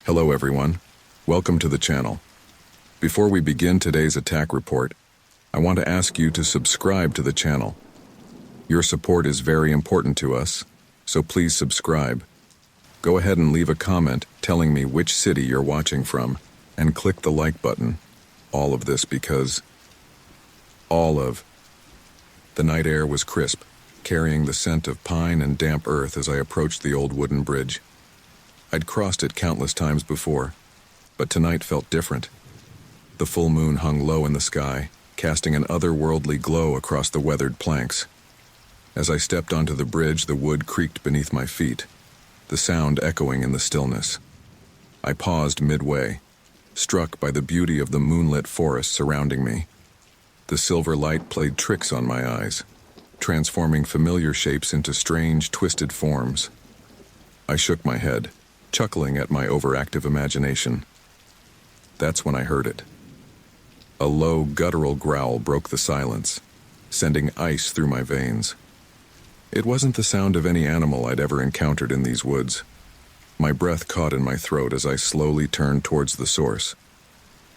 Hello everyone, welcome to the channel. Before we begin today's attack report, I want to ask you to subscribe to the channel. Your support is very important to us, so please subscribe. Go ahead and leave a comment telling me which city you're watching from, and click the like button. All of this because the night air was crisp, carrying the scent of pine and damp earth as I approached the old wooden bridge. I'd crossed it countless times before, but tonight felt different. The full moon hung low in the sky, casting an otherworldly glow across the weathered planks. As I stepped onto the bridge, the wood creaked beneath my feet, the sound echoing in the stillness. I paused midway, struck by the beauty of the moonlit forest surrounding me. The silver light played tricks on my eyes, transforming familiar shapes into strange, twisted forms. I shook my head, chuckling at my overactive imagination. That's when I heard it. A low, guttural growl broke the silence, sending ice through my veins. It wasn't the sound of any animal I'd ever encountered in these woods. My breath caught in my throat as I slowly turned towards the source.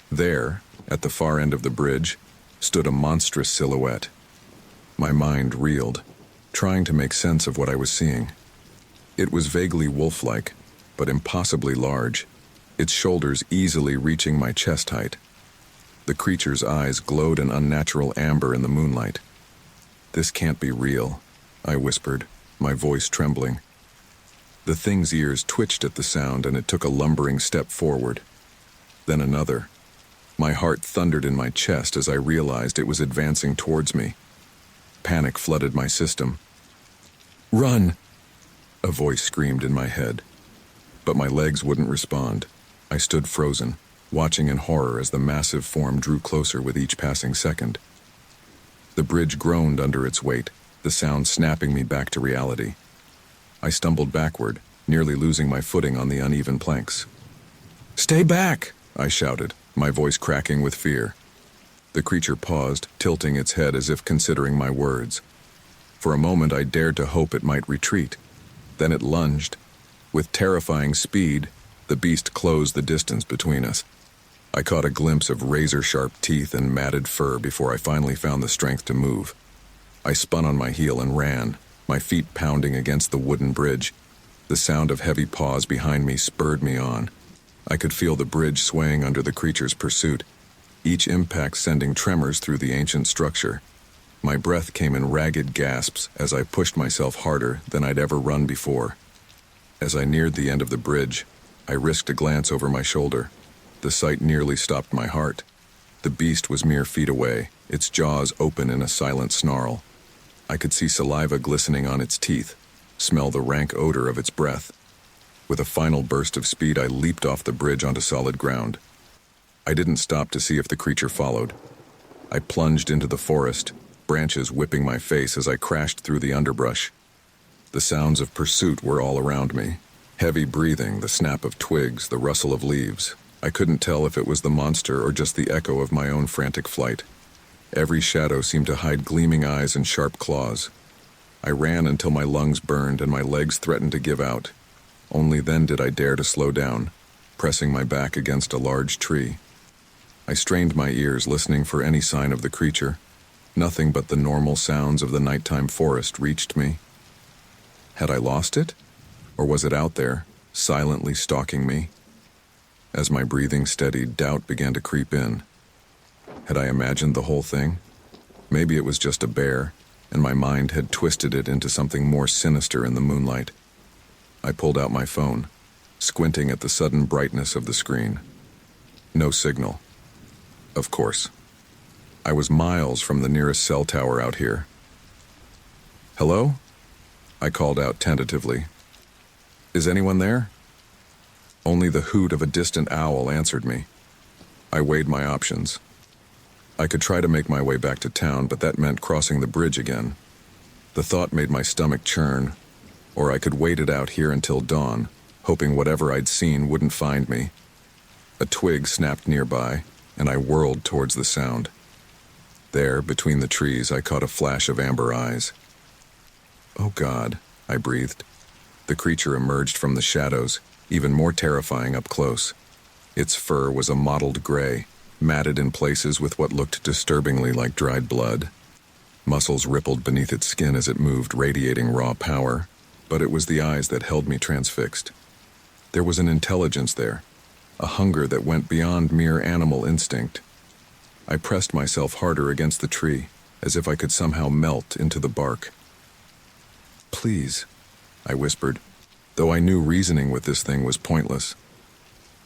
There, at the far end of the bridge, stood a monstrous silhouette. My mind reeled, trying to make sense of what I was seeing. It was vaguely wolf-like, but impossibly large, its shoulders easily reaching my chest height. The creature's eyes glowed an unnatural amber in the moonlight. "This can't be real," I whispered, my voice trembling. The thing's ears twitched at the sound, and it took a lumbering step forward. Then another. My heart thundered in my chest as I realized it was advancing towards me. Panic flooded my system. "Run!" a voice screamed in my head. But my legs wouldn't respond. I stood frozen, watching in horror as the massive form drew closer with each passing second. The bridge groaned under its weight, the sound snapping me back to reality. I stumbled backward, nearly losing my footing on the uneven planks. "Stay back!" I shouted, my voice cracking with fear. The creature paused, tilting its head as if considering my words. For a moment I dared to hope it might retreat. Then it lunged. With terrifying speed, the beast closed the distance between us. I caught a glimpse of razor-sharp teeth and matted fur before I finally found the strength to move. I spun on my heel and ran, my feet pounding against the wooden bridge. The sound of heavy paws behind me spurred me on. I could feel the bridge swaying under the creature's pursuit, each impact sending tremors through the ancient structure. My breath came in ragged gasps as I pushed myself harder than I'd ever run before. As I neared the end of the bridge, I risked a glance over my shoulder. The sight nearly stopped my heart. The beast was mere feet away, its jaws open in a silent snarl. I could see saliva glistening on its teeth, smell the rank odor of its breath. With a final burst of speed, I leaped off the bridge onto solid ground. I didn't stop to see if the creature followed. I plunged into the forest, branches whipping my face as I crashed through the underbrush. The sounds of pursuit were all around me. Heavy breathing, the snap of twigs, the rustle of leaves. I couldn't tell if it was the monster or just the echo of my own frantic flight. Every shadow seemed to hide gleaming eyes and sharp claws. I ran until my lungs burned and my legs threatened to give out. Only then did I dare to slow down, pressing my back against a large tree. I strained my ears, listening for any sign of the creature. Nothing but the normal sounds of the nighttime forest reached me. Had I lost it? Or was it out there, silently stalking me? As my breathing steadied, doubt began to creep in. Had I imagined the whole thing? Maybe it was just a bear, and my mind had twisted it into something more sinister in the moonlight. I pulled out my phone, squinting at the sudden brightness of the screen. No signal. Of course. I was miles from the nearest cell tower out here. "Hello?" I called out tentatively. "Is anyone there?" Only the hoot of a distant owl answered me. I weighed my options. I could try to make my way back to town, but that meant crossing the bridge again. The thought made my stomach churn. Or I could wait it out here until dawn, hoping whatever I'd seen wouldn't find me. A twig snapped nearby, and I whirled towards the sound. There, between the trees, I caught a flash of amber eyes. "Oh God," I breathed. The creature emerged from the shadows, even more terrifying up close. Its fur was a mottled gray, matted in places with what looked disturbingly like dried blood. Muscles rippled beneath its skin as it moved, radiating raw power, but it was the eyes that held me transfixed. There was an intelligence there, a hunger that went beyond mere animal instinct. I pressed myself harder against the tree, as if I could somehow melt into the bark. "Please," I whispered, though I knew reasoning with this thing was pointless.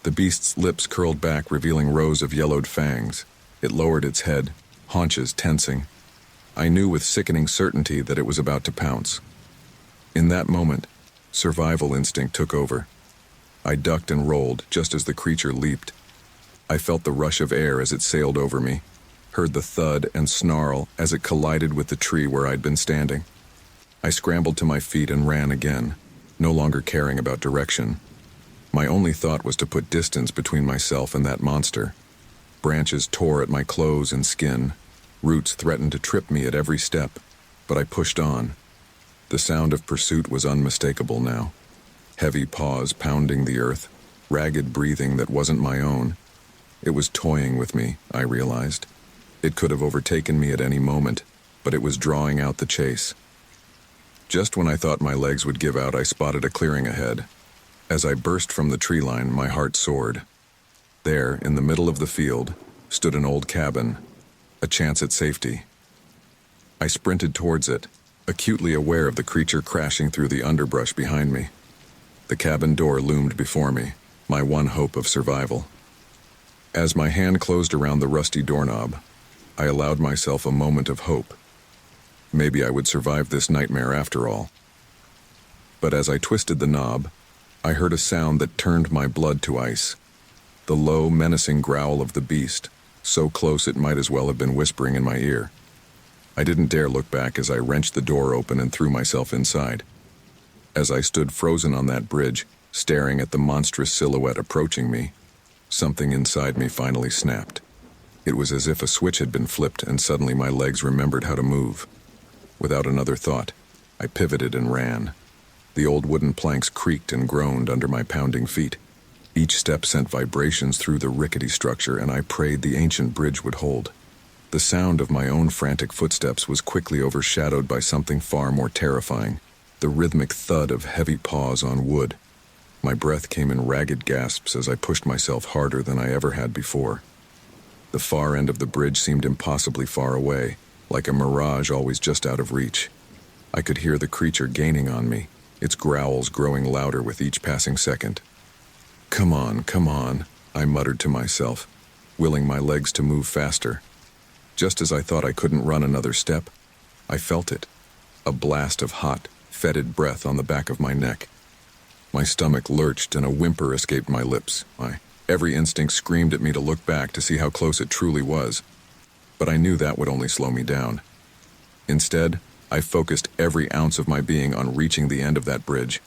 The beast's lips curled back, revealing rows of yellowed fangs. It lowered its head, haunches tensing. I knew with sickening certainty that it was about to pounce. In that moment, survival instinct took over. I ducked and rolled just as the creature leaped. I felt the rush of air as it sailed over me, heard the thud and snarl as it collided with the tree where I'd been standing. I scrambled to my feet and ran again, no longer caring about direction. My only thought was to put distance between myself and that monster. Branches tore at my clothes and skin. Roots threatened to trip me at every step, but I pushed on. The sound of pursuit was unmistakable now. Heavy paws pounding the earth, ragged breathing that wasn't my own. It was toying with me, I realized. It could have overtaken me at any moment, but it was drawing out the chase. Just when I thought my legs would give out, I spotted a clearing ahead. As I burst from the tree line, my heart soared. There, in the middle of the field, stood an old cabin, a chance at safety. I sprinted towards it, acutely aware of the creature crashing through the underbrush behind me. The cabin door loomed before me, my one hope of survival. As my hand closed around the rusty doorknob, I allowed myself a moment of hope. Maybe I would survive this nightmare after all. But as I twisted the knob, I heard a sound that turned my blood to ice. The low, menacing growl of the beast, so close it might as well have been whispering in my ear. I didn't dare look back as I wrenched the door open and threw myself inside. As I stood frozen on that bridge, staring at the monstrous silhouette approaching me, something inside me finally snapped. It was as if a switch had been flipped and suddenly my legs remembered how to move. Without another thought, I pivoted and ran. The old wooden planks creaked and groaned under my pounding feet. Each step sent vibrations through the rickety structure, and I prayed the ancient bridge would hold. The sound of my own frantic footsteps was quickly overshadowed by something far more terrifying, the rhythmic thud of heavy paws on wood. My breath came in ragged gasps as I pushed myself harder than I ever had before. The far end of the bridge seemed impossibly far away, like a mirage always just out of reach. I could hear the creature gaining on me, its growls growing louder with each passing second. Come on, I muttered to myself, willing my legs to move faster. Just as I thought I couldn't run another step, I felt it, a blast of hot, fetid breath on the back of my neck. My stomach lurched and a whimper escaped my lips. Every instinct screamed at me to look back to see how close it truly was, but I knew that would only slow me down. Instead, I focused every ounce of my being on reaching the end of that bridge.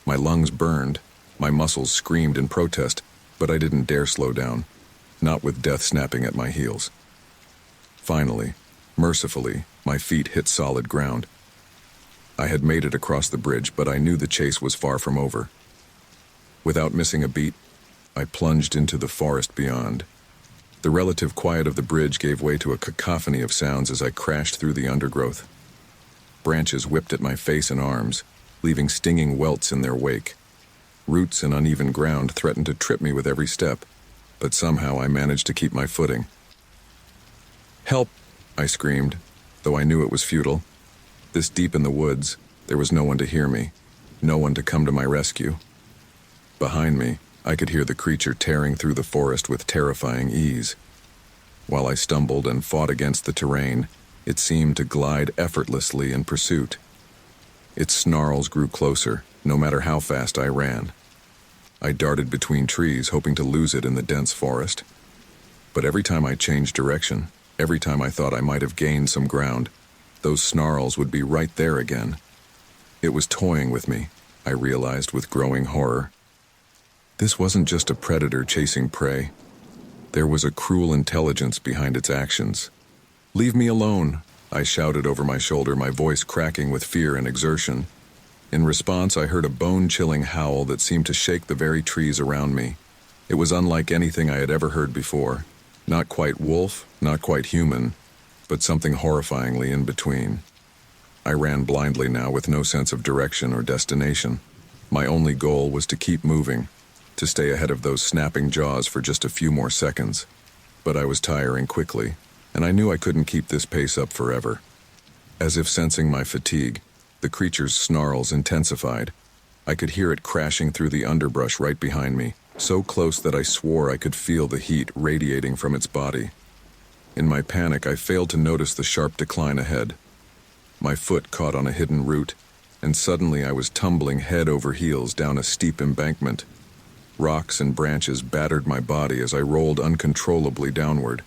My lungs burned, my muscles screamed in protest, but I didn't dare slow down, not with death snapping at my heels. Finally, mercifully, my feet hit solid ground. I had made it across the bridge, but I knew the chase was far from over. Without missing a beat, I plunged into the forest beyond. The relative quiet of the bridge gave way to a cacophony of sounds as I crashed through the undergrowth. Branches whipped at my face and arms, leaving stinging welts in their wake. Roots and uneven ground threatened to trip me with every step, but somehow I managed to keep my footing. "Help!" I screamed, though I knew it was futile. This deep in the woods, there was no one to hear me, no one to come to my rescue. Behind me, I could hear the creature tearing through the forest with terrifying ease. While I stumbled and fought against the terrain, it seemed to glide effortlessly in pursuit. Its snarls grew closer, no matter how fast I ran. I darted between trees, hoping to lose it in the dense forest. But every time I changed direction, every time I thought I might have gained some ground, those snarls would be right there again. It was toying with me, I realized with growing horror. This wasn't just a predator chasing prey. There was a cruel intelligence behind its actions. "Leave me alone," I shouted over my shoulder, my voice cracking with fear and exertion. In response, I heard a bone-chilling howl that seemed to shake the very trees around me. It was unlike anything I had ever heard before. Not quite wolf, not quite human, but something horrifyingly in between. I ran blindly now with no sense of direction or destination. My only goal was to keep moving, to stay ahead of those snapping jaws for just a few more seconds. But I was tiring quickly, and I knew I couldn't keep this pace up forever. As if sensing my fatigue, the creature's snarls intensified. I could hear it crashing through the underbrush right behind me, so close that I swore I could feel the heat radiating from its body. In my panic, I failed to notice the sharp decline ahead. My foot caught on a hidden root, and suddenly I was tumbling head over heels down a steep embankment. Rocks and branches battered my body as I rolled uncontrollably downward.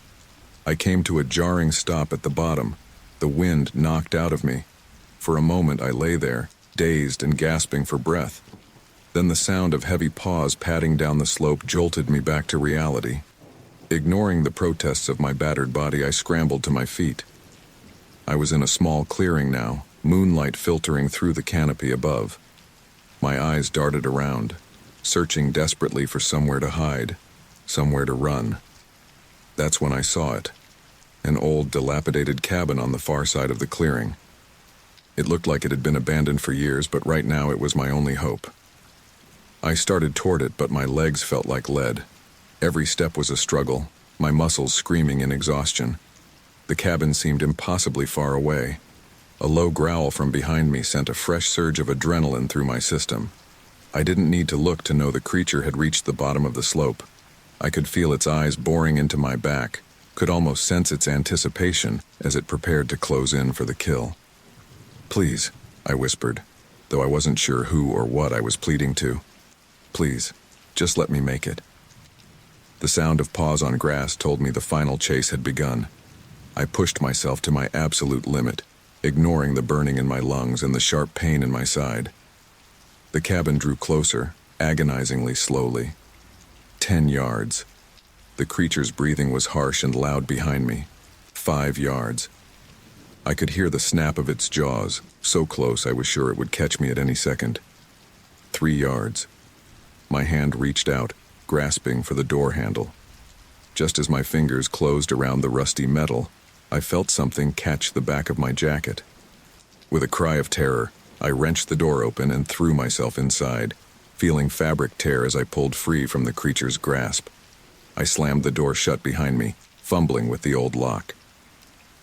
I came to a jarring stop at the bottom, the wind knocked out of me. For a moment I lay there, dazed and gasping for breath. Then the sound of heavy paws padding down the slope jolted me back to reality. Ignoring the protests of my battered body, I scrambled to my feet. I was in a small clearing now, moonlight filtering through the canopy above. My eyes darted around, searching desperately for somewhere to hide, somewhere to run. That's when I saw it, an old, dilapidated cabin on the far side of the clearing. It looked like it had been abandoned for years, but right now it was my only hope. I started toward it, but my legs felt like lead. Every step was a struggle, my muscles screaming in exhaustion. The cabin seemed impossibly far away. A low growl from behind me sent a fresh surge of adrenaline through my system. I didn't need to look to know the creature had reached the bottom of the slope. I could feel its eyes boring into my back, could almost sense its anticipation as it prepared to close in for the kill. "Please," I whispered, though I wasn't sure who or what I was pleading to. "Please, just let me make it." The sound of paws on grass told me the final chase had begun. I pushed myself to my absolute limit, ignoring the burning in my lungs and the sharp pain in my side. The cabin drew closer, agonizingly slowly. 10 yards. The creature's breathing was harsh and loud behind me. 5 yards. I could hear the snap of its jaws, so close I was sure it would catch me at any second. 3 yards. My hand reached out, grasping for the door handle. Just as my fingers closed around the rusty metal, I felt something catch the back of my jacket. With a cry of terror, I wrenched the door open and threw myself inside, feeling fabric tear as I pulled free from the creature's grasp. I slammed the door shut behind me, fumbling with the old lock.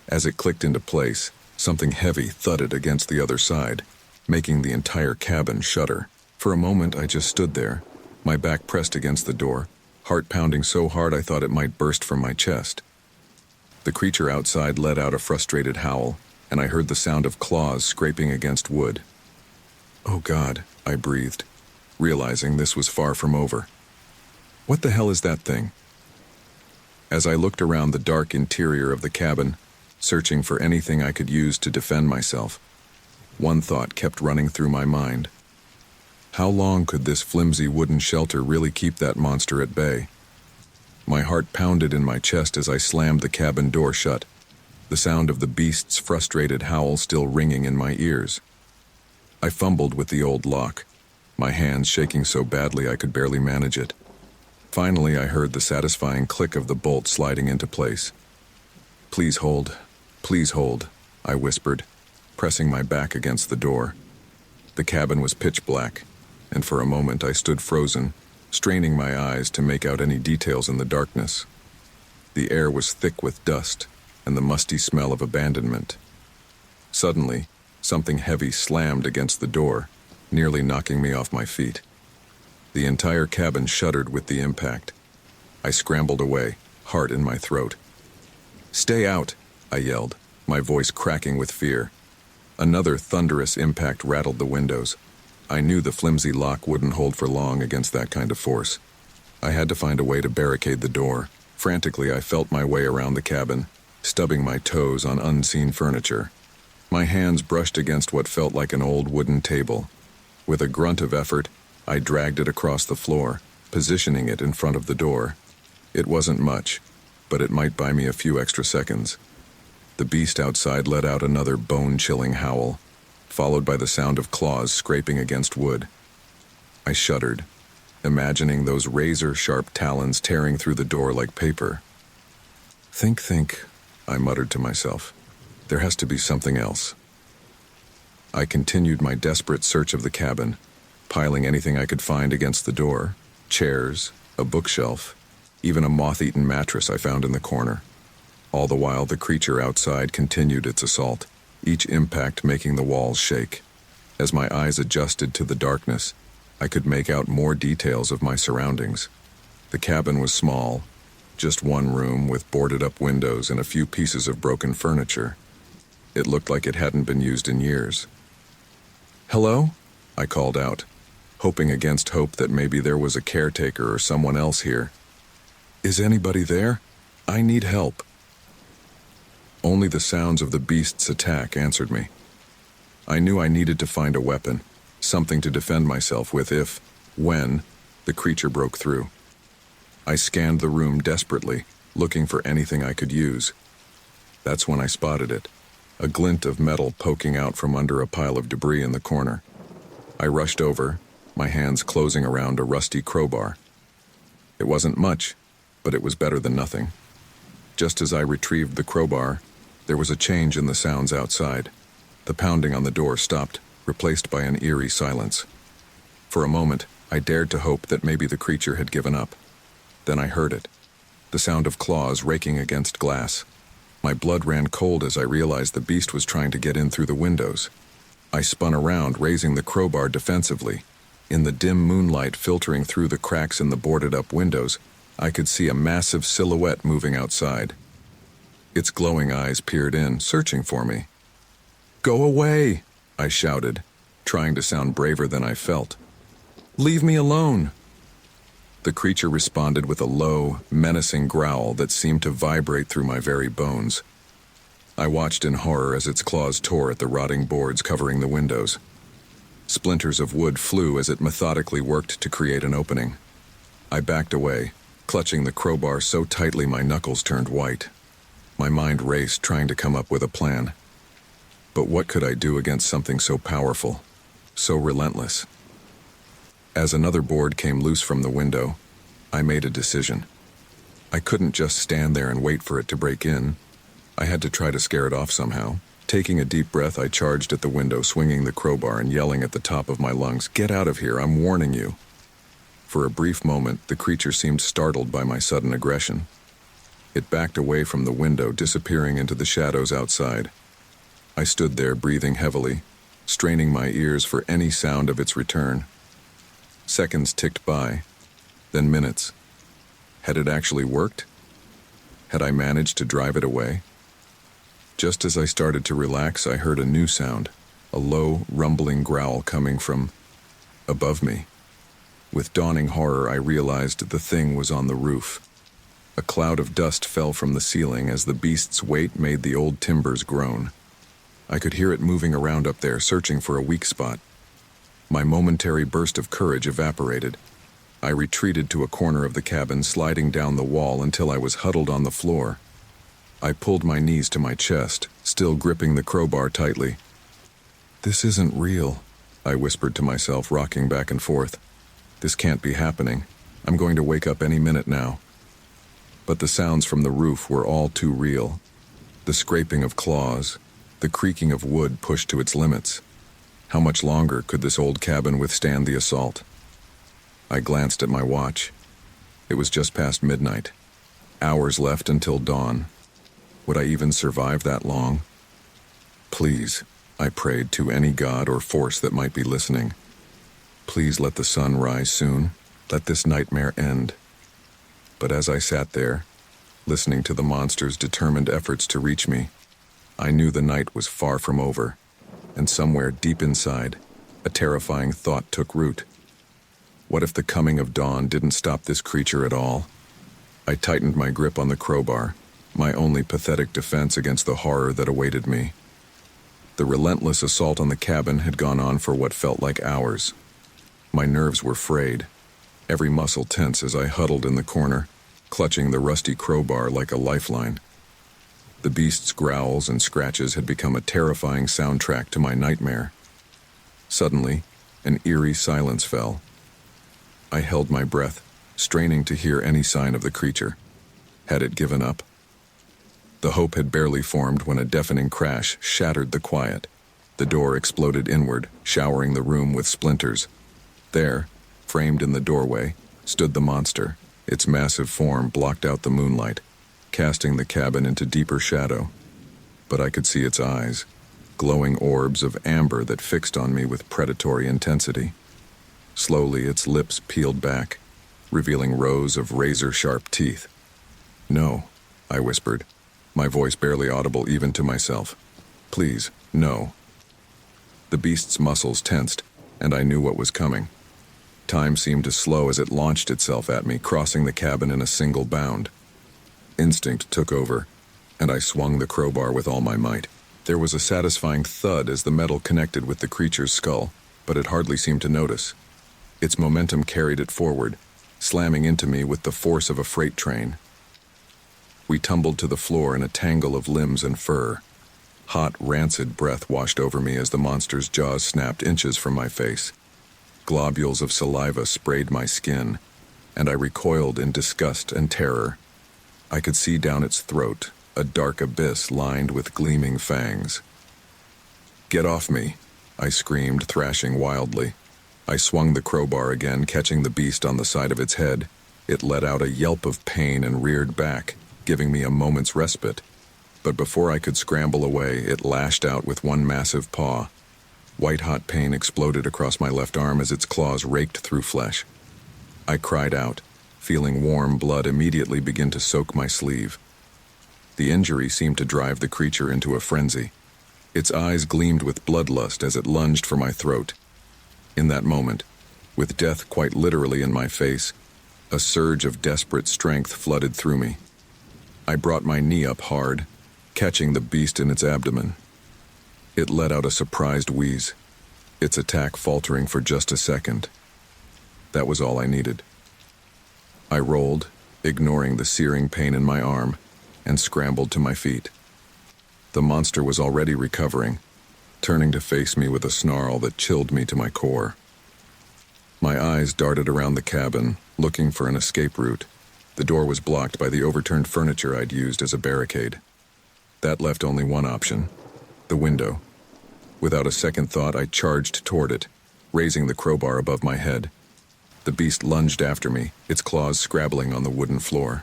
As it clicked into place, something heavy thudded against the other side, making the entire cabin shudder. For a moment, I just stood there, my back pressed against the door, heart pounding so hard I thought it might burst from my chest. The creature outside let out a frustrated howl, and I heard the sound of claws scraping against wood. "Oh God," I breathed, realizing this was far from over. "What the hell is that thing?" As I looked around the dark interior of the cabin, searching for anything I could use to defend myself, one thought kept running through my mind. How long could this flimsy wooden shelter really keep that monster at bay? My heart pounded in my chest as I slammed the cabin door shut, the sound of the beast's frustrated howl still ringing in my ears. I fumbled with the old lock, my hands shaking so badly I could barely manage it. Finally, I heard the satisfying click of the bolt sliding into place. Please hold, I whispered, pressing my back against the door. The cabin was pitch black, and for a moment I stood frozen, straining my eyes to make out any details in the darkness. The air was thick with dust and the musty smell of abandonment. Suddenly, something heavy slammed against the door, nearly knocking me off my feet. The entire cabin shuddered with the impact. I scrambled away, heart in my throat. "Stay out," I yelled, my voice cracking with fear. Another thunderous impact rattled the windows. I knew the flimsy lock wouldn't hold for long against that kind of force. I had to find a way to barricade the door. Frantically, I felt my way around the cabin, stubbing my toes on unseen furniture. My hands brushed against what felt like an old wooden table. With a grunt of effort, I dragged it across the floor, positioning it in front of the door. It wasn't much, but it might buy me a few extra seconds. The beast outside let out another bone-chilling howl. followed by the sound of claws scraping against wood. I shuddered, imagining those razor-sharp talons tearing through the door like paper. Think, I muttered to myself. There has to be something else. I continued my desperate search of the cabin, piling anything I could find against the door, chairs, a bookshelf, even a moth-eaten mattress I found in the corner. All the while, the creature outside continued its assault, each impact making the walls shake. As my eyes adjusted to the darkness, I could make out more details of my surroundings. The cabin was small, just one room with boarded-up windows and a few pieces of broken furniture. It looked like it hadn't been used in years. "Hello?" I called out, hoping against hope that maybe there was a caretaker or someone else here. "Is anybody there? I need help." Only the sounds of the beast's attack answered me. I knew I needed to find a weapon, something to defend myself with when, the creature broke through. I scanned the room desperately, looking for anything I could use. That's when I spotted it, a glint of metal poking out from under a pile of debris in the corner. I rushed over, my hands closing around a rusty crowbar. It wasn't much, but it was better than nothing. Just as I retrieved the crowbar, there was a change in the sounds outside. The pounding on the door stopped, replaced by an eerie silence. For a moment, I dared to hope that maybe the creature had given up. Then I heard it, the sound of claws raking against glass. My blood ran cold as I realized the beast was trying to get in through the windows. I spun around, raising the crowbar defensively. In the dim moonlight filtering through the cracks in the boarded-up windows, I could see a massive silhouette moving outside. Its glowing eyes peered in, searching for me. "Go away!" I shouted, trying to sound braver than I felt. "Leave me alone!" The creature responded with a low, menacing growl that seemed to vibrate through my very bones. I watched in horror as its claws tore at the rotting boards covering the windows. Splinters of wood flew as it methodically worked to create an opening. I backed away, clutching the crowbar so tightly my knuckles turned white. My mind raced, trying to come up with a plan. But what could I do against something so powerful, so relentless? As another board came loose from the window, I made a decision. I couldn't just stand there and wait for it to break in. I had to try to scare it off somehow. Taking a deep breath, I charged at the window, swinging the crowbar and yelling at the top of my lungs, "Get out of here, I'm warning you." For a brief moment, the creature seemed startled by my sudden aggression. It backed away from the window, disappearing into the shadows outside. I stood there, breathing heavily, straining my ears for any sound of its return. Seconds ticked by, then minutes. Had it actually worked? Had I managed to drive it away? Just as I started to relax, I heard a new sound, a low, rumbling growl coming from above me. With dawning horror, I realized the thing was on the roof. A cloud of dust fell from the ceiling as the beast's weight made the old timbers groan. I could hear it moving around up there, searching for a weak spot. My momentary burst of courage evaporated. I retreated to a corner of the cabin, sliding down the wall until I was huddled on the floor. I pulled my knees to my chest, still gripping the crowbar tightly. "This isn't real," I whispered to myself, rocking back and forth. "This can't be happening. I'm going to wake up any minute now." But the sounds from the roof were all too real. The scraping of claws, the creaking of wood pushed to its limits. How much longer could this old cabin withstand the assault? I glanced at my watch. It was just past midnight. Hours left until dawn. Would I even survive that long? Please, I prayed to any god or force that might be listening. Please let the sun rise soon. Let this nightmare end. But as I sat there, listening to the monster's determined efforts to reach me, I knew the night was far from over. And somewhere deep inside, a terrifying thought took root. What if the coming of dawn didn't stop this creature at all? I tightened my grip on the crowbar, my only pathetic defense against the horror that awaited me. The relentless assault on the cabin had gone on for what felt like hours. My nerves were frayed, every muscle tense as I huddled in the corner, clutching the rusty crowbar like a lifeline. The beast's growls and scratches had become a terrifying soundtrack to my nightmare, Suddenly, an eerie silence fell. I held my breath, straining to hear any sign of the creature. Had it given up? The hope had barely formed when a deafening crash shattered the quiet. The door exploded inward, showering the room with splinters. There, framed in the doorway, stood the monster. Its massive form blocked out the moonlight, casting the cabin into deeper shadow. But I could see its eyes, glowing orbs of amber that fixed on me with predatory intensity. Slowly, its lips peeled back, revealing rows of razor-sharp teeth. "No," I whispered, my voice barely audible even to myself. "Please, no." The beast's muscles tensed, and I knew what was coming. Time seemed to slow as it launched itself at me, crossing the cabin in a single bound. Instinct took over, and I swung the crowbar with all my might. There was a satisfying thud as the metal connected with the creature's skull, but it hardly seemed to notice. Its momentum carried it forward, slamming into me with the force of a freight train. We tumbled to the floor in a tangle of limbs and fur. Hot, rancid breath washed over me as the monster's jaws snapped inches from my face. Globules of saliva sprayed my skin, and I recoiled in disgust and terror. I could see down its throat, a dark abyss lined with gleaming fangs. "Get off me," I screamed, thrashing wildly. I swung the crowbar again, catching the beast on the side of its head. It let out a yelp of pain and reared back, giving me a moment's respite. But before I could scramble away, it lashed out with one massive paw. White-hot pain exploded across my left arm as its claws raked through flesh. I cried out, feeling warm blood immediately begin to soak my sleeve. The injury seemed to drive the creature into a frenzy. Its eyes gleamed with bloodlust as it lunged for my throat. In that moment, with death quite literally in my face, a surge of desperate strength flooded through me. I brought my knee up hard, catching the beast in its abdomen. It let out a surprised wheeze, its attack faltering for just a second. That was all I needed. I rolled, ignoring the searing pain in my arm, and scrambled to my feet. The monster was already recovering, turning to face me with a snarl that chilled me to my core. My eyes darted around the cabin, looking for an escape route. The door was blocked by the overturned furniture I'd used as a barricade. That left only one option: the window. Without a second thought, I charged toward it, raising the crowbar above my head. The beast lunged after me, its claws scrabbling on the wooden floor.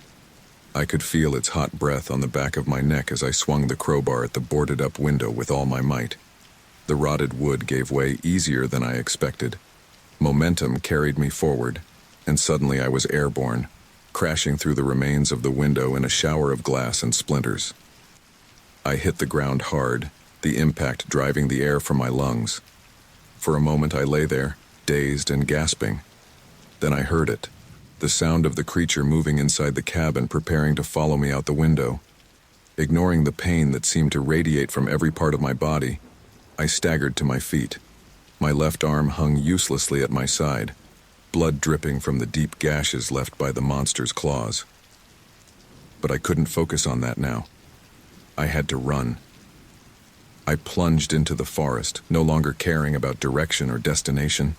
I could feel its hot breath on the back of my neck as I swung the crowbar at the boarded-up window with all my might. The rotted wood gave way easier than I expected. Momentum carried me forward, and suddenly I was airborne, crashing through the remains of the window in a shower of glass and splinters. I hit the ground hard, the impact driving the air from my lungs. For a moment I lay there, dazed and gasping. Then I heard it, the sound of the creature moving inside the cabin, preparing to follow me out the window. Ignoring the pain that seemed to radiate from every part of my body, I staggered to my feet. My left arm hung uselessly at my side, blood dripping from the deep gashes left by the monster's claws. But I couldn't focus on that now. I had to run. I plunged into the forest, no longer caring about direction or destination.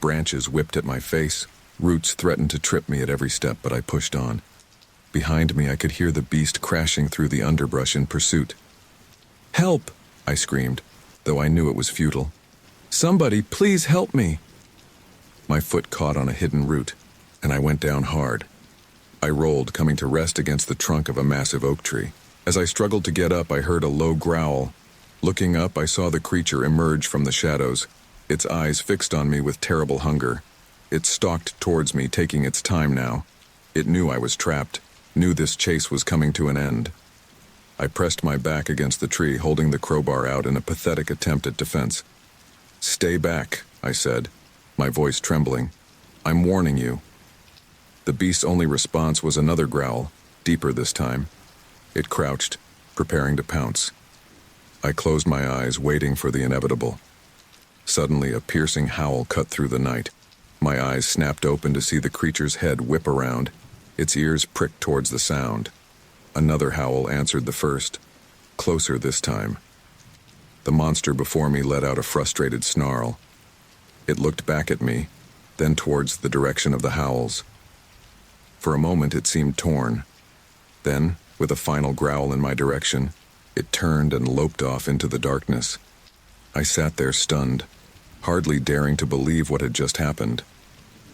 Branches whipped at my face, roots threatened to trip me at every step, but I pushed on. Behind me, I could hear the beast crashing through the underbrush in pursuit. "Help!" I screamed, though I knew it was futile. "Somebody, please help me!" My foot caught on a hidden root, and I went down hard. I rolled, coming to rest against the trunk of a massive oak tree. As I struggled to get up, I heard a low growl. Looking up, I saw the creature emerge from the shadows, its eyes fixed on me with terrible hunger. It stalked towards me, taking its time now. It knew I was trapped, knew this chase was coming to an end. I pressed my back against the tree, holding the crowbar out in a pathetic attempt at defense. "Stay back," I said, my voice trembling. "I'm warning you." The beast's only response was another growl, deeper this time. It crouched, preparing to pounce. I closed my eyes, waiting for the inevitable. Suddenly, a piercing howl cut through the night. My eyes snapped open to see the creature's head whip around, its ears pricked towards the sound. Another howl answered the first, closer this time. The monster before me let out a frustrated snarl. It looked back at me, then towards the direction of the howls. For a moment it seemed torn. Then, with a final growl in my direction, it turned and loped off into the darkness. I sat there stunned, hardly daring to believe what had just happened.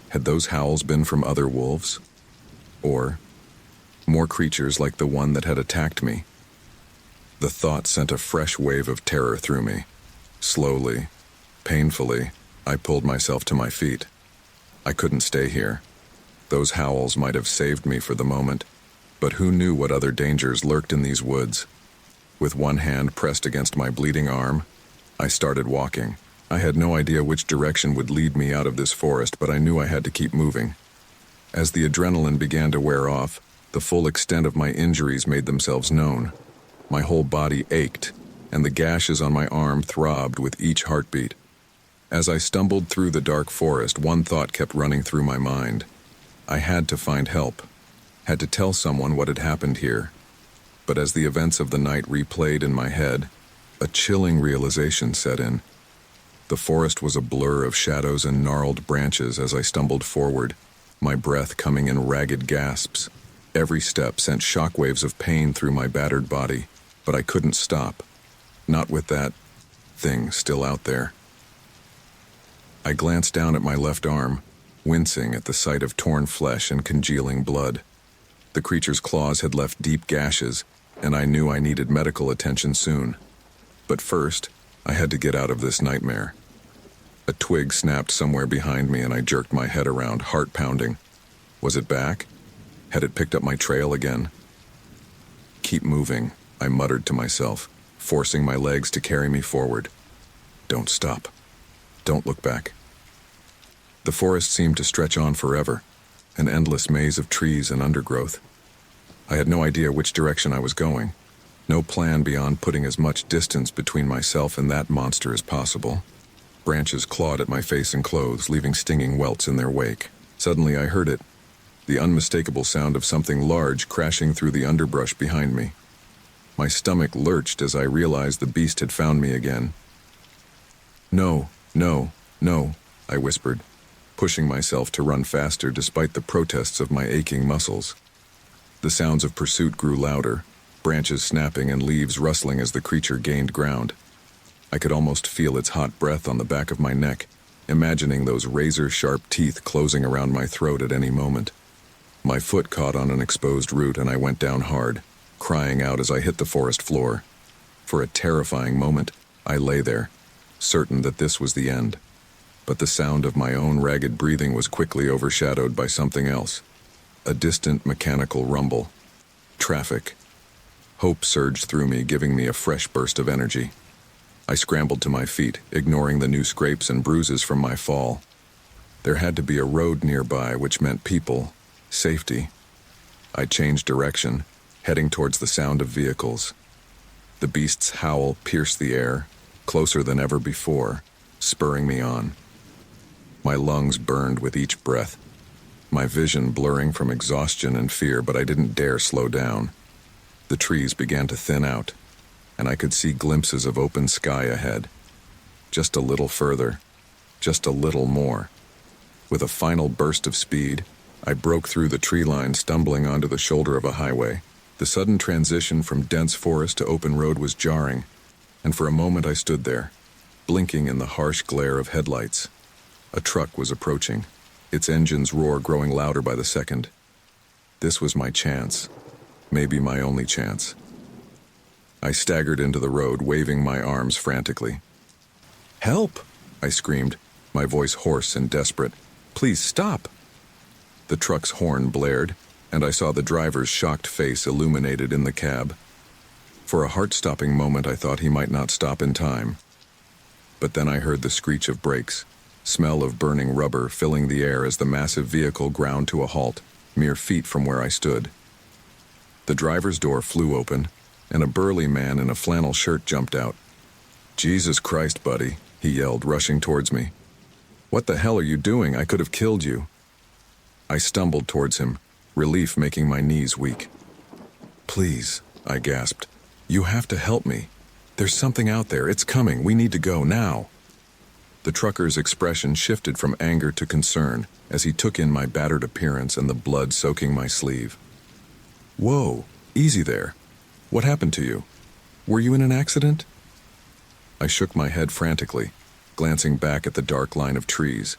Had those howls been from other wolves? Or more creatures like the one that had attacked me? The thought sent a fresh wave of terror through me. Slowly, painfully, I pulled myself to my feet. I couldn't stay here. Those howls might have saved me for the moment, but who knew what other dangers lurked in these woods? With one hand pressed against my bleeding arm, I started walking. I had no idea which direction would lead me out of this forest, but I knew I had to keep moving. As the adrenaline began to wear off, the full extent of my injuries made themselves known. My whole body ached, and the gashes on my arm throbbed with each heartbeat. As I stumbled through the dark forest, one thought kept running through my mind. I had to find help, had to tell someone what had happened here. But as the events of the night replayed in my head, a chilling realization set in. The forest was a blur of shadows and gnarled branches as I stumbled forward, my breath coming in ragged gasps. Every step sent shockwaves of pain through my battered body, but I couldn't stop. Not with that thing still out there. I glanced down at my left arm, wincing at the sight of torn flesh and congealing blood. The creature's claws had left deep gashes, and I knew I needed medical attention soon. But first, I had to get out of this nightmare. A twig snapped somewhere behind me and I jerked my head around, heart pounding. Was it back? Had it picked up my trail again? Keep moving, I muttered to myself, forcing my legs to carry me forward. Don't stop. Don't look back. The forest seemed to stretch on forever, an endless maze of trees and undergrowth. I had no idea which direction I was going, no plan beyond putting as much distance between myself and that monster as possible. Branches clawed at my face and clothes, leaving stinging welts in their wake. Suddenly I heard it, the unmistakable sound of something large crashing through the underbrush behind me. My stomach lurched as I realized the beast had found me again. No, no, no, I whispered, pushing myself to run faster despite the protests of my aching muscles. The sounds of pursuit grew louder, branches snapping and leaves rustling as the creature gained ground. I could almost feel its hot breath on the back of my neck, imagining those razor-sharp teeth closing around my throat at any moment. My foot caught on an exposed root and I went down hard, crying out as I hit the forest floor. For a terrifying moment, I lay there, certain that this was the end. But the sound of my own ragged breathing was quickly overshadowed by something else. A distant mechanical rumble. Traffic. Hope surged through me, giving me a fresh burst of energy. I scrambled to my feet, ignoring the new scrapes and bruises from my fall. There had to be a road nearby, which meant people, safety. I changed direction, heading towards the sound of vehicles. The beast's howl pierced the air, closer than ever before, spurring me on. My lungs burned with each breath, my vision blurring from exhaustion and fear, but I didn't dare slow down. The trees began to thin out, and I could see glimpses of open sky ahead. Just a little further, just a little more. With a final burst of speed, I broke through the tree line, stumbling onto the shoulder of a highway. The sudden transition from dense forest to open road was jarring, and for a moment I stood there, blinking in the harsh glare of headlights. A truck was approaching, its engine's roar growing louder by the second. This was my chance, maybe my only chance. I staggered into the road, waving my arms frantically. "Help!" I screamed, my voice hoarse and desperate. "Please stop!" The truck's horn blared, and I saw the driver's shocked face illuminated in the cab. For a heart-stopping moment I thought he might not stop in time. But then I heard the screech of brakes, smell of burning rubber filling the air as the massive vehicle ground to a halt, mere feet from where I stood. The driver's door flew open, and a burly man in a flannel shirt jumped out. "Jesus Christ, buddy," he yelled, rushing towards me. "What the hell are you doing? I could have killed you." I stumbled towards him, relief making my knees weak. "Please," I gasped. "You have to help me." There's something out there. It's coming. We need to go now. The trucker's expression shifted from anger to concern as he took in my battered appearance and the blood soaking my sleeve. Whoa, easy there. What happened to you? Were you in an accident? I shook my head frantically, glancing back at the dark line of trees.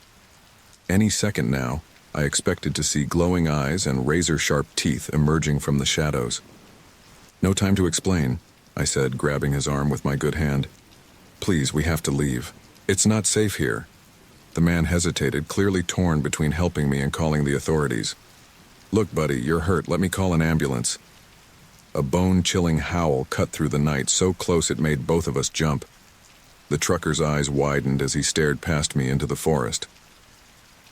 Any second now, I expected to see glowing eyes and razor-sharp teeth emerging from the shadows. No time to explain, I said, grabbing his arm with my good hand. Please, we have to leave. It's not safe here. The man hesitated, clearly torn between helping me and calling the authorities. Look, buddy, you're hurt. Let me call an ambulance. A bone-chilling howl cut through the night so close it made both of us jump. The trucker's eyes widened as he stared past me into the forest.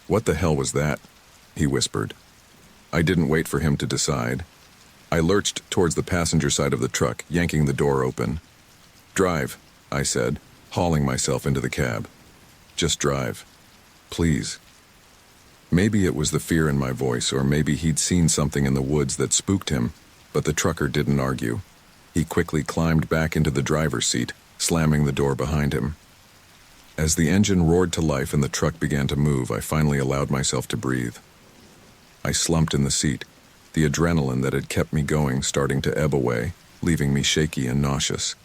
What the hell was that? He whispered. I didn't wait for him to decide. I lurched towards the passenger side of the truck, yanking the door open. Drive, I said, hauling myself into the cab. Just drive. Please. Maybe it was the fear in my voice, or maybe he'd seen something in the woods that spooked him, but the trucker didn't argue. He quickly climbed back into the driver's seat, slamming the door behind him. As the engine roared to life and the truck began to move, I finally allowed myself to breathe. I slumped in the seat, the adrenaline that had kept me going starting to ebb away, leaving me shaky and nauseous.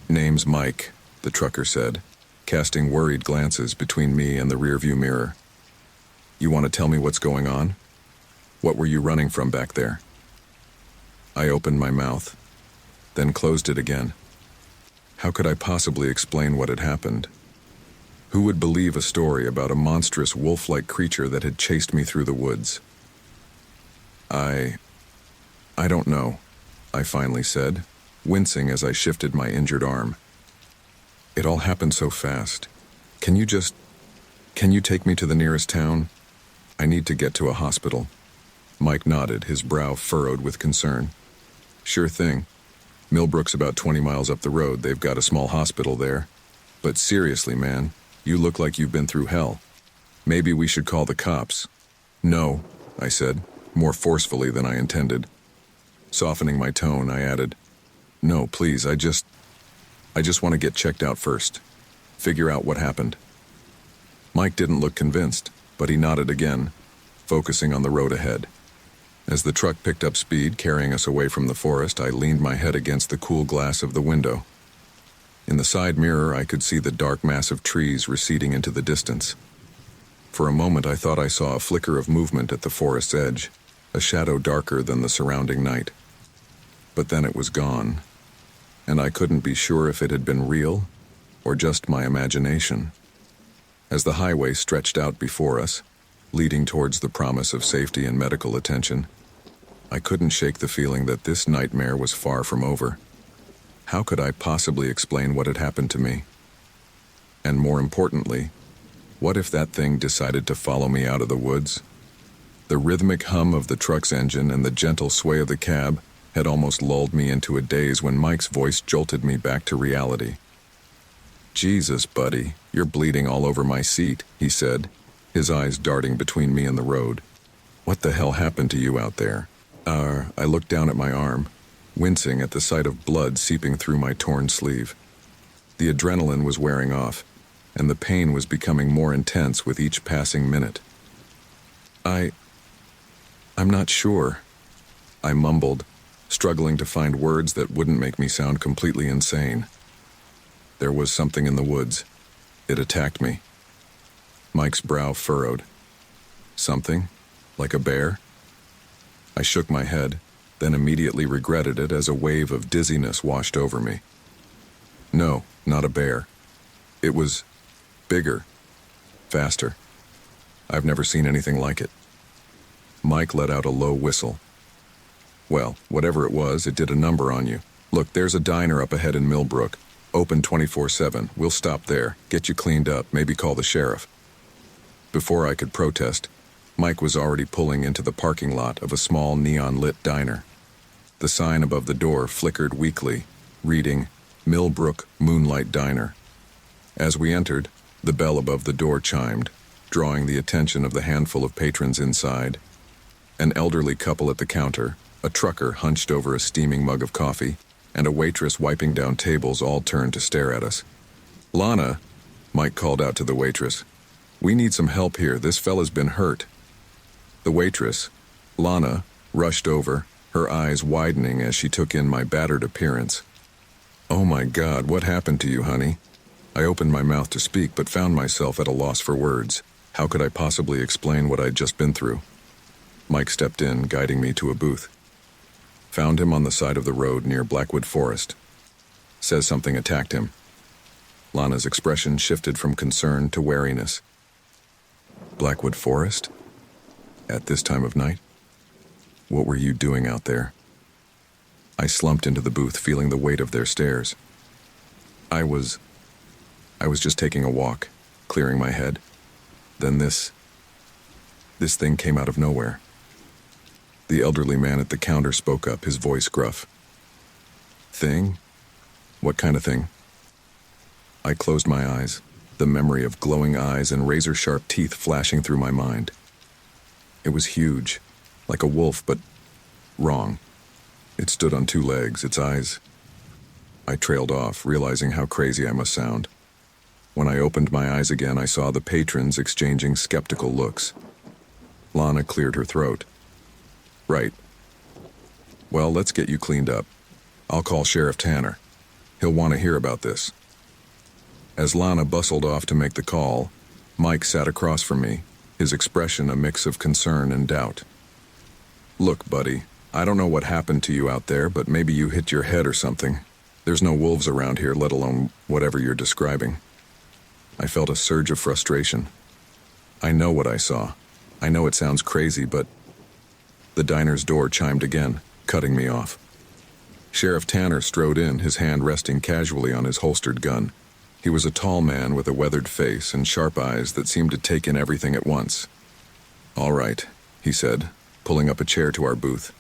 Name's Mike, the trucker said, casting worried glances between me and the rearview mirror. You want to tell me what's going on? What were you running from back there? I opened my mouth, then closed it again. How could I possibly explain what had happened? Who would believe a story about a monstrous wolf-like creature that had chased me through the woods? I don't know, I finally said, wincing as I shifted my injured arm. It all happened so fast. Can you take me to the nearest town? I need to get to a hospital. Mike nodded, his brow furrowed with concern. Sure thing. Millbrook's about 20 miles up the road. They've got a small hospital there. But seriously, man, you look like you've been through hell. Maybe we should call the cops. No, I said, more forcefully than I intended. Softening my tone, I added, no, please, I just want to get checked out first. Figure out what happened. Mike didn't look convinced, but he nodded again, focusing on the road ahead. As the truck picked up speed, carrying us away from the forest, I leaned my head against the cool glass of the window. In the side mirror, I could see the dark mass of trees receding into the distance. For a moment, I thought I saw a flicker of movement at the forest's edge, a shadow darker than the surrounding night. But then it was gone, and I couldn't be sure if it had been real or just my imagination. As the highway stretched out before us, leading towards the promise of safety and medical attention, I couldn't shake the feeling that this nightmare was far from over. How could I possibly explain what had happened to me? And more importantly, what if that thing decided to follow me out of the woods? The rhythmic hum of the truck's engine and the gentle sway of the cab had almost lulled me into a daze when Mike's voice jolted me back to reality. Jesus, buddy, you're bleeding all over my seat, he said, his eyes darting between me and the road. What the hell happened to you out there? I looked down at my arm, wincing at the sight of blood seeping through my torn sleeve. The adrenaline was wearing off, and the pain was becoming more intense with each passing minute. I'm not sure, I mumbled, struggling to find words that wouldn't make me sound completely insane. There was something in the woods. It attacked me. Mike's brow furrowed. Something? Like a bear? I shook my head, then immediately regretted it as a wave of dizziness washed over me. No, not a bear. It was bigger, faster. I've never seen anything like it. Mike let out a low whistle. Well, whatever it was, it did a number on you. Look, there's a diner up ahead in Millbrook. Open 24/7. We'll stop there, get you cleaned up, maybe call the sheriff. Before I could protest, Mike was already pulling into the parking lot of a small neon-lit diner. The sign above the door flickered weakly, reading, Millbrook Moonlight Diner. As we entered, the bell above the door chimed, drawing the attention of the handful of patrons inside. An elderly couple at the counter, a trucker hunched over a steaming mug of coffee, and a waitress wiping down tables all turned to stare at us. "Lana," Mike called out to the waitress. "We need some help here. This fella's been hurt." The waitress, Lana, rushed over, her eyes widening as she took in my battered appearance. "Oh my God, what happened to you, honey?" I opened my mouth to speak but found myself at a loss for words. How could I possibly explain what I'd just been through? Mike stepped in, guiding me to a booth. Found him on the side of the road near Blackwood Forest. Says something attacked him. Lana's expression shifted from concern to wariness. Blackwood Forest? At this time of night? What were you doing out there? I slumped into the booth, feeling the weight of their stares. I was just taking a walk, clearing my head. Then this thing came out of nowhere. The elderly man at the counter spoke up, his voice gruff. Thing? What kind of thing? I closed my eyes, the memory of glowing eyes and razor-sharp teeth flashing through my mind. It was huge, like a wolf, but wrong. It stood on two legs, its eyes. I trailed off, realizing how crazy I must sound. When I opened my eyes again, I saw the patrons exchanging skeptical looks. Lana cleared her throat. Right. Well, let's get you cleaned up. I'll call Sheriff Tanner. He'll want to hear about this. As Lana bustled off to make the call, Mike sat across from me, his expression a mix of concern and doubt. Look, buddy, I don't know what happened to you out there, but maybe you hit your head or something. There's no wolves around here, let alone whatever you're describing. I felt a surge of frustration. I know what I saw. I know it sounds crazy, but... The diner's door chimed again, cutting me off. Sheriff Tanner strode in, his hand resting casually on his holstered gun. He was a tall man with a weathered face and sharp eyes that seemed to take in everything at once. All right, he said, pulling up a chair to our booth.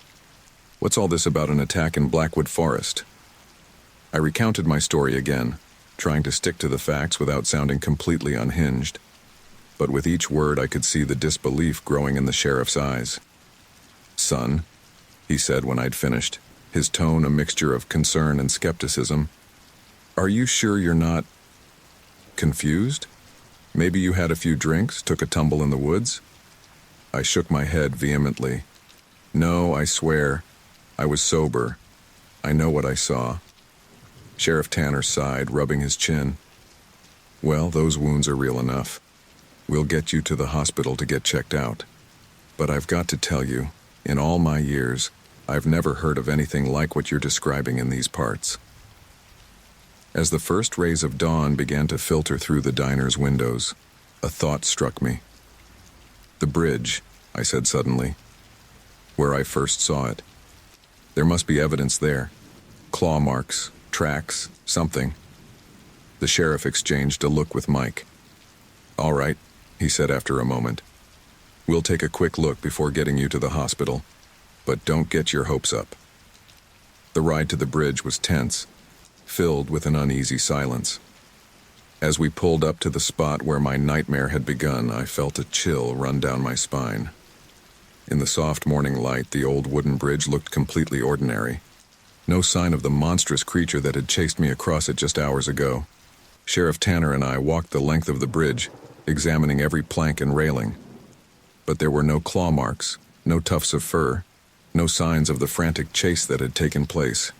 What's all this about an attack in Blackwood Forest? I recounted my story again, trying to stick to the facts without sounding completely unhinged. But with each word I could see the disbelief growing in the sheriff's eyes. Son, he said when I'd finished, his tone a mixture of concern and skepticism. Are you sure you're not confused? Maybe you had a few drinks, took a tumble in the woods? I shook my head vehemently. No, I swear. I was sober. I know what I saw. Sheriff Tanner sighed, rubbing his chin. Well, those wounds are real enough. We'll get you to the hospital to get checked out. But I've got to tell you, in all my years, I've never heard of anything like what you're describing in these parts. As the first rays of dawn began to filter through the diner's windows, a thought struck me. The bridge, I said suddenly. Where I first saw it. There must be evidence there. Claw marks, tracks, something. The sheriff exchanged a look with Mike. All right, he said after a moment. We'll take a quick look before getting you to the hospital, but don't get your hopes up. The ride to the bridge was tense, filled with an uneasy silence. As we pulled up to the spot where my nightmare had begun, I felt a chill run down my spine. In the soft morning light, the old wooden bridge looked completely ordinary. No sign of the monstrous creature that had chased me across it just hours ago. Sheriff Tanner and I walked the length of the bridge, examining every plank and railing. But there were no claw marks, no tufts of fur, no signs of the frantic chase that had taken place.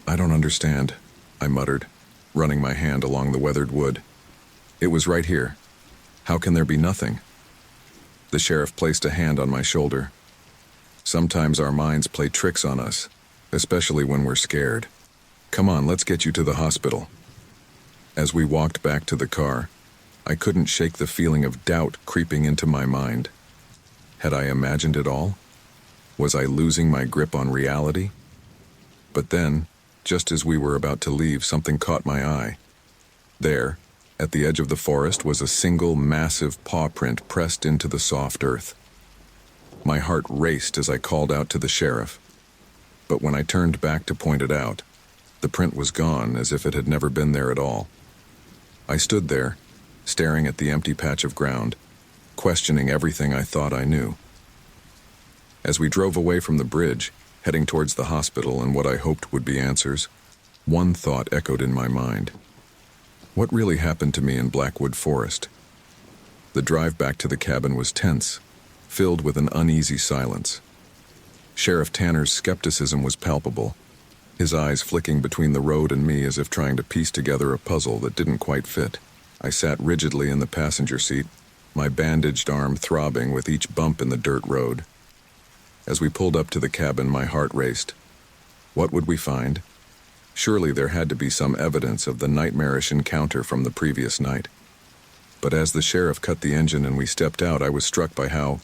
I don't understand, I muttered, running my hand along the weathered wood. It was right here. How can there be nothing? The sheriff placed a hand on my shoulder. Sometimes our minds play tricks on us, especially when we're scared. Come on, let's get you to the hospital. As we walked back to the car, I couldn't shake the feeling of doubt creeping into my mind. Had I imagined it all? Was I losing my grip on reality? But then, just as we were about to leave, something caught my eye. There, at the edge of the forest, was a single massive paw print pressed into the soft earth. My heart raced as I called out to the sheriff. But when I turned back to point it out, the print was gone, as if it had never been there at all. I stood there, staring at the empty patch of ground, questioning everything I thought I knew. As we drove away from the bridge, heading towards the hospital and what I hoped would be answers. One thought echoed in my mind. What really happened to me in Blackwood Forest? The drive back to the cabin was tense, filled with an uneasy silence. Sheriff Tanner's skepticism was palpable, his eyes flicking between the road and me as if trying to piece together a puzzle that didn't quite fit. I sat rigidly in the passenger seat, my bandaged arm throbbing with each bump in the dirt road. As we pulled up to the cabin, my heart raced. What would we find? Surely there had to be some evidence of the nightmarish encounter from the previous night. But as the sheriff cut the engine and we stepped out, I was struck by how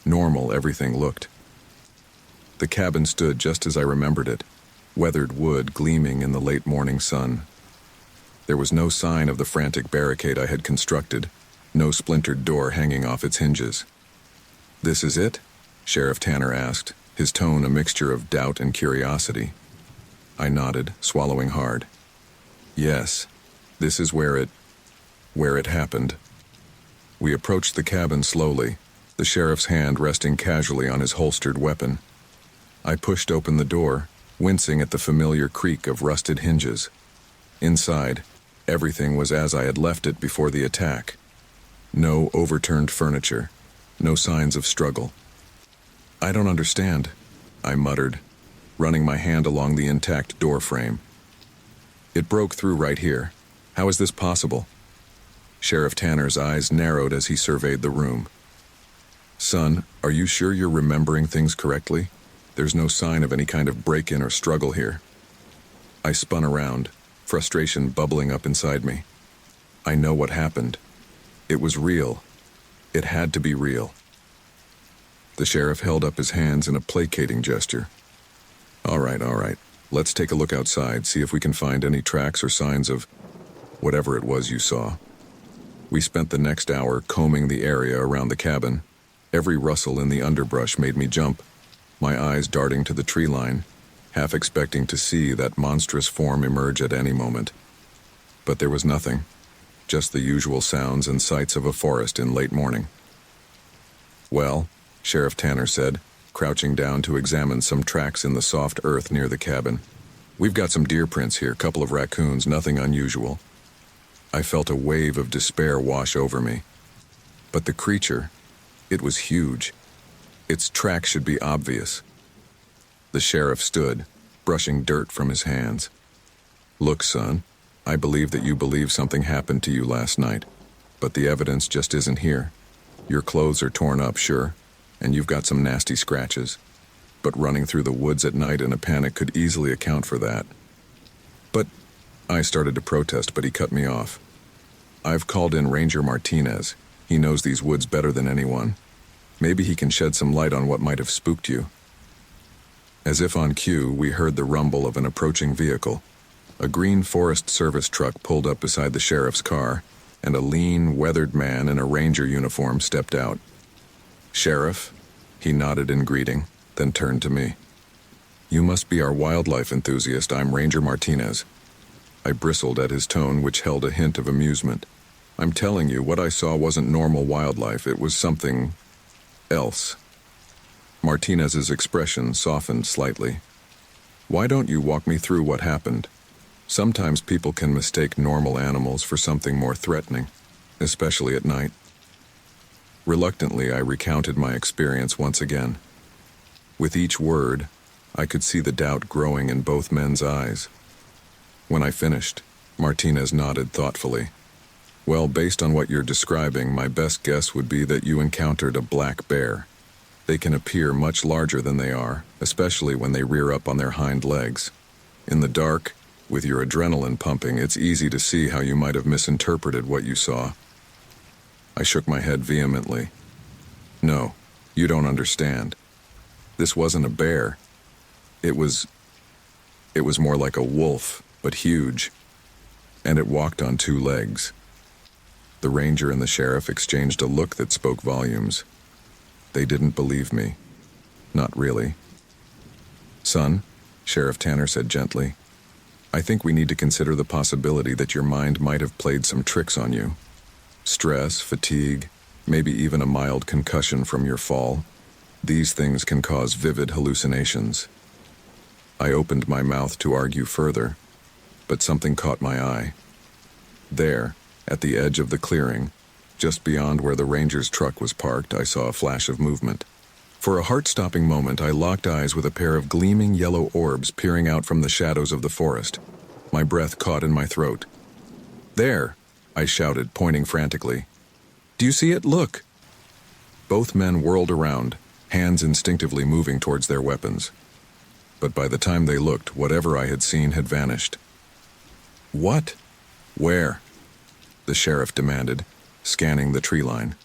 normal everything looked. The cabin stood just as I remembered it, weathered wood gleaming in the late morning sun. There was no sign of the frantic barricade I had constructed, no splintered door hanging off its hinges. "This is it?" Sheriff Tanner asked, his tone a mixture of doubt and curiosity. I nodded, swallowing hard. Yes, this is where it happened. We approached the cabin slowly, the sheriff's hand resting casually on his holstered weapon. I pushed open the door, wincing at the familiar creak of rusted hinges. Inside, everything was as I had left it before the attack. No overturned furniture, no signs of struggle. "I don't understand," I muttered, running my hand along the intact door frame. "It broke through right here. How is this possible?" Sheriff Tanner's eyes narrowed as he surveyed the room. "Son, are you sure you're remembering things correctly? There's no sign of any kind of break-in or struggle here." I spun around, frustration bubbling up inside me. I know what happened. It was real. It had to be real. The sheriff held up his hands in a placating gesture. All right. Let's take a look outside, see if we can find any tracks or signs of whatever it was you saw." We spent the next hour combing the area around the cabin. Every rustle in the underbrush made me jump, my eyes darting to the tree line, half expecting to see that monstrous form emerge at any moment. But there was nothing, just the usual sounds and sights of a forest in late morning. "Well," Sheriff Tanner said, crouching down to examine some tracks in the soft earth near the cabin. "We've got some deer prints here, couple of raccoons, nothing unusual." I felt a wave of despair wash over me. But the creature, it was huge. Its tracks should be obvious. The sheriff stood, brushing dirt from his hands. "Look, son, I believe that you believe something happened to you last night, but the evidence just isn't here. Your clothes are torn up, sure, and you've got some nasty scratches, but running through the woods at night in a panic could easily account for that." "But," I started to protest, but he cut me off. "I've called in Ranger Martinez. He knows these woods better than anyone. Maybe he can shed some light on what might have spooked you." As if on cue, we heard the rumble of an approaching vehicle. A green Forest Service truck pulled up beside the sheriff's car, and a lean, weathered man in a ranger uniform stepped out. "Sheriff," he nodded in greeting, then turned to me. "You must be our wildlife enthusiast. I'm Ranger Martinez." I bristled at his tone, which held a hint of amusement. "I'm telling you, what I saw wasn't normal wildlife. It was something else." Martinez's expression softened slightly. "Why don't you walk me through what happened? Sometimes people can mistake normal animals for something more threatening, especially at night." Reluctantly, I recounted my experience once again. With each word, I could see the doubt growing in both men's eyes. When I finished, Martinez nodded thoughtfully. "Well, based on what you're describing, my best guess would be that you encountered a black bear. They can appear much larger than they are, especially when they rear up on their hind legs. In the dark, with your adrenaline pumping, it's easy to see how you might have misinterpreted what you saw." I shook my head vehemently. "No, you don't understand. This wasn't a bear. It was more like a wolf, but huge. And it walked on two legs." The ranger and the sheriff exchanged a look that spoke volumes. They didn't believe me. Not really. "Son," Sheriff Tanner said gently, "I think we need to consider the possibility that your mind might have played some tricks on you. Stress, fatigue, maybe even a mild concussion from your fall. These things can cause vivid hallucinations. I opened my mouth to argue further, but something caught my eye. There, at the edge of the clearing, just beyond where the ranger's truck was parked, I saw a flash of movement. For a heart-stopping moment, I locked eyes with a pair of gleaming yellow orbs peering out from the shadows of the forest. My breath caught in my throat. "There!" I shouted, pointing frantically. "Do you see it? Look!" Both men whirled around, hands instinctively moving towards their weapons. But by the time they looked, whatever I had seen had vanished. "What? Where?" the sheriff demanded, scanning the tree line.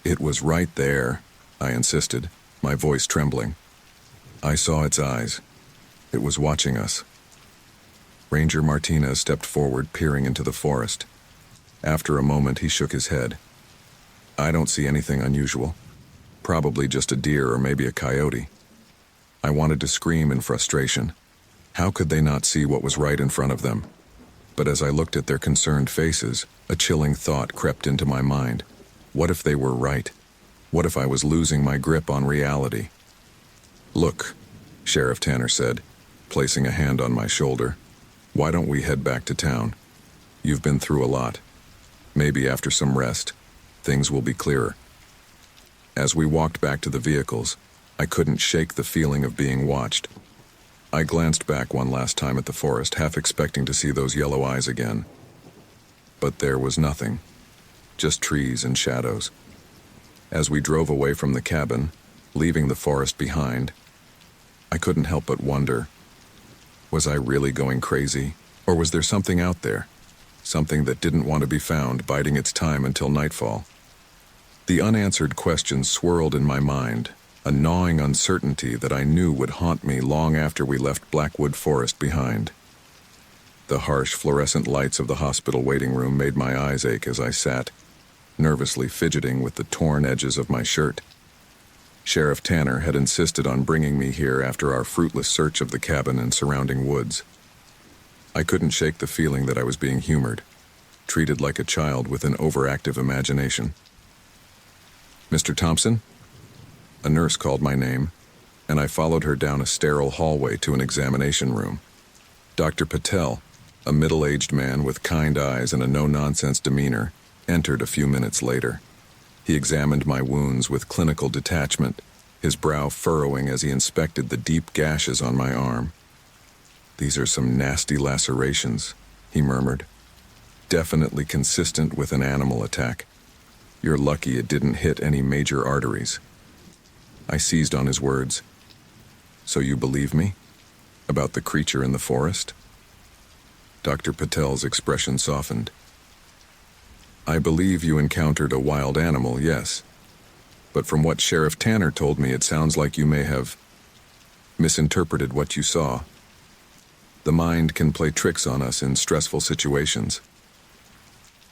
"It was right there," I insisted, my voice trembling. I saw its eyes. It was watching us. Ranger Martinez stepped forward, peering into the forest. After a moment, he shook his head. "I don't see anything unusual. Probably just a deer or maybe a coyote." I wanted to scream in frustration. How could they not see what was right in front of them? But as I looked at their concerned faces, a chilling thought crept into my mind. What if they were right? What if I was losing my grip on reality? "Look," Sheriff Tanner said, placing a hand on my shoulder. "Why don't we head back to town? You've been through a lot. Maybe after some rest, things will be clearer." As we walked back to the vehicles, I couldn't shake the feeling of being watched. I glanced back one last time at the forest, half expecting to see those yellow eyes again. But there was nothing, just trees and shadows. As we drove away from the cabin, leaving the forest behind, I couldn't help but wonder, was I really going crazy? Or was there something out there? Something that didn't want to be found, biding its time until nightfall? The unanswered questions swirled in my mind, a gnawing uncertainty that I knew would haunt me long after we left Blackwood Forest behind. The harsh fluorescent lights of the hospital waiting room made my eyes ache as I sat, nervously fidgeting with the torn edges of my shirt. Sheriff Tanner had insisted on bringing me here after our fruitless search of the cabin and surrounding woods. I couldn't shake the feeling that I was being humored, treated like a child with an overactive imagination. "Mr. Thompson?" A nurse called my name, and I followed her down a sterile hallway to an examination room. Dr. Patel, a middle-aged man with kind eyes and a no-nonsense demeanor, entered a few minutes later. He examined my wounds with clinical detachment, his brow furrowing as he inspected the deep gashes on my arm. "These are some nasty lacerations," he murmured. "Definitely consistent with an animal attack. You're lucky it didn't hit any major arteries." I seized on his words. "So you believe me? About the creature in the forest?" Dr. Patel's expression softened. "I believe you encountered a wild animal, yes. But from what Sheriff Tanner told me, it sounds like you may have misinterpreted what you saw. The mind can play tricks on us in stressful situations."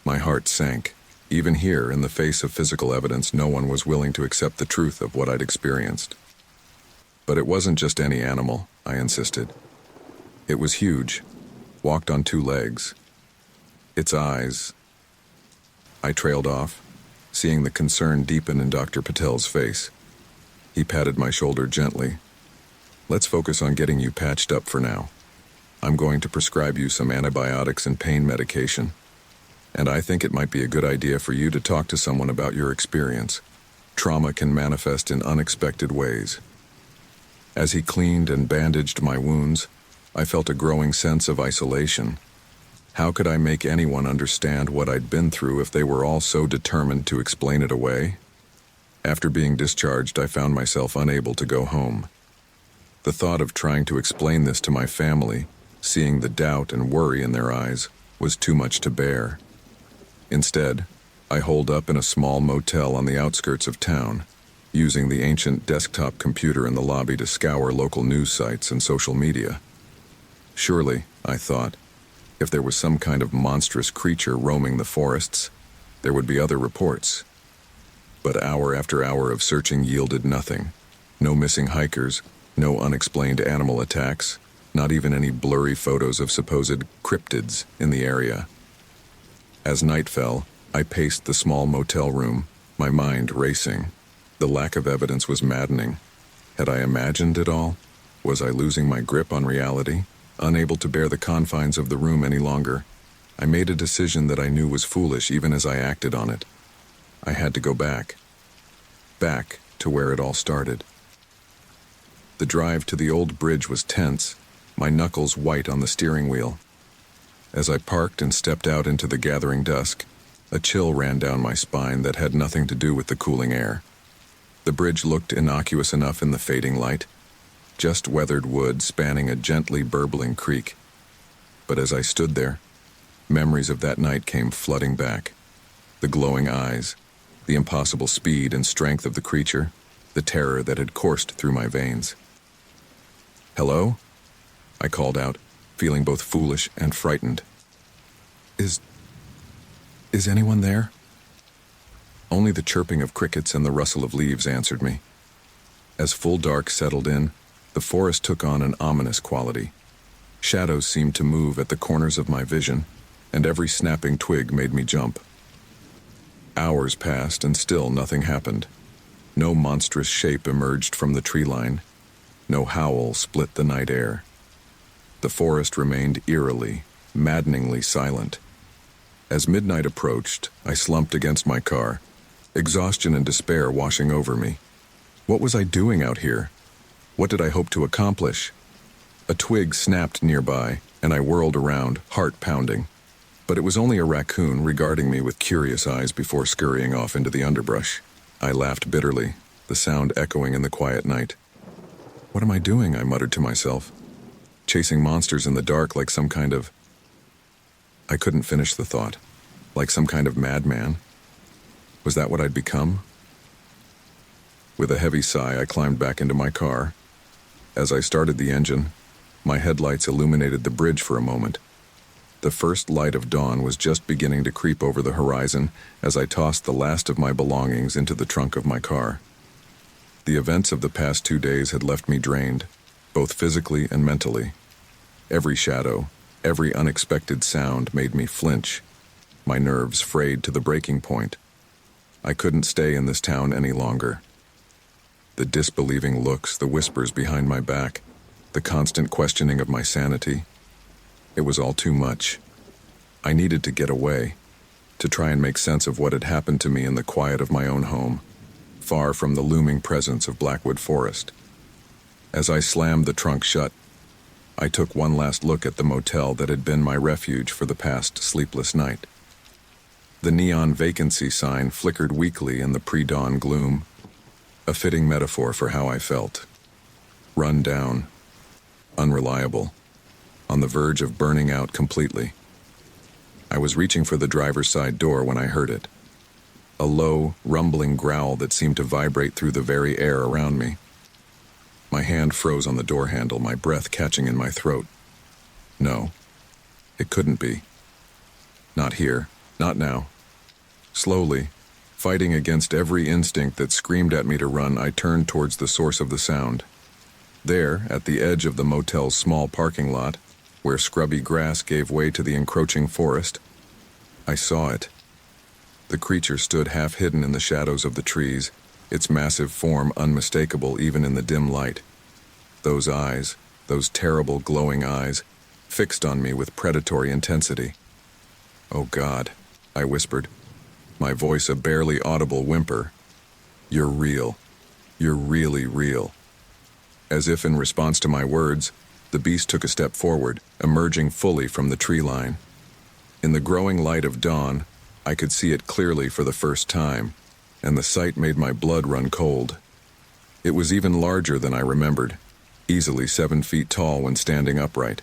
My heart sank. Even here, in the face of physical evidence, no one was willing to accept the truth of what I'd experienced. "But it wasn't just any animal," I insisted. "It was huge, walked on two legs. Its eyes—" I trailed off, seeing the concern deepen in Dr. Patel's face. He patted my shoulder gently. "Let's focus on getting you patched up for now. I'm going to prescribe you some antibiotics and pain medication. And I think it might be a good idea for you to talk to someone about your experience. Trauma can manifest in unexpected ways." As he cleaned and bandaged my wounds, I felt a growing sense of isolation. How could I make anyone understand what I'd been through if they were all so determined to explain it away? After being discharged, I found myself unable to go home. The thought of trying to explain this to my family, seeing the doubt and worry in their eyes, was too much to bear. Instead, I holed up in a small motel on the outskirts of town, using the ancient desktop computer in the lobby to scour local news sites and social media. Surely, I thought, if there was some kind of monstrous creature roaming the forests, there would be other reports. But hour after hour of searching yielded nothing. No missing hikers, no unexplained animal attacks, not even any blurry photos of supposed cryptids in the area. As night fell, I paced the small motel room, my mind racing. The lack of evidence was maddening. Had I imagined it all? Was I losing my grip on reality? Unable to bear the confines of the room any longer, I made a decision that I knew was foolish even as I acted on it. I had to go back. Back to where it all started. The drive to the old bridge was tense, my knuckles white on the steering wheel. As I parked and stepped out into the gathering dusk, a chill ran down my spine that had nothing to do with the cooling air. The bridge looked innocuous enough in the fading light, just weathered wood spanning a gently burbling creek. But as I stood there, memories of that night came flooding back. The glowing eyes, the impossible speed and strength of the creature, the terror that had coursed through my veins. "Hello?" I called out, feeling both foolish and frightened. Is anyone there?" Only the chirping of crickets and the rustle of leaves answered me. As full dark settled in, the forest took on an ominous quality. Shadows seemed to move at the corners of my vision, and every snapping twig made me jump. Hours passed and still nothing happened. No monstrous shape emerged from the tree line. No howl split the night air. The forest remained eerily, maddeningly silent. As midnight approached, I slumped against my car, exhaustion and despair washing over me. What was I doing out here? What did I hope to accomplish? A twig snapped nearby, and I whirled around, heart pounding. But it was only a raccoon regarding me with curious eyes before scurrying off into the underbrush. I laughed bitterly, the sound echoing in the quiet night. "What am I doing?" I muttered to myself. "Chasing monsters in the dark like some kind of..." I couldn't finish the thought. Like some kind of madman? Was that what I'd become? With a heavy sigh, I climbed back into my car. As I started the engine, my headlights illuminated the bridge for a moment. The first light of dawn was just beginning to creep over the horizon as I tossed the last of my belongings into the trunk of my car. The events of the past 2 days had left me drained, both physically and mentally. Every shadow, every unexpected sound made me flinch, my nerves frayed to the breaking point. I couldn't stay in this town any longer. The disbelieving looks, the whispers behind my back, the constant questioning of my sanity. It was all too much. I needed to get away, to try and make sense of what had happened to me in the quiet of my own home, far from the looming presence of Blackwood Forest. As I slammed the trunk shut, I took one last look at the motel that had been my refuge for the past sleepless night. The neon vacancy sign flickered weakly in the pre-dawn gloom, a fitting metaphor for how I felt. Run down, unreliable, on the verge of burning out completely. I was reaching for the driver's side door when I heard it. A low, rumbling growl that seemed to vibrate through the very air around me. My hand froze on the door handle, my breath catching in my throat. No, it couldn't be. Not here, not now. Slowly, fighting against every instinct that screamed at me to run, I turned towards the source of the sound. There, at the edge of the motel's small parking lot, where scrubby grass gave way to the encroaching forest, I saw it. The creature stood half hidden in the shadows of the trees, its massive form unmistakable even in the dim light. Those eyes, those terrible glowing eyes, fixed on me with predatory intensity. "Oh God," I whispered, my voice a barely audible whimper. "You're real. You're really real." As if in response to my words, the beast took a step forward, emerging fully from the tree line. In the growing light of dawn, I could see it clearly for the first time, and the sight made my blood run cold. It was even larger than I remembered, easily 7 feet tall when standing upright.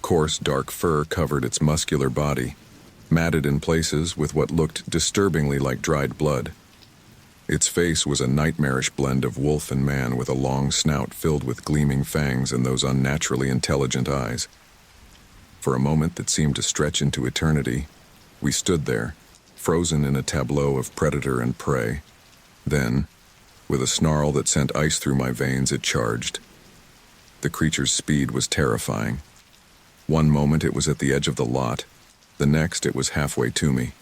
Coarse, dark fur covered its muscular body, matted in places with what looked disturbingly like dried blood. Its face was a nightmarish blend of wolf and man, with a long snout filled with gleaming fangs and those unnaturally intelligent eyes. For a moment that seemed to stretch into eternity, we stood there, frozen in a tableau of predator and prey. Then, with a snarl that sent ice through my veins, it charged. The creature's speed was terrifying. One moment it was at the edge of the lot, the next it was halfway to me,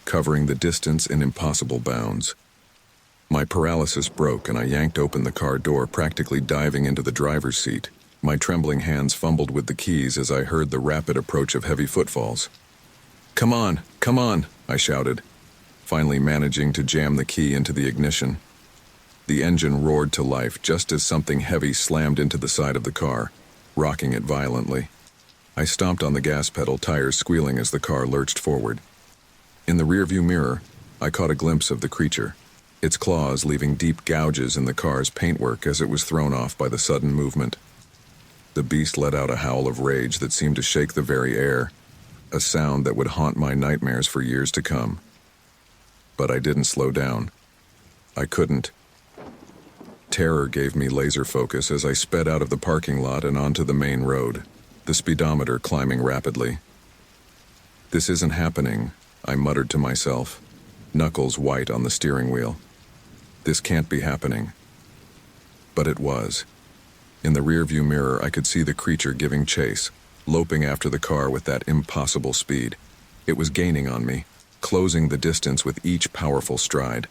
covering the distance in impossible bounds. My paralysis broke and I yanked open the car door, practically diving into the driver's seat. My trembling hands fumbled with the keys as I heard the rapid approach of heavy footfalls. "Come on, come on," I shouted, finally managing to jam the key into the ignition. The engine roared to life just as something heavy slammed into the side of the car, rocking it violently. I stomped on the gas pedal, tires squealing as the car lurched forward. In the rearview mirror, I caught a glimpse of the creature, its claws leaving deep gouges in the car's paintwork as it was thrown off by the sudden movement. The beast let out a howl of rage that seemed to shake the very air, a sound that would haunt my nightmares for years to come. But I didn't slow down. I couldn't. Terror gave me laser focus as I sped out of the parking lot and onto the main road, the speedometer climbing rapidly. "This isn't happening," I muttered to myself, knuckles white on the steering wheel. "This can't be happening." But it was. In the rearview mirror, I could see the creature giving chase, loping after the car with that impossible speed. It was gaining on me, closing the distance with each powerful stride.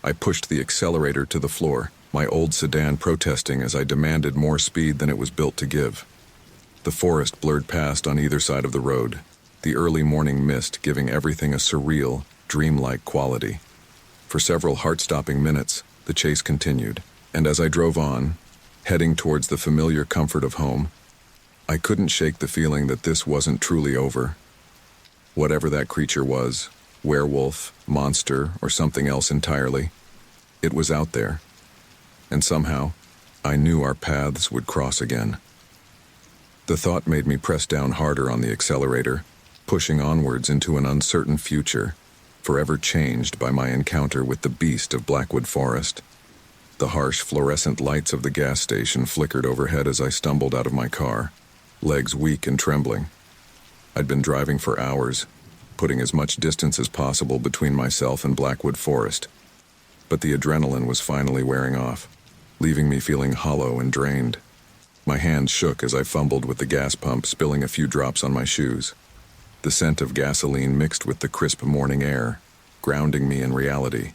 I pushed the accelerator to the floor, my old sedan protesting as I demanded more speed than it was built to give. The forest blurred past on either side of the road, the early morning mist giving everything a surreal, dreamlike quality. For several heart-stopping minutes, the chase continued, and as I drove on, heading towards the familiar comfort of home, I couldn't shake the feeling that this wasn't truly over. Whatever that creature was, werewolf, monster, or something else entirely, it was out there. And somehow, I knew our paths would cross again. The thought made me press down harder on the accelerator, pushing onwards into an uncertain future, forever changed by my encounter with the beast of Blackwood Forest. The harsh fluorescent lights of the gas station flickered overhead as I stumbled out of my car, legs weak and trembling. I'd been driving for hours, putting as much distance as possible between myself and Blackwood Forest. But the adrenaline was finally wearing off, leaving me feeling hollow and drained. My hands shook as I fumbled with the gas pump, spilling a few drops on my shoes. The scent of gasoline mixed with the crisp morning air, grounding me in reality.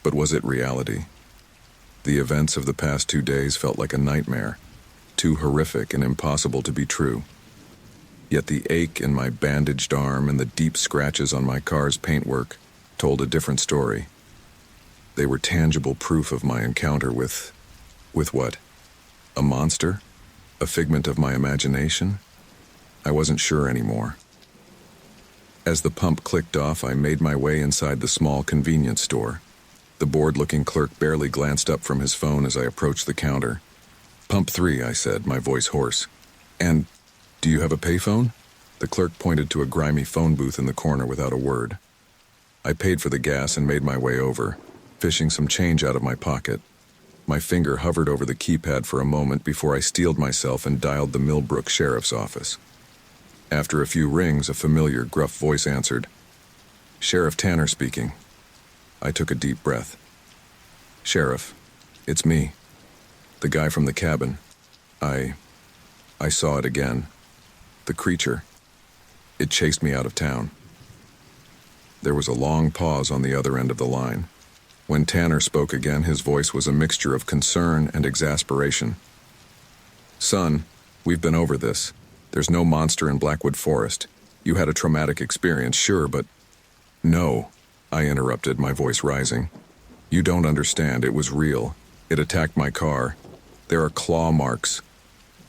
But was it reality? The events of the past 2 days felt like a nightmare, too horrific and impossible to be true. Yet the ache in my bandaged arm and the deep scratches on my car's paintwork told a different story. They were tangible proof of my encounter with what? A monster? A figment of my imagination? I wasn't sure anymore. As the pump clicked off, I made my way inside the small convenience store. The bored-looking clerk barely glanced up from his phone as I approached the counter. "Pump 3, I said, my voice hoarse. "And do you have a payphone?" The clerk pointed to a grimy phone booth in the corner without a word. I paid for the gas and made my way over, fishing some change out of my pocket. My finger hovered over the keypad for a moment before I steeled myself and dialed the Millbrook Sheriff's office. After a few rings, a familiar, gruff voice answered. "Sheriff Tanner speaking." I took a deep breath. "Sheriff, it's me. The guy from the cabin. I saw it again. The creature. It chased me out of town." There was a long pause on the other end of the line. When Tanner spoke again, his voice was a mixture of concern and exasperation. "Son, we've been over this. There's no monster in Blackwood Forest. You had a traumatic experience, sure, but—" "No," I interrupted, my voice rising. "You don't understand. It was real. It attacked my car. There are claw marks."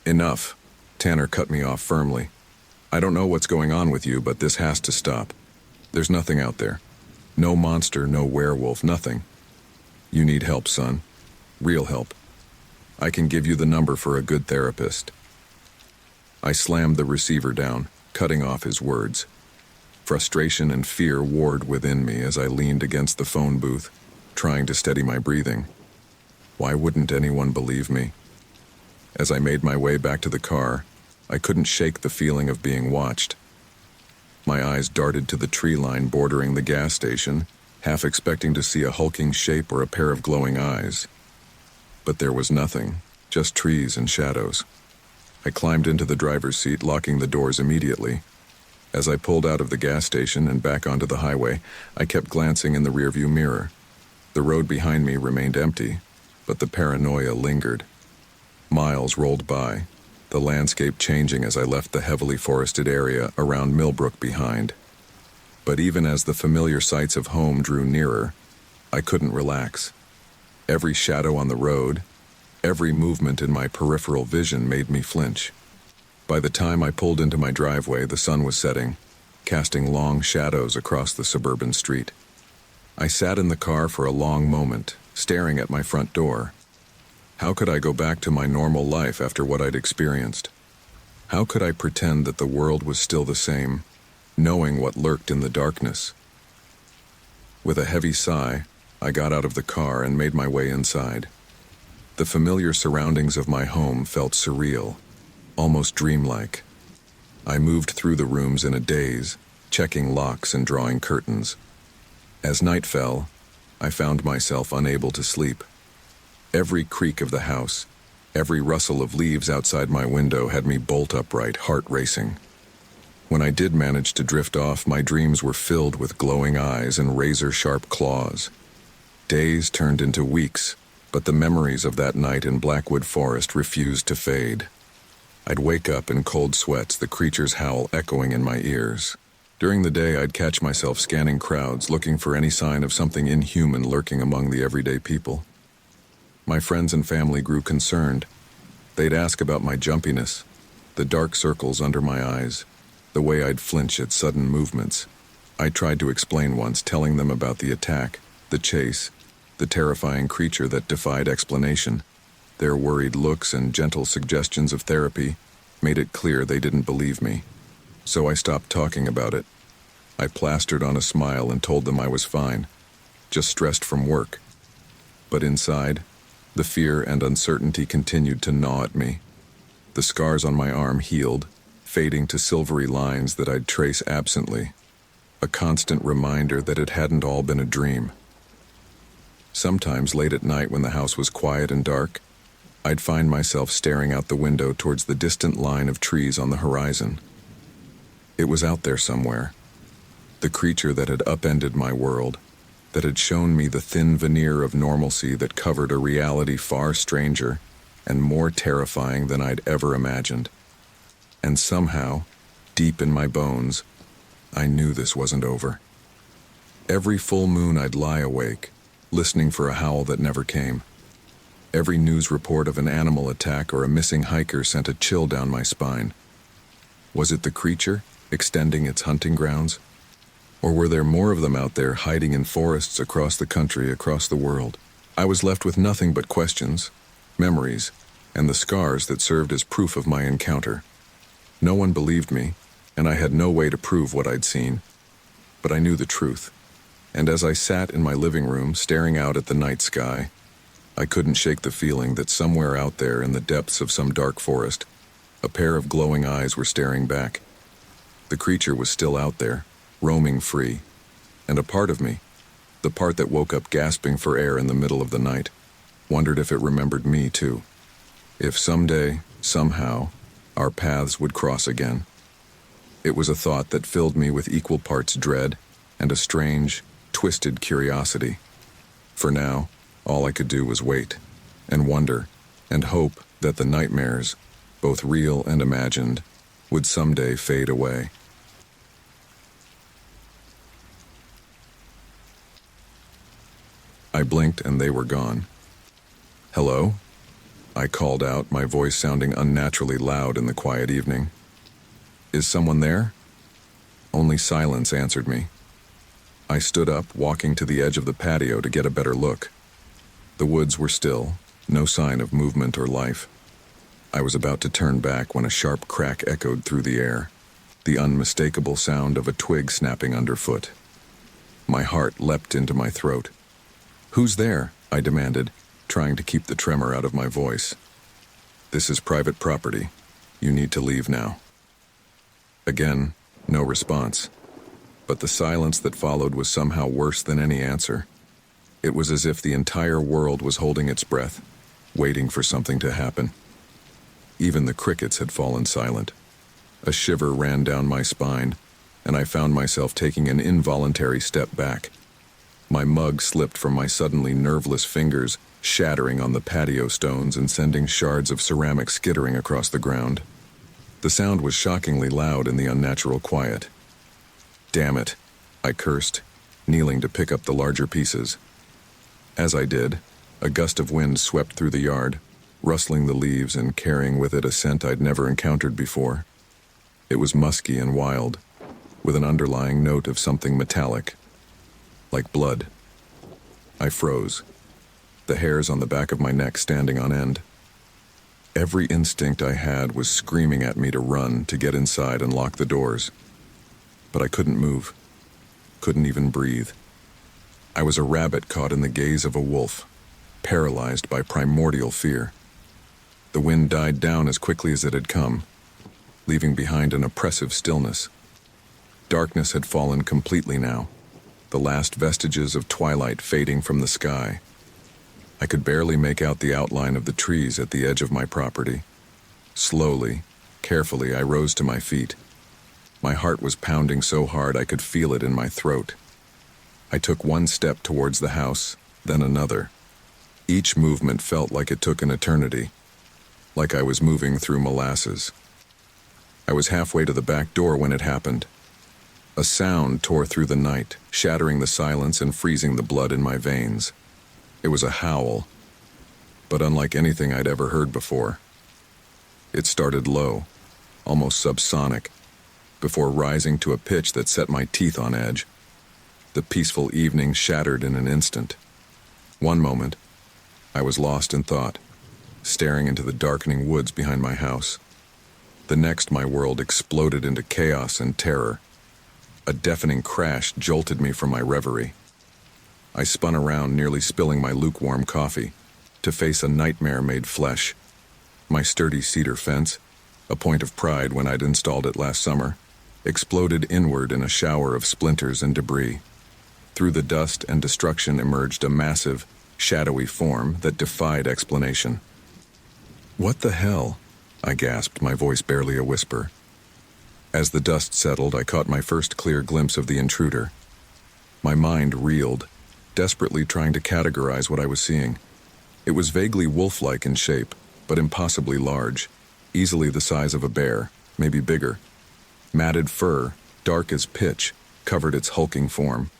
"Enough." Tanner cut me off firmly. "I don't know what's going on with you, but this has to stop. There's nothing out there. No monster, no werewolf, nothing. You need help, son. Real help. I can give you the number for a good therapist." I slammed the receiver down, cutting off his words. Frustration and fear warred within me as I leaned against the phone booth, trying to steady my breathing. Why wouldn't anyone believe me? As I made my way back to the car, I couldn't shake the feeling of being watched. My eyes darted to the tree line bordering the gas station, half expecting to see a hulking shape or a pair of glowing eyes. But there was nothing, just trees and shadows. I climbed into the driver's seat, locking the doors immediately. As I pulled out of the gas station and back onto the highway, I kept glancing in the rearview mirror. The road behind me remained empty, but the paranoia lingered. Miles rolled by, the landscape changing as I left the heavily forested area around Millbrook behind. But even as the familiar sights of home drew nearer, I couldn't relax. Every shadow on the road, every movement in my peripheral vision made me flinch. By the time I pulled into my driveway, the sun was setting, casting long shadows across the suburban street. I sat in the car for a long moment, staring at my front door. How could I go back to my normal life after what I'd experienced? How could I pretend that the world was still the same, knowing what lurked in the darkness? With a heavy sigh, I got out of the car and made my way inside. The familiar surroundings of my home felt surreal, almost dreamlike. I moved through the rooms in a daze, checking locks and drawing curtains. As night fell, I found myself unable to sleep. Every creak of the house, every rustle of leaves outside my window had me bolt upright, heart racing. When I did manage to drift off, my dreams were filled with glowing eyes and razor-sharp claws. Days turned into weeks, but the memories of that night in Blackwood Forest refused to fade. I'd wake up in cold sweats, the creature's howl echoing in my ears. During the day, I'd catch myself scanning crowds, looking for any sign of something inhuman lurking among the everyday people. My friends and family grew concerned. They'd ask about my jumpiness, the dark circles under my eyes, the way I'd flinch at sudden movements. I tried to explain once, telling them about the attack, the chase, the terrifying creature that defied explanation. Their worried looks and gentle suggestions of therapy made it clear they didn't believe me. So I stopped talking about it. I plastered on a smile and told them I was fine, just stressed from work. But inside, the fear and uncertainty continued to gnaw at me. The scars on my arm healed, fading to silvery lines that I'd trace absently, a constant reminder that it hadn't all been a dream. Sometimes late at night when the house was quiet and dark, I'd find myself staring out the window towards the distant line of trees on the horizon. It was out there somewhere, the creature that had upended my world, that had shown me the thin veneer of normalcy that covered a reality far stranger and more terrifying than I'd ever imagined. And somehow, deep in my bones, I knew this wasn't over. Every full moon I'd lie awake, listening for a howl that never came. Every news report of an animal attack or a missing hiker sent a chill down my spine. Was it the creature, extending its hunting grounds? Or were there more of them out there hiding in forests across the country, across the world? I was left with nothing but questions, memories, and the scars that served as proof of my encounter. No one believed me, and I had no way to prove what I'd seen. But I knew the truth. And as I sat in my living room, staring out at the night sky, I couldn't shake the feeling that somewhere out there in the depths of some dark forest, a pair of glowing eyes were staring back. The creature was still out there, roaming free, and a part of me, the part that woke up gasping for air in the middle of the night, wondered if it remembered me too. If someday, somehow, our paths would cross again. It was a thought that filled me with equal parts dread and a strange, twisted curiosity. For now, all I could do was wait, and wonder, and hope that the nightmares, both real and imagined, would someday fade away. I blinked and they were gone. "Hello?" I called out, my voice sounding unnaturally loud in the quiet evening. "Is someone there?" Only silence answered me. I stood up, walking to the edge of the patio to get a better look. The woods were still, no sign of movement or life. I was about to turn back when a sharp crack echoed through the air, the unmistakable sound of a twig snapping underfoot. My heart leapt into my throat. "Who's there?" I demanded, trying to keep the tremor out of my voice. "This is private property. You need to leave now." Again, no response. But the silence that followed was somehow worse than any answer. It was as if the entire world was holding its breath, waiting for something to happen. Even the crickets had fallen silent. A shiver ran down my spine, and I found myself taking an involuntary step back. My mug slipped from my suddenly nerveless fingers, shattering on the patio stones and sending shards of ceramic skittering across the ground. The sound was shockingly loud in the unnatural quiet. "Damn it," I cursed, kneeling to pick up the larger pieces. As I did, a gust of wind swept through the yard, rustling the leaves and carrying with it a scent I'd never encountered before. It was musky and wild, with an underlying note of something metallic, like blood. I froze, the hairs on the back of my neck standing on end. Every instinct I had was screaming at me to run, to get inside and lock the doors. But I couldn't move, couldn't even breathe. I was a rabbit caught in the gaze of a wolf, paralyzed by primordial fear. The wind died down as quickly as it had come, leaving behind an oppressive stillness. Darkness had fallen completely now, the last vestiges of twilight fading from the sky. I could barely make out the outline of the trees at the edge of my property. Slowly, carefully, I rose to my feet. My heart was pounding so hard I could feel it in my throat. I took one step towards the house, then another. Each movement felt like it took an eternity, like I was moving through molasses. I was halfway to the back door when it happened. A sound tore through the night, shattering the silence and freezing the blood in my veins. It was a howl, but unlike anything I'd ever heard before. It started low, almost subsonic, before rising to a pitch that set my teeth on edge. The peaceful evening shattered in an instant. One moment, I was lost in thought, staring into the darkening woods behind my house. The next, my world exploded into chaos and terror. A deafening crash jolted me from my reverie. I spun around, nearly spilling my lukewarm coffee, to face a nightmare made flesh. My sturdy cedar fence, a point of pride when I'd installed it last summer, exploded inward in a shower of splinters and debris. Through the dust and destruction emerged a massive, shadowy form that defied explanation. "What the hell?" I gasped, my voice barely a whisper. As the dust settled, I caught my first clear glimpse of the intruder. My mind reeled, desperately trying to categorize what I was seeing. It was vaguely wolf-like in shape, but impossibly large, easily the size of a bear, maybe bigger. Matted fur, dark as pitch, covered its hulking form.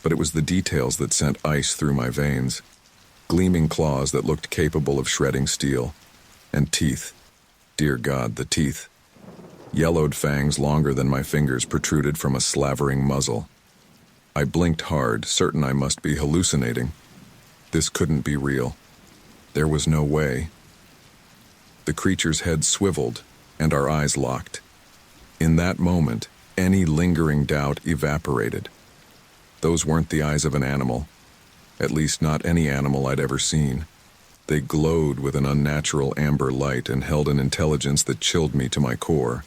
But it was the details that sent ice through my veins. Gleaming claws that looked capable of shredding steel. And teeth. Dear God, the teeth. Yellowed fangs longer than my fingers protruded from a slavering muzzle. I blinked hard, certain I must be hallucinating. This couldn't be real. There was no way. The creature's head swiveled, and our eyes locked. In that moment, any lingering doubt evaporated. Those weren't the eyes of an animal, at least not any animal I'd ever seen. They glowed with an unnatural amber light and held an intelligence that chilled me to my core.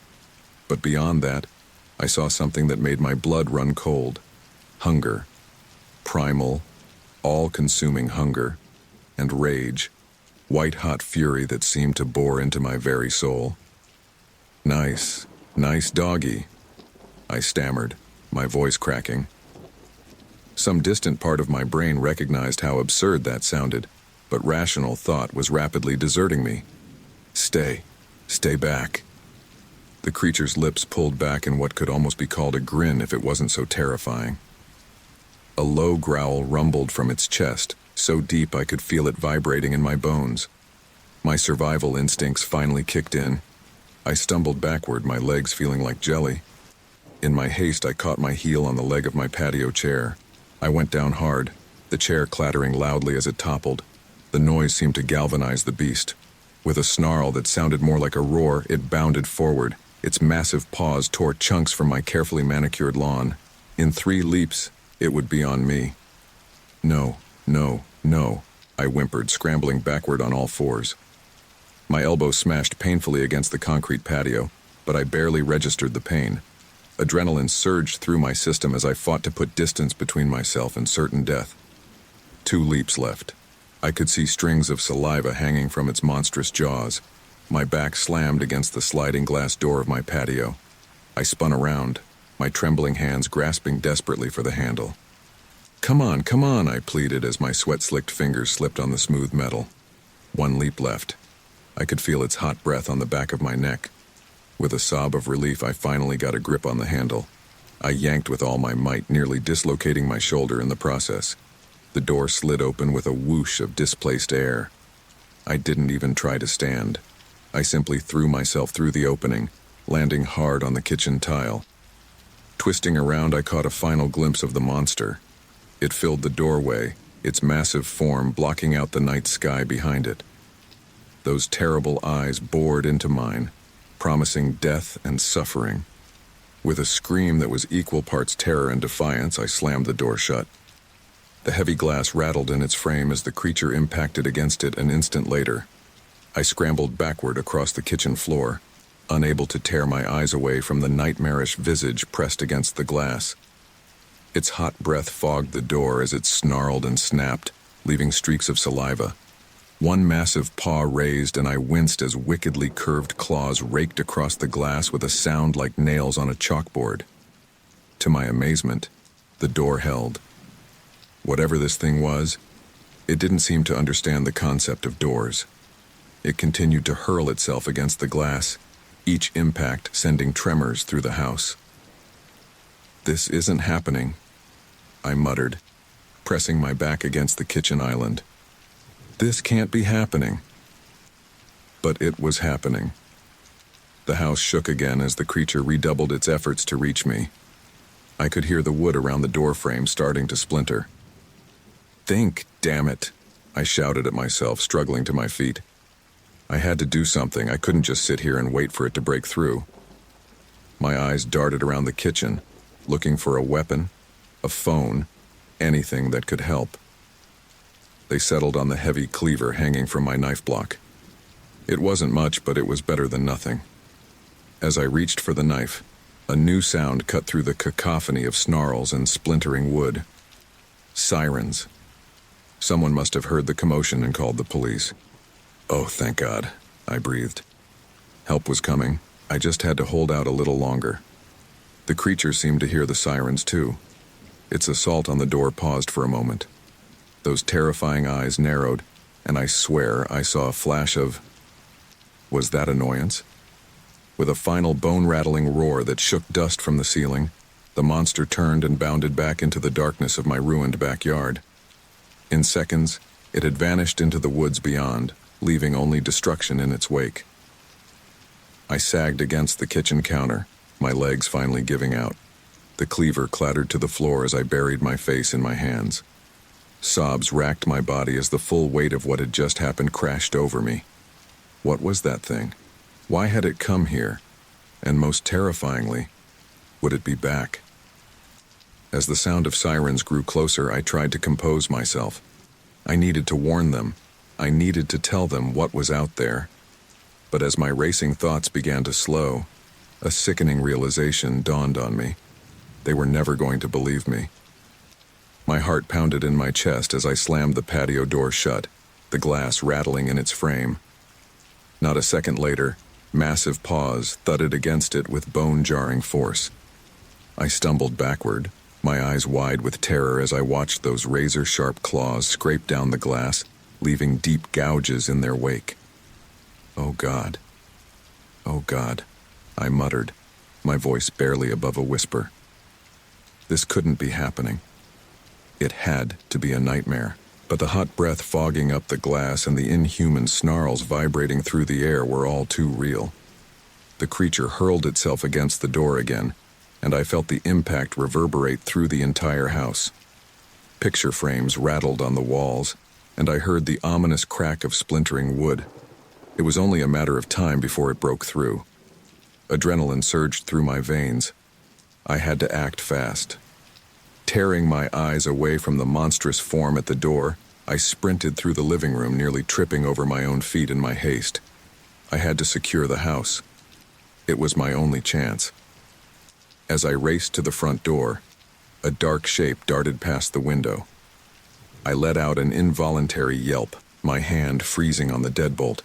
But beyond that, I saw something that made my blood run cold. Hunger. Primal, all-consuming hunger. And rage. White-hot fury that seemed to bore into my very soul. "Nice doggy," I stammered, my voice cracking. Some distant part of my brain recognized how absurd that sounded, but rational thought was rapidly deserting me. Stay back." The creature's lips pulled back in what could almost be called a grin if it wasn't so terrifying. A low growl rumbled from its chest, so deep I could feel it vibrating in my bones. My survival instincts finally kicked in. I stumbled backward, my legs feeling like jelly. In my haste, I caught my heel on the leg of my patio chair. I went down hard, the chair clattering loudly as it toppled. The noise seemed to galvanize the beast. With a snarl that sounded more like a roar, it bounded forward. Its massive paws tore chunks from my carefully manicured lawn. In 3 leaps, it would be on me. No, I whimpered, scrambling backward on all fours. My elbow smashed painfully against the concrete patio, but I barely registered the pain. Adrenaline surged through my system as I fought to put distance between myself and certain death. 2 leaps left. I could see strings of saliva hanging from its monstrous jaws. My back slammed against the sliding glass door of my patio. I spun around, my trembling hands grasping desperately for the handle. Come on, I pleaded as my sweat-slicked fingers slipped on the smooth metal. One leap left. I could feel its hot breath on the back of my neck. With a sob of relief, I finally got a grip on the handle. I yanked with all my might, nearly dislocating my shoulder in the process. The door slid open with a whoosh of displaced air. I didn't even try to stand. I simply threw myself through the opening, landing hard on the kitchen tile. Twisting around, I caught a final glimpse of the monster. It filled the doorway, its massive form blocking out the night sky behind it. Those terrible eyes bored into mine, promising death and suffering. With a scream that was equal parts terror and defiance, I slammed the door shut. The heavy glass rattled in its frame as the creature impacted against it an instant later. I scrambled backward across the kitchen floor, unable to tear my eyes away from the nightmarish visage pressed against the glass. Its hot breath fogged the door as it snarled and snapped, leaving streaks of saliva. One massive paw raised, and I winced as wickedly curved claws raked across the glass with a sound like nails on a chalkboard. To my amazement, the door held. Whatever this thing was, it didn't seem to understand the concept of doors. It continued to hurl itself against the glass, each impact sending tremors through the house. "This isn't happening," I muttered, pressing my back against the kitchen island. "This can't be happening." But it was happening. The house shook again as the creature redoubled its efforts to reach me. I could hear the wood around the doorframe starting to splinter. "Think, damn it," I shouted at myself, struggling to my feet. I had to do something. I couldn't just sit here and wait for it to break through. My eyes darted around the kitchen, looking for a weapon, a phone, anything that could help. They settled on the heavy cleaver hanging from my knife block. It wasn't much, but it was better than nothing. As I reached for the knife, a new sound cut through the cacophony of snarls and splintering wood. Sirens. Someone must have heard the commotion and called the police. Oh, thank God, I breathed. Help was coming. I just had to hold out a little longer. The creature seemed to hear the sirens too. Its assault on the door paused for a moment. Those terrifying eyes narrowed, and I swear I saw a flash of... Was that annoyance? With a final bone-rattling roar that shook dust from the ceiling, the monster turned and bounded back into the darkness of my ruined backyard. In seconds, it had vanished into the woods beyond, leaving only destruction in its wake. I sagged against the kitchen counter, my legs finally giving out. The cleaver clattered to the floor as I buried my face in my hands. Sobs racked my body as the full weight of what had just happened crashed over me. What was that thing? Why had it come here? And most terrifyingly, would it be back? As the sound of sirens grew closer, I tried to compose myself. I needed to warn them. I needed to tell them what was out there. But as my racing thoughts began to slow, a sickening realization dawned on me. They were never going to believe me. My heart pounded in my chest as I slammed the patio door shut, the glass rattling in its frame. Not a second later, massive paws thudded against it with bone-jarring force. I stumbled backward, my eyes wide with terror as I watched those razor-sharp claws scrape down the glass, leaving deep gouges in their wake. "Oh God. Oh God," I muttered, my voice barely above a whisper. This couldn't be happening. It had to be a nightmare, but the hot breath fogging up the glass and the inhuman snarls vibrating through the air were all too real. The creature hurled itself against the door again, and I felt the impact reverberate through the entire house. Picture frames rattled on the walls, and I heard the ominous crack of splintering wood. It was only a matter of time before it broke through. Adrenaline surged through my veins. I had to act fast. Tearing my eyes away from the monstrous form at the door, I sprinted through the living room, nearly tripping over my own feet in my haste. I had to secure the house. It was my only chance. As I raced to the front door, a dark shape darted past the window. I let out an involuntary yelp, my hand freezing on the deadbolt.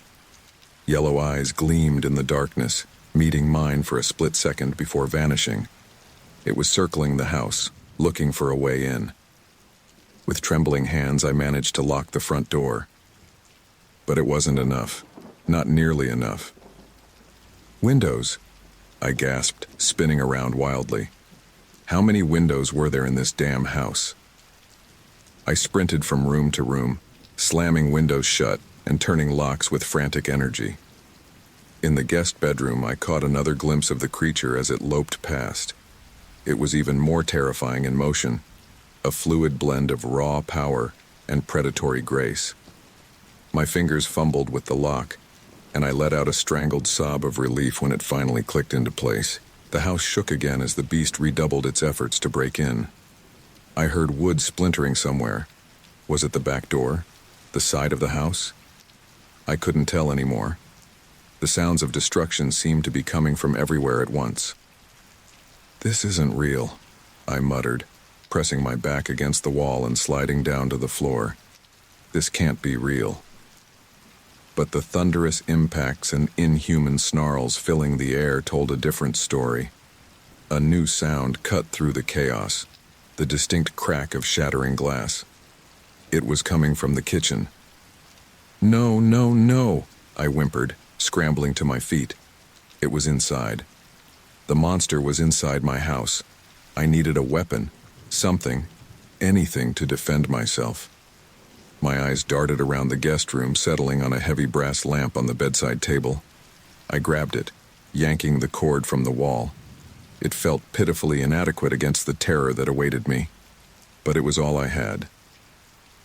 Yellow eyes gleamed in the darkness, meeting mine for a split second before vanishing. It was circling the house, looking for a way in. With trembling hands, I managed to lock the front door. But it wasn't enough. Not nearly enough. "Windows," I gasped, spinning around wildly. How many windows were there in this damn house? I sprinted from room to room, slamming windows shut and turning locks with frantic energy. In the guest bedroom, I caught another glimpse of the creature as it loped past. It was even more terrifying in motion, a fluid blend of raw power and predatory grace. My fingers fumbled with the lock, and I let out a strangled sob of relief when it finally clicked into place. The house shook again as the beast redoubled its efforts to break in. I heard wood splintering somewhere. Was it the back door? The side of the house? I couldn't tell anymore. The sounds of destruction seemed to be coming from everywhere at once. "This isn't real," I muttered, pressing my back against the wall and sliding down to the floor. "This can't be real." But the thunderous impacts and inhuman snarls filling the air told a different story. A new sound cut through the chaos, the distinct crack of shattering glass. It was coming from the kitchen. "No, no, no," I whimpered, scrambling to my feet. It was inside. The monster was inside my house. I needed a weapon, something, anything to defend myself. My eyes darted around the guest room, settling on a heavy brass lamp on the bedside table. I grabbed it, yanking the cord from the wall. It felt pitifully inadequate against the terror that awaited me, but it was all I had.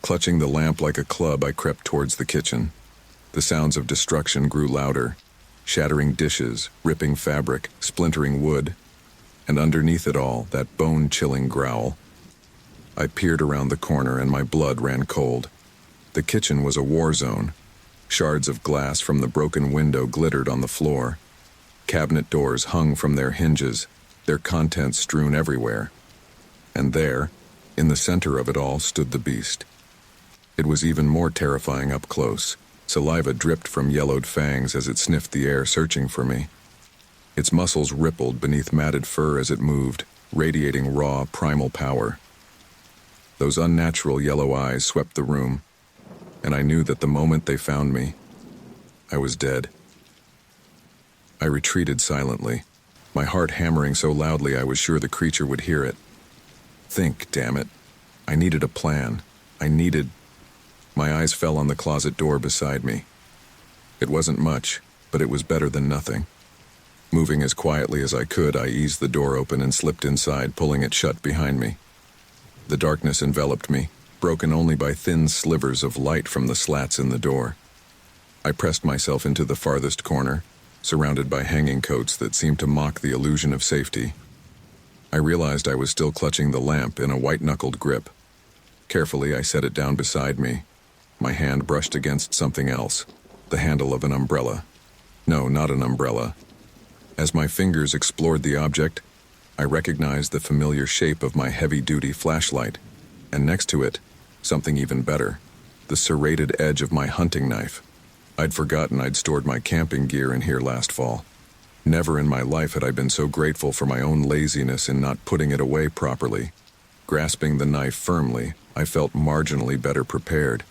Clutching the lamp like a club, I crept towards the kitchen. The sounds of destruction grew louder, shattering dishes, ripping fabric, splintering wood, and underneath it all, that bone-chilling growl. I peered around the corner and my blood ran cold. The kitchen was a war zone. Shards of glass from the broken window glittered on the floor. Cabinet doors hung from their hinges, their contents strewn everywhere. And there, in the center of it all, stood the beast. It was even more terrifying up close. Saliva dripped from yellowed fangs as it sniffed the air, searching for me. Its muscles rippled beneath matted fur as it moved, radiating raw, primal power. Those unnatural yellow eyes swept the room, and I knew that the moment they found me, I was dead. I retreated silently, my heart hammering so loudly I was sure the creature would hear it. Think, damn it. I needed a plan. My eyes fell on the closet door beside me. It wasn't much, but it was better than nothing. Moving as quietly as I could, I eased the door open and slipped inside, pulling it shut behind me. The darkness enveloped me, broken only by thin slivers of light from the slats in the door. I pressed myself into the farthest corner, surrounded by hanging coats that seemed to mock the illusion of safety. I realized I was still clutching the lamp in a white-knuckled grip. Carefully, I set it down beside me. My hand brushed against something else, the handle of an umbrella. No, not an umbrella. As my fingers explored the object, I recognized the familiar shape of my heavy-duty flashlight, and next to it, something even better, the serrated edge of my hunting knife. I'd forgotten I'd stored my camping gear in here last fall. Never in my life had I been so grateful for my own laziness in not putting it away properly. Grasping the knife firmly, I felt marginally better prepared.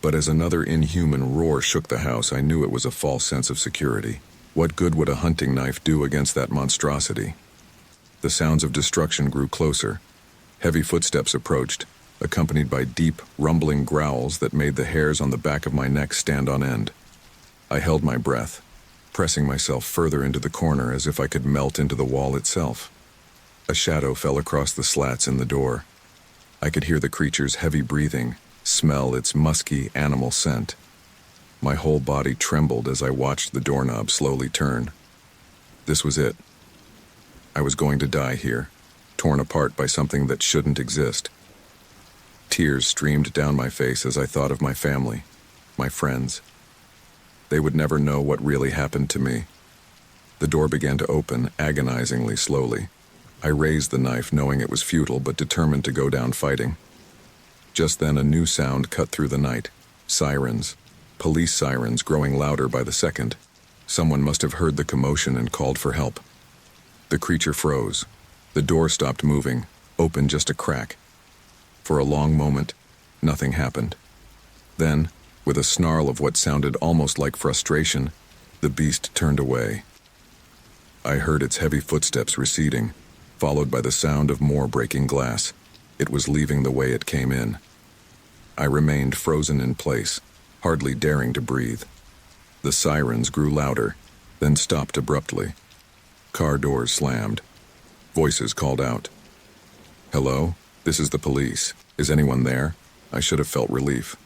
But as another inhuman roar shook the house, I knew it was a false sense of security. What good would a hunting knife do against that monstrosity? The sounds of destruction grew closer. Heavy footsteps approached, accompanied by deep, rumbling growls that made the hairs on the back of my neck stand on end. I held my breath, pressing myself further into the corner as if I could melt into the wall itself. A shadow fell across the slats in the door. I could hear the creature's heavy breathing, smell its musky animal scent. My whole body trembled as I watched the doorknob slowly turn. This was it. I was going to die here, torn apart by something that shouldn't exist. Tears streamed down my face as I thought of my family, my friends. They would never know what really happened to me. The door began to open, agonizingly slowly. I raised the knife, knowing it was futile, but determined to go down fighting. Just then, a new sound cut through the night. Sirens. Police sirens growing louder by the second. Someone must have heard the commotion and called for help. The creature froze. The door stopped moving, open just a crack. For a long moment, nothing happened. Then, with a snarl of what sounded almost like frustration, the beast turned away. I heard its heavy footsteps receding, followed by the sound of more breaking glass. It was leaving the way it came in. I remained frozen in place, hardly daring to breathe. The sirens grew louder, then stopped abruptly. Car doors slammed. Voices called out. "Hello? This is the police. Is anyone there?" I should have felt relief.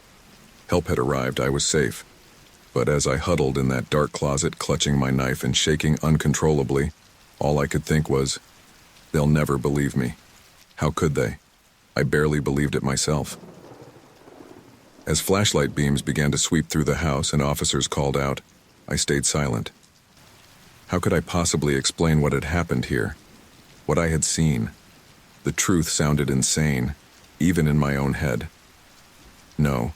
Help had arrived, I was safe. But as I huddled in that dark closet, clutching my knife and shaking uncontrollably, all I could think was, they'll never believe me. How could they? I barely believed it myself. As flashlight beams began to sweep through the house and officers called out, I stayed silent. How could I possibly explain what had happened here? What I had seen? The truth sounded insane, even in my own head. No,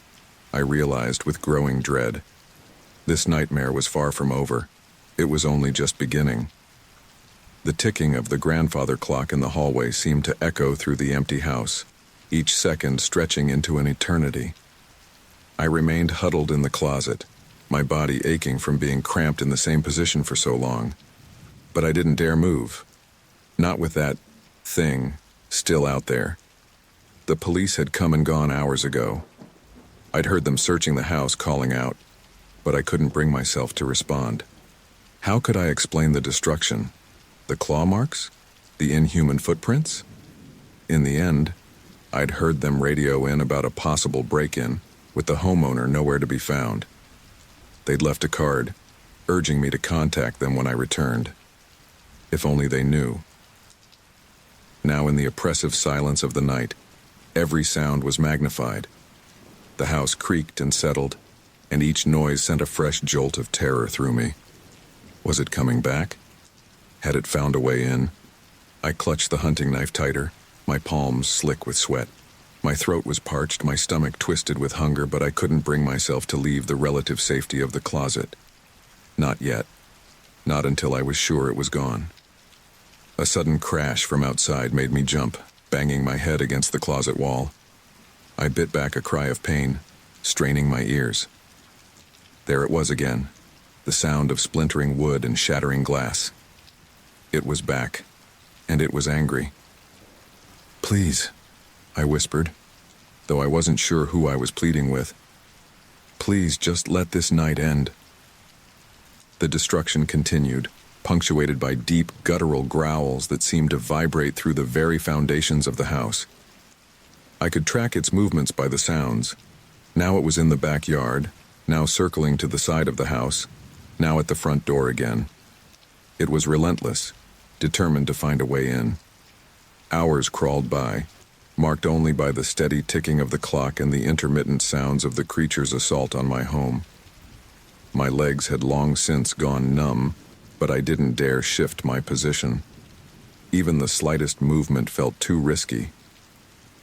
I realized with growing dread. This nightmare was far from over. It was only just beginning. The ticking of the grandfather clock in the hallway seemed to echo through the empty house, each second stretching into an eternity. I remained huddled in the closet, my body aching from being cramped in the same position for so long. But I didn't dare move. Not with that thing still out there. The police had come and gone hours ago. I'd heard them searching the house, calling out, but I couldn't bring myself to respond. How could I explain the destruction? The claw marks? The inhuman footprints? In the end, I'd heard them radio in about a possible break-in, with the homeowner nowhere to be found. They'd left a card, urging me to contact them when I returned. If only they knew. Now in the oppressive silence of the night, every sound was magnified. The house creaked and settled, and each noise sent a fresh jolt of terror through me. Was it coming back? Had it found a way in? I clutched the hunting knife tighter, my palms slick with sweat. My throat was parched, my stomach twisted with hunger, but I couldn't bring myself to leave the relative safety of the closet. Not yet. Not until I was sure it was gone. A sudden crash from outside made me jump, banging my head against the closet wall. I bit back a cry of pain, straining my ears. There it was again, the sound of splintering wood and shattering glass. It was back, and it was angry. "Please," I whispered, though I wasn't sure who I was pleading with. "Please just let this night end." The destruction continued, punctuated by deep, guttural growls that seemed to vibrate through the very foundations of the house. I could track its movements by the sounds. Now it was in the backyard, now circling to the side of the house, now at the front door again. It was relentless, determined to find a way in. Hours crawled by, marked only by the steady ticking of the clock and the intermittent sounds of the creature's assault on my home. My legs had long since gone numb, but I didn't dare shift my position. Even the slightest movement felt too risky.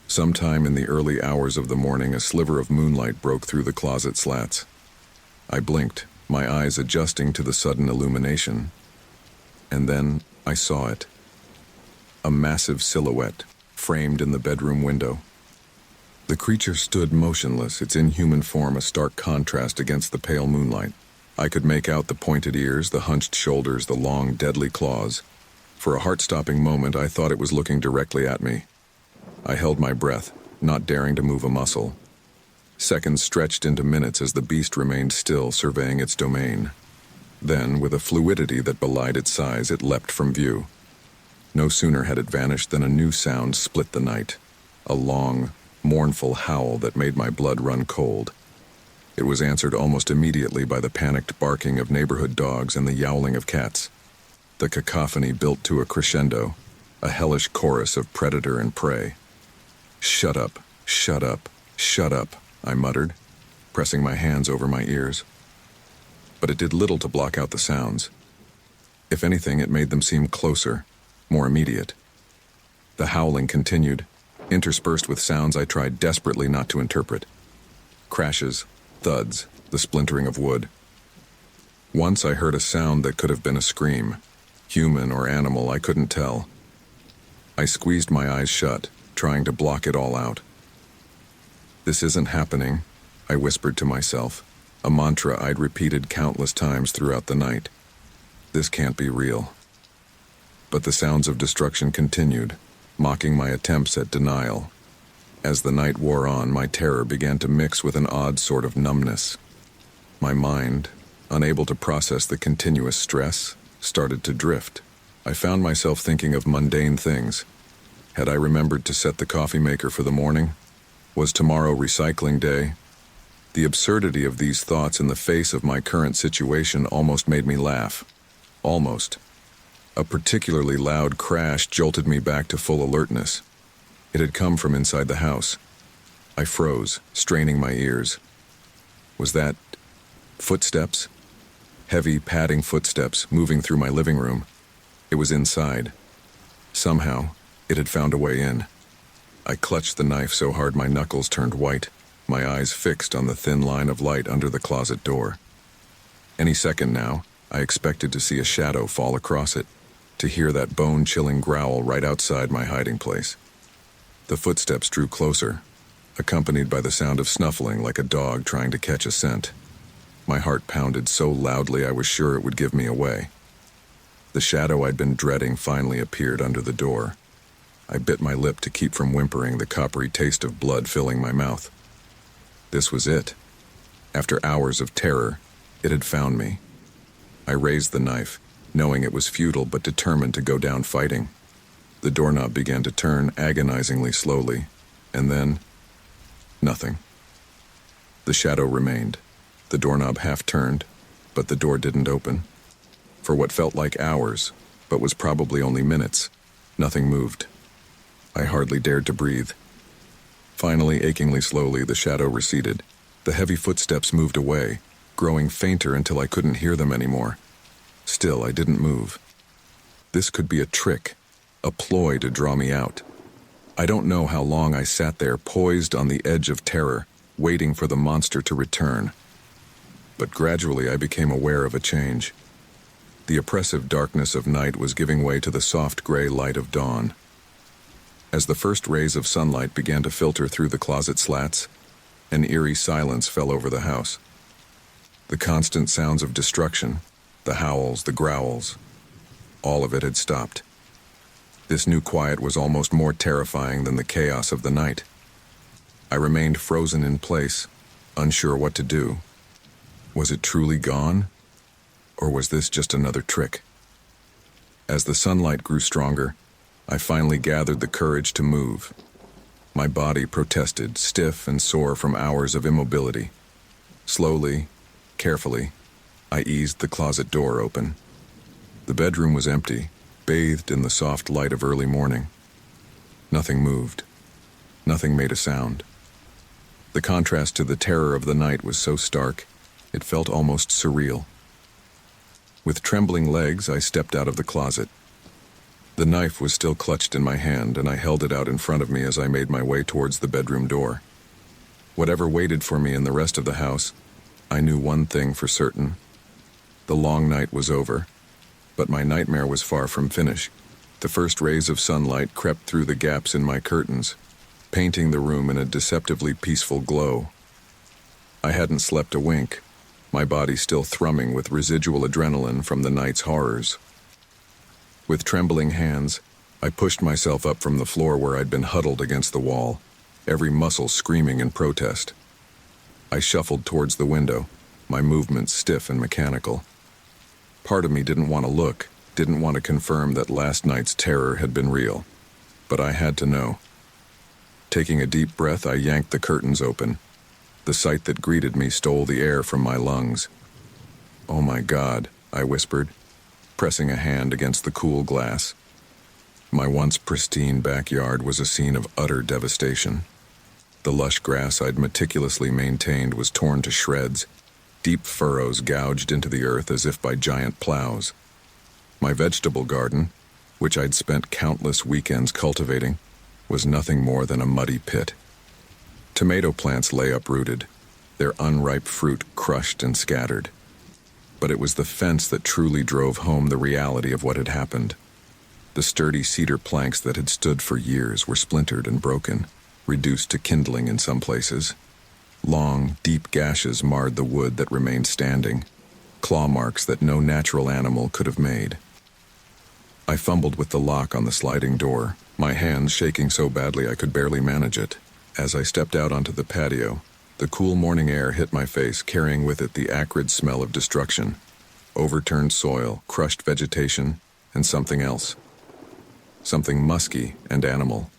Sometime in the early hours of the morning, a sliver of moonlight broke through the closet slats. I blinked, my eyes adjusting to the sudden illumination. And then I saw it. A massive silhouette, framed in the bedroom window. The creature stood motionless, its inhuman form a stark contrast against the pale moonlight. I could make out the pointed ears, the hunched shoulders, the long, deadly claws. For a heart-stopping moment, I thought it was looking directly at me. I held my breath, not daring to move a muscle. Seconds stretched into minutes as the beast remained still, surveying its domain. Then, with a fluidity that belied its size, it leapt from view. No sooner had it vanished than a new sound split the night. A long, mournful howl that made my blood run cold. It was answered almost immediately by the panicked barking of neighborhood dogs and the yowling of cats. The cacophony built to a crescendo, a hellish chorus of predator and prey. "Shut up, shut up, shut up," I muttered, pressing my hands over my ears. But it did little to block out the sounds. If anything, it made them seem closer, more immediate. The howling continued, interspersed with sounds I tried desperately not to interpret. Crashes, thuds, the splintering of wood. Once I heard a sound that could have been a scream. Human or animal, I couldn't tell. I squeezed my eyes shut, trying to block it all out. This isn't happening, I whispered to myself, a mantra I'd repeated countless times throughout the night. This can't be real. But the sounds of destruction continued, mocking my attempts at denial. As the night wore on, my terror began to mix with an odd sort of numbness. My mind, unable to process the continuous stress, started to drift. I found myself thinking of mundane things. Had I remembered to set the coffee maker for the morning? Was tomorrow recycling day? The absurdity of these thoughts in the face of my current situation almost made me laugh. Almost. A particularly loud crash jolted me back to full alertness. It had come from inside the house. I froze, straining my ears. Was that footsteps? Heavy, padding footsteps moving through my living room. It was inside. Somehow, it had found a way in. I clutched the knife so hard my knuckles turned white, my eyes fixed on the thin line of light under the closet door. Any second now, I expected to see a shadow fall across it, to hear that bone-chilling growl right outside my hiding place. The footsteps drew closer, accompanied by the sound of snuffling like a dog trying to catch a scent. My heart pounded so loudly I was sure it would give me away. The shadow I'd been dreading finally appeared under the door. I bit my lip to keep from whimpering, the coppery taste of blood filling my mouth. This was it. After hours of terror, it had found me. I raised the knife, knowing it was futile but determined to go down fighting. The doorknob began to turn agonizingly slowly, and then nothing. The shadow remained. The doorknob half turned, but the door didn't open. For what felt like hours, but was probably only minutes, nothing moved. I hardly dared to breathe. Finally, achingly slowly, the shadow receded. The heavy footsteps moved away, growing fainter until I couldn't hear them anymore. Still, I didn't move. This could be a trick, a ploy to draw me out. I don't know how long I sat there, poised on the edge of terror, waiting for the monster to return. But gradually I became aware of a change. The oppressive darkness of night was giving way to the soft gray light of dawn. As the first rays of sunlight began to filter through the closet slats, an eerie silence fell over the house. The constant sounds of destruction, the howls, the growls, all of it had stopped. This new quiet was almost more terrifying than the chaos of the night. I remained frozen in place, unsure what to do. Was it truly gone? Or was this just another trick? As the sunlight grew stronger, I finally gathered the courage to move. My body protested, stiff and sore from hours of immobility. Slowly, carefully, I eased the closet door open. The bedroom was empty, bathed in the soft light of early morning. Nothing moved. Nothing made a sound. The contrast to the terror of the night was so stark, it felt almost surreal. With trembling legs, I stepped out of the closet. The knife was still clutched in my hand, and I held it out in front of me as I made my way towards the bedroom door. Whatever waited for me in the rest of the house, I knew one thing for certain. The long night was over, but my nightmare was far from finished. The first rays of sunlight crept through the gaps in my curtains, painting the room in a deceptively peaceful glow. I hadn't slept a wink, my body still thrumming with residual adrenaline from the night's horrors. With trembling hands, I pushed myself up from the floor where I'd been huddled against the wall, every muscle screaming in protest. I shuffled towards the window, my movements stiff and mechanical. Part of me didn't want to look, didn't want to confirm that last night's terror had been real. But I had to know. Taking a deep breath, I yanked the curtains open. The sight that greeted me stole the air from my lungs. "Oh my God," I whispered, pressing a hand against the cool glass. My once pristine backyard was a scene of utter devastation. The lush grass I'd meticulously maintained was torn to shreds, deep furrows gouged into the earth as if by giant plows. My vegetable garden, which I'd spent countless weekends cultivating, was nothing more than a muddy pit. Tomato plants lay uprooted, their unripe fruit crushed and scattered. But it was the fence that truly drove home the reality of what had happened. The sturdy cedar planks that had stood for years were splintered and broken. reduced to kindling in some places. Long, deep gashes marred the wood that remained standing, claw marks that no natural animal could have made. I fumbled with the lock on the sliding door, my hands shaking so badly I could barely manage it. As I stepped out onto the patio, the cool morning air hit my face, carrying with it the acrid smell of destruction. Overturned soil, crushed vegetation, and something else. Something musky and animal.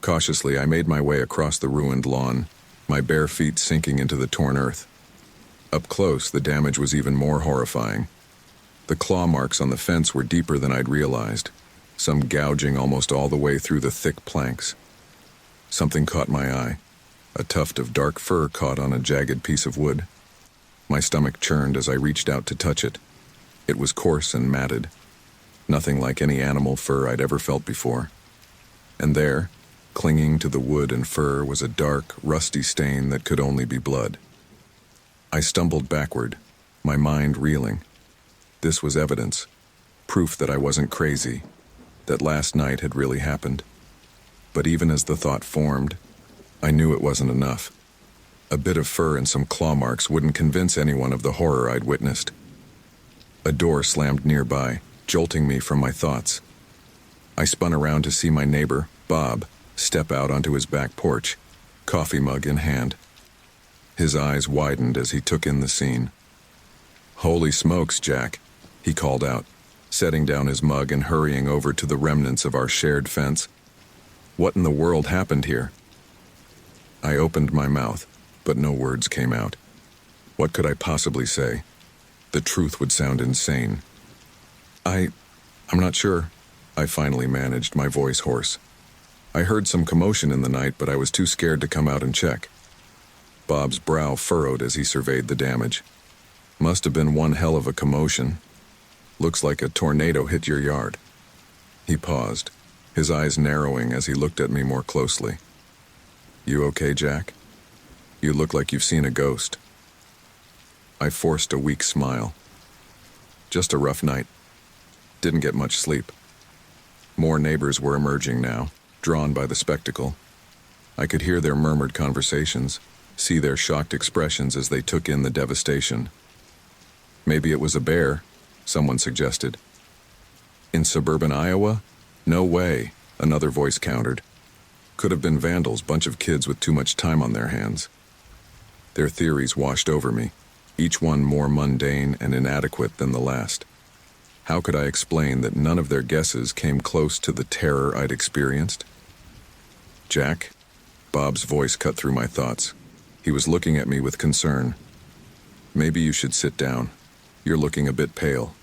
Cautiously, I made my way across the ruined lawn, my bare feet sinking into the torn earth. Up close, the damage was even more horrifying. The claw marks on the fence were deeper than I'd realized, some gouging almost all the way through the thick planks. Something caught my eye. A tuft of dark fur caught on a jagged piece of wood. My stomach churned as I reached out to touch it. It was coarse and matted, nothing like any animal fur I'd ever felt before. And there, clinging to the wood and fur, was a dark, rusty stain that could only be blood. I stumbled backward, my mind reeling. This was evidence, proof that I wasn't crazy, that last night had really happened. But even as the thought formed, I knew it wasn't enough. A bit of fur and some claw marks wouldn't convince anyone of the horror I'd witnessed. A door slammed nearby, jolting me from my thoughts. I spun around to see my neighbor, Bob, step out onto his back porch, coffee mug in hand. His eyes widened as he took in the scene. "Holy smokes, Jack," he called out, setting down his mug and hurrying over to the remnants of our shared fence. "What in the world happened here?" I opened my mouth, but no words came out. What could I possibly say? The truth would sound insane. I'm not sure," I finally managed, my voice hoarse. "I heard some commotion in the night, but I was too scared to come out and check." Bob's brow furrowed as he surveyed the damage. "Must have been one hell of a commotion. Looks like a tornado hit your yard." He paused, his eyes narrowing as he looked at me more closely. "You okay, Jack? You look like you've seen a ghost." I forced a weak smile. "Just a rough night. Didn't get much sleep." More neighbors were emerging now, drawn by the spectacle. I could hear their murmured conversations, see their shocked expressions as they took in the devastation. "Maybe it was a bear," someone suggested. "In suburban Iowa? No way," another voice countered. "Could have been vandals, bunch of kids with too much time on their hands." Their theories washed over me, each one more mundane and inadequate than the last. How could I explain that none of their guesses came close to the terror I'd experienced? "Jack?" Bob's voice cut through my thoughts. He was looking at me with concern. "Maybe you should sit down. You're looking a bit pale."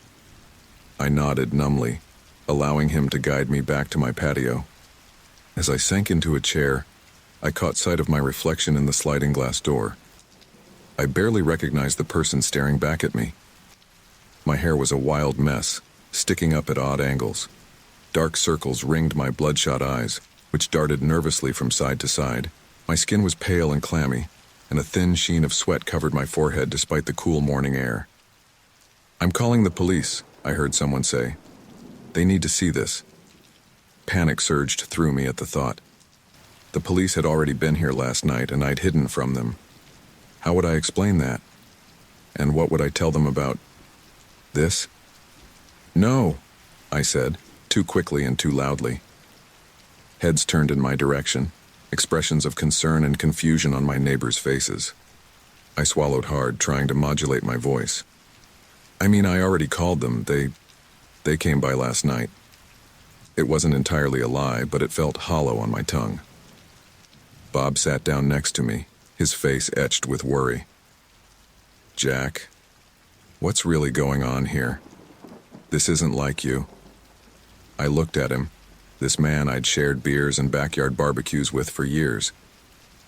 I nodded numbly, allowing him to guide me back to my patio. As I sank into a chair, I caught sight of my reflection in the sliding glass door. I barely recognized the person staring back at me. My hair was a wild mess, sticking up at odd angles. Dark circles ringed my bloodshot eyes, which darted nervously from side to side. My skin was pale and clammy, and a thin sheen of sweat covered my forehead despite the cool morning air. "I'm calling the police," I heard someone say. "They need to see this." Panic surged through me at the thought. The police had already been here last night, and I'd hidden from them. How would I explain that? And what would I tell them about this? "No," I said, too quickly and too loudly. Heads turned in my direction, expressions of concern and confusion on my neighbors' faces. I swallowed hard, trying to modulate my voice. "I mean, I already called them. They came by last night." It wasn't entirely a lie, but it felt hollow on my tongue. Bob sat down next to me, his face etched with worry. "Jack, what's really going on here? This isn't like you." I looked at him, this man I'd shared beers and backyard barbecues with for years.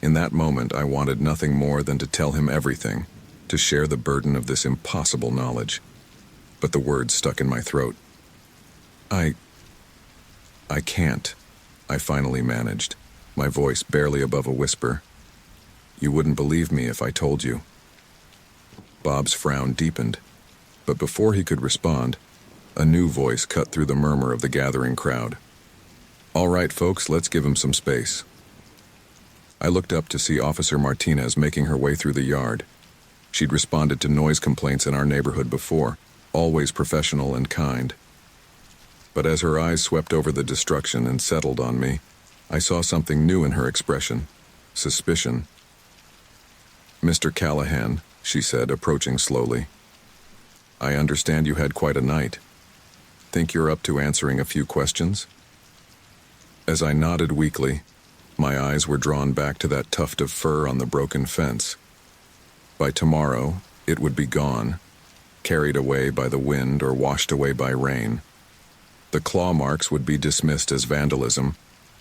In that moment, I wanted nothing more than to tell him everything, to share the burden of this impossible knowledge. But the words stuck in my throat. I can't," I finally managed, my voice barely above a whisper. "You wouldn't believe me if I told you." Bob's frown deepened, but before he could respond, a new voice cut through the murmur of the gathering crowd. "All right, folks, let's give him some space. I looked up to see Officer Martinez making her way through the yard. She'd responded to noise complaints in our neighborhood before, always professional and kind. But as her eyes swept over the destruction and settled on me, I saw something new in her expression: suspicion. "Mr. Callahan," she said, approaching slowly. "I understand you had quite a night. Think you're up to answering a few questions?" As I nodded weakly, my eyes were drawn back to that tuft of fur on the broken fence. By tomorrow, it would be gone, carried away by the wind or washed away by rain. The claw marks would be dismissed as vandalism,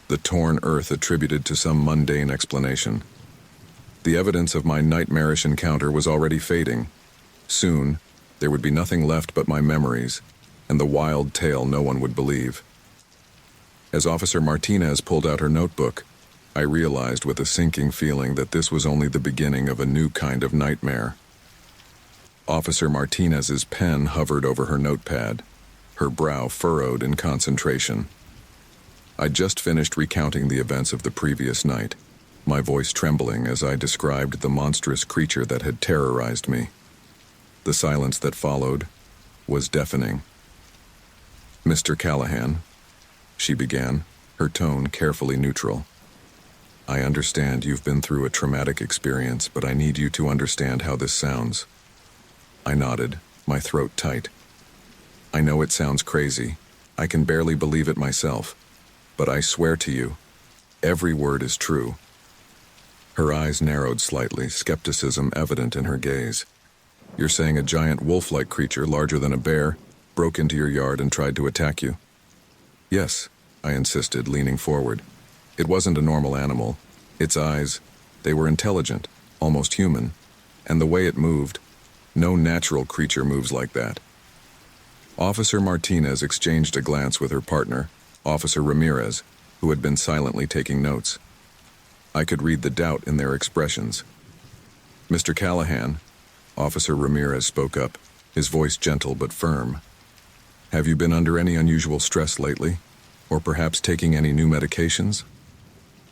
the torn earth attributed to some mundane explanation. The evidence of my nightmarish encounter was already fading. Soon, there would be nothing left but my memories, and the wild tale no one would believe. As Officer Martinez pulled out her notebook, I realized with a sinking feeling that this was only the beginning of a new kind of nightmare. Officer Martinez's pen hovered over her notepad, her brow furrowed in concentration. I'd just finished recounting the events of the previous night, my voice trembling as I described the monstrous creature that had terrorized me. The silence that followed was deafening. "Mr. Callahan," she began, her tone carefully neutral. "I understand you've been through a traumatic experience, but I need you to understand how this sounds." I nodded, my throat tight. "I know it sounds crazy. I can barely believe it myself. But I swear to you, every word is true." Her eyes narrowed slightly, skepticism evident in her gaze. "You're saying a giant wolf-like creature, larger than a bear, broke into your yard and tried to attack you?" "Yes," I insisted, leaning forward. "It wasn't a normal animal. Its eyes, they were intelligent, almost human. And the way it moved, no natural creature moves like that." Officer Martinez exchanged a glance with her partner, Officer Ramirez, who had been silently taking notes. I could read the doubt in their expressions. "Mr. Callahan," Officer Ramirez spoke up, his voice gentle but firm. "Have you been under any unusual stress lately? Or perhaps taking any new medications?"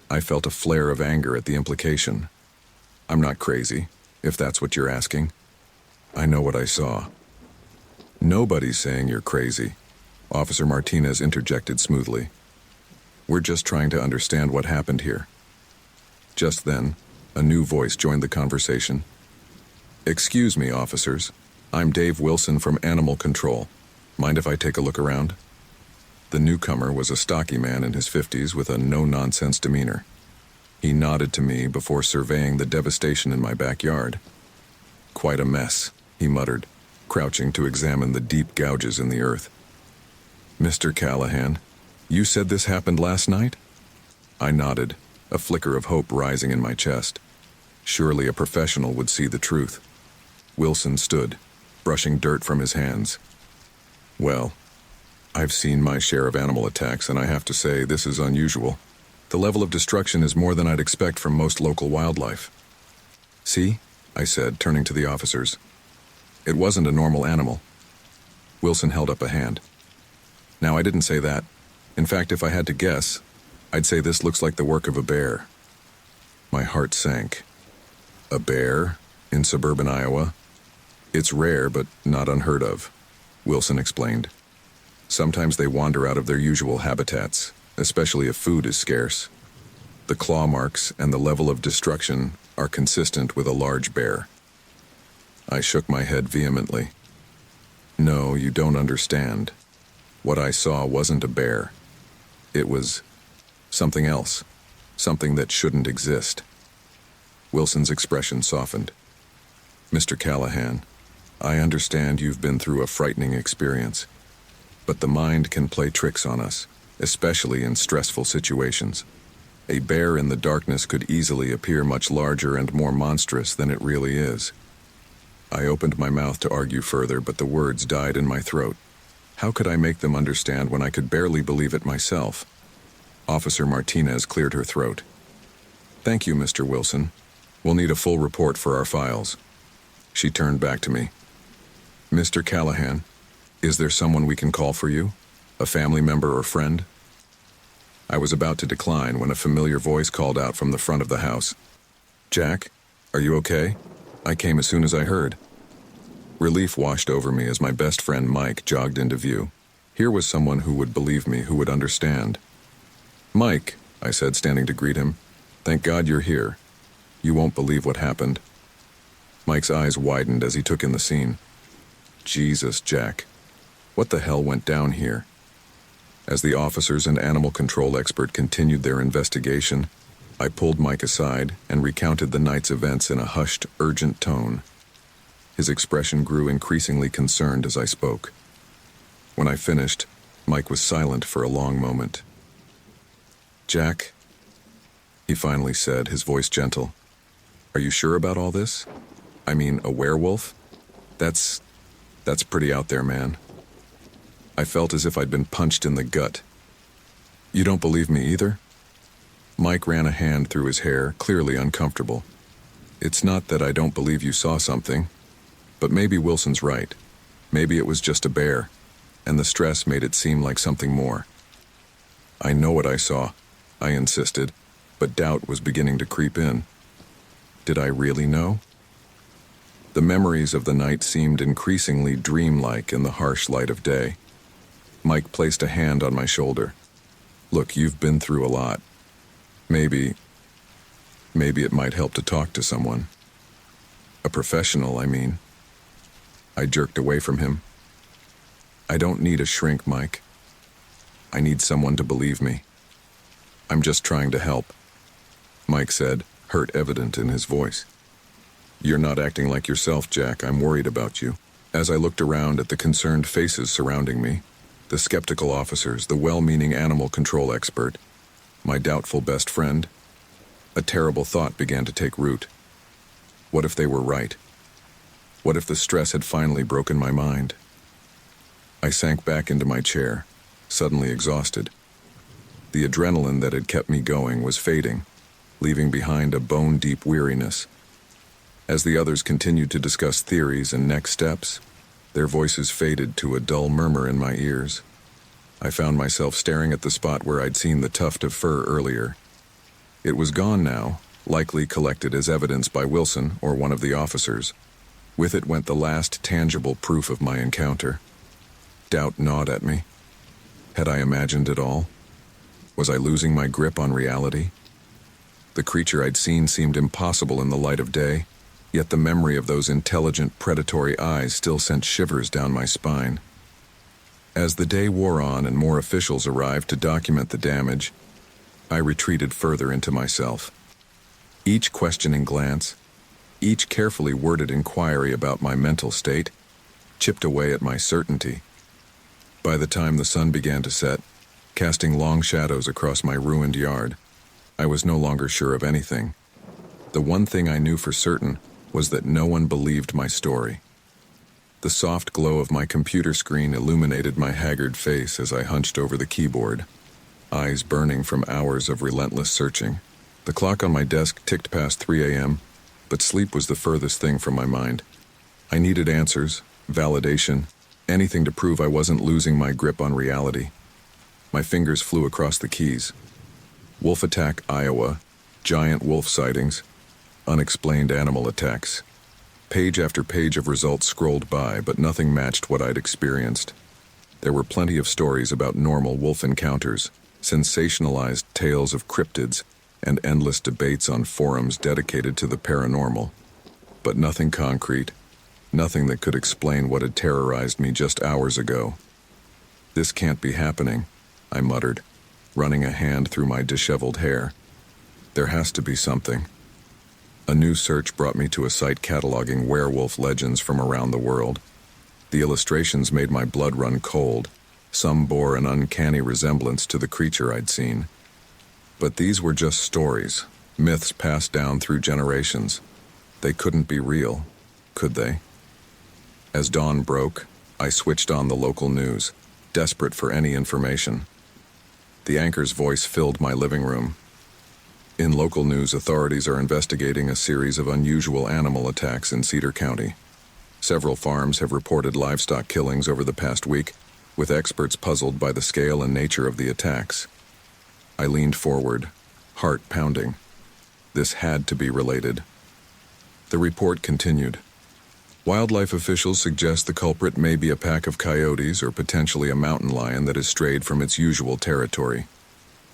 I felt a flare of anger at the implication. "I'm not crazy, if that's what you're asking. I know what I saw." "Nobody's saying you're crazy," Officer Martinez interjected smoothly. "We're just trying to understand what happened here." Just then, a new voice joined the conversation. "Excuse me, officers. I'm Dave Wilson from Animal Control. Mind if I take a look around?" The newcomer was a stocky man in his 50s with a no-nonsense demeanor. He nodded to me before surveying the devastation in my backyard. "Quite a mess," he muttered, crouching to examine the deep gouges in the earth. "Mr. Callahan, you said this happened last night?" I nodded, a flicker of hope rising in my chest. Surely a professional would see the truth. Wilson stood, brushing dirt from his hands. "Well, I've seen my share of animal attacks, and I have to say this is unusual. The level of destruction is more than I'd expect from most local wildlife." "See?" I said, turning to the officers. "It wasn't a normal animal." Wilson held up a hand. "Now, I didn't say that. In fact, if I had to guess, I'd say this looks like the work of a bear." My heart sank. A bear in suburban Iowa? "It's rare, but not unheard of," Wilson explained. "Sometimes they wander out of their usual habitats, especially if food is scarce. The claw marks and the level of destruction are consistent with a large bear." I shook my head vehemently. "No, you don't understand. What I saw wasn't a bear. It was something else, something that shouldn't exist." Wilson's expression softened. "Mr. Callahan, I understand you've been through a frightening experience, but the mind can play tricks on us, especially in stressful situations. A bear in the darkness could easily appear much larger and more monstrous than it really is." I opened my mouth to argue further, but the words died in my throat. How could I make them understand when I could barely believe it myself? Officer Martinez cleared her throat. "Thank you, Mr. Wilson. We'll need a full report for our files." She turned back to me. "Mr. Callahan, is there someone we can call for you? A family member or friend?" I was about to decline when a familiar voice called out from the front of the house. "Jack, are you okay?" I came as soon as I heard. Relief washed over me as my best friend Mike jogged into view. Here was someone who would believe me, who would understand. "Mike," I said, standing to greet him, "thank God you're here. You won't believe what happened." Mike's eyes widened as he took in the scene. "Jesus, Jack. What the hell went down here?" As the officers and animal control expert continued their investigation, I pulled Mike aside and recounted the night's events in a hushed, urgent tone. His expression grew increasingly concerned as I spoke. When I finished, Mike was silent for a long moment. "Jack," he finally said, his voice gentle, "are you sure about all this? I mean, a werewolf? That's pretty out there, man." I felt as if I'd been punched in the gut. "You don't believe me either?" Mike ran a hand through his hair, clearly uncomfortable. "It's not that I don't believe you saw something, but maybe Wilson's right. Maybe it was just a bear, and the stress made it seem like something more." "I know what I saw," I insisted, but doubt was beginning to creep in. Did I really know? The memories of the night seemed increasingly dreamlike in the harsh light of day. Mike placed a hand on my shoulder. "Look, you've been through a lot. Maybe it might help to talk to someone. A professional, I mean." I jerked away from him. "I don't need a shrink, Mike. I need someone to believe me. I'm just trying to help," Mike said, hurt evident in his voice. "You're not acting like yourself, Jack. I'm worried about you." As I looked around at the concerned faces surrounding me, the skeptical officers, the well-meaning animal control expert, my doubtful best friend, a terrible thought began to take root. What if they were right? What if the stress had finally broken my mind? I sank back into my chair, suddenly exhausted. The adrenaline that had kept me going was fading, leaving behind a bone-deep weariness. As the others continued to discuss theories and next steps, their voices faded to a dull murmur in my ears. I found myself staring at the spot where I'd seen the tuft of fur earlier. It was gone now, likely collected as evidence by Wilson or one of the officers. With it went the last tangible proof of my encounter. Doubt gnawed at me. Had I imagined it all? Was I losing my grip on reality? The creature I'd seen seemed impossible in the light of day, yet the memory of those intelligent, predatory eyes still sent shivers down my spine. As the day wore on and more officials arrived to document the damage, I retreated further into myself. Each questioning glance, each carefully worded inquiry about my mental state, chipped away at my certainty. By the time the sun began to set, casting long shadows across my ruined yard, I was no longer sure of anything. The one thing I knew for certain was that no one believed my story. The soft glow of my computer screen illuminated my haggard face as I hunched over the keyboard, eyes burning from hours of relentless searching. The clock on my desk ticked past 3 a.m., but sleep was the furthest thing from my mind. I needed answers, validation, anything to prove I wasn't losing my grip on reality. My fingers flew across the keys. Wolf attack, Iowa, giant wolf sightings, unexplained animal attacks. Page after page of results scrolled by, but nothing matched what I'd experienced. There were plenty of stories about normal wolf encounters, sensationalized tales of cryptids, and endless debates on forums dedicated to the paranormal. But nothing concrete, nothing that could explain what had terrorized me just hours ago. "This can't be happening," I muttered, running a hand through my disheveled hair. "There has to be something." A new search brought me to a site cataloging werewolf legends from around the world. The illustrations made my blood run cold. Some bore an uncanny resemblance to the creature I'd seen. But these were just stories, myths passed down through generations. They couldn't be real, could they? As dawn broke, I switched on the local news, desperate for any information. The anchor's voice filled my living room. In local news, authorities are investigating a series of unusual animal attacks in Cedar County. Several farms have reported livestock killings over the past week, with experts puzzled by the scale and nature of the attacks. I leaned forward, heart pounding. This had to be related. The report continued. Wildlife officials suggest the culprit may be a pack of coyotes or potentially a mountain lion that has strayed from its usual territory.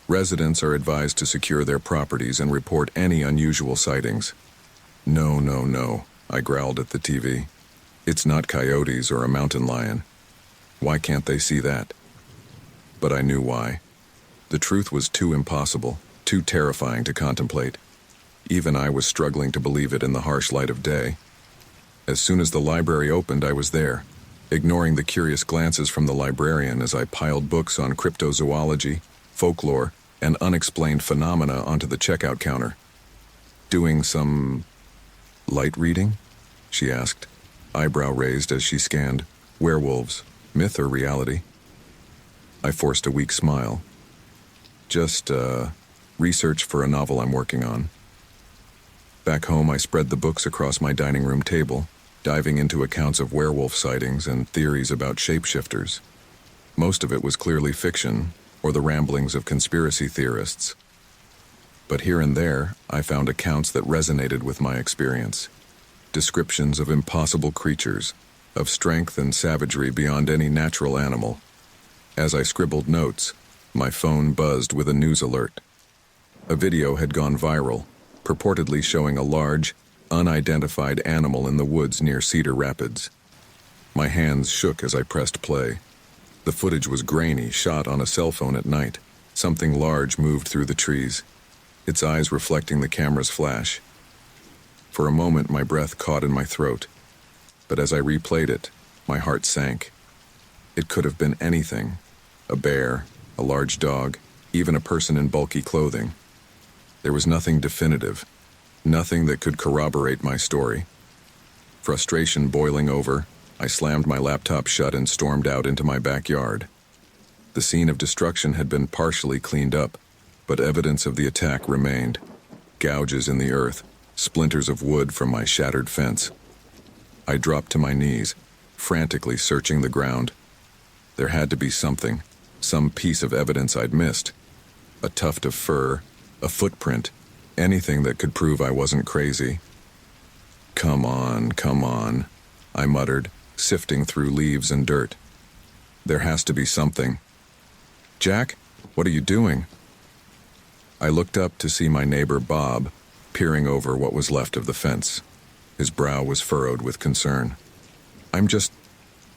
Residents are advised to secure their properties and report any unusual sightings. No, no, no, I growled at the TV. It's not coyotes or a mountain lion. Why can't they see that? But I knew why. The truth was too impossible, too terrifying to contemplate. Even I was struggling to believe it in the harsh light of day. As soon as the library opened, I was there, ignoring the curious glances from the librarian as I piled books on cryptozoology, folklore, and unexplained phenomena onto the checkout counter. Doing some light reading? She asked, eyebrow raised as she scanned. Werewolves, myth or reality? I forced a weak smile. Just, research for a novel I'm working on. Back home, I spread the books across my dining room table, diving into accounts of werewolf sightings and theories about shapeshifters. Most of it was clearly fiction, or the ramblings of conspiracy theorists. But here and there, I found accounts that resonated with my experience. Descriptions of impossible creatures, of strength and savagery beyond any natural animal. As I scribbled notes, my phone buzzed with a news alert. A video had gone viral, purportedly showing a large, unidentified animal in the woods near Cedar Rapids. My hands shook as I pressed play. The footage was grainy, shot on a cell phone at night. Something large moved through the trees, its eyes reflecting the camera's flash. For a moment, my breath caught in my throat, but as I replayed it, my heart sank. It could have been anything: a bear, a large dog, even a person in bulky clothing. There was nothing definitive, nothing that could corroborate my story. Frustration boiling over, I slammed my laptop shut and stormed out into my backyard. The scene of destruction had been partially cleaned up, but evidence of the attack remained. Gouges in the earth, splinters of wood from my shattered fence. I dropped to my knees, frantically searching the ground. There had to be something, some piece of evidence I'd missed. A tuft of fur, a footprint, anything that could prove I wasn't crazy. Come on, I muttered, sifting through leaves and dirt. There has to be something. Jack, what are you doing? I looked up to see my neighbor Bob, peering over what was left of the fence. His brow was furrowed with concern. I'm just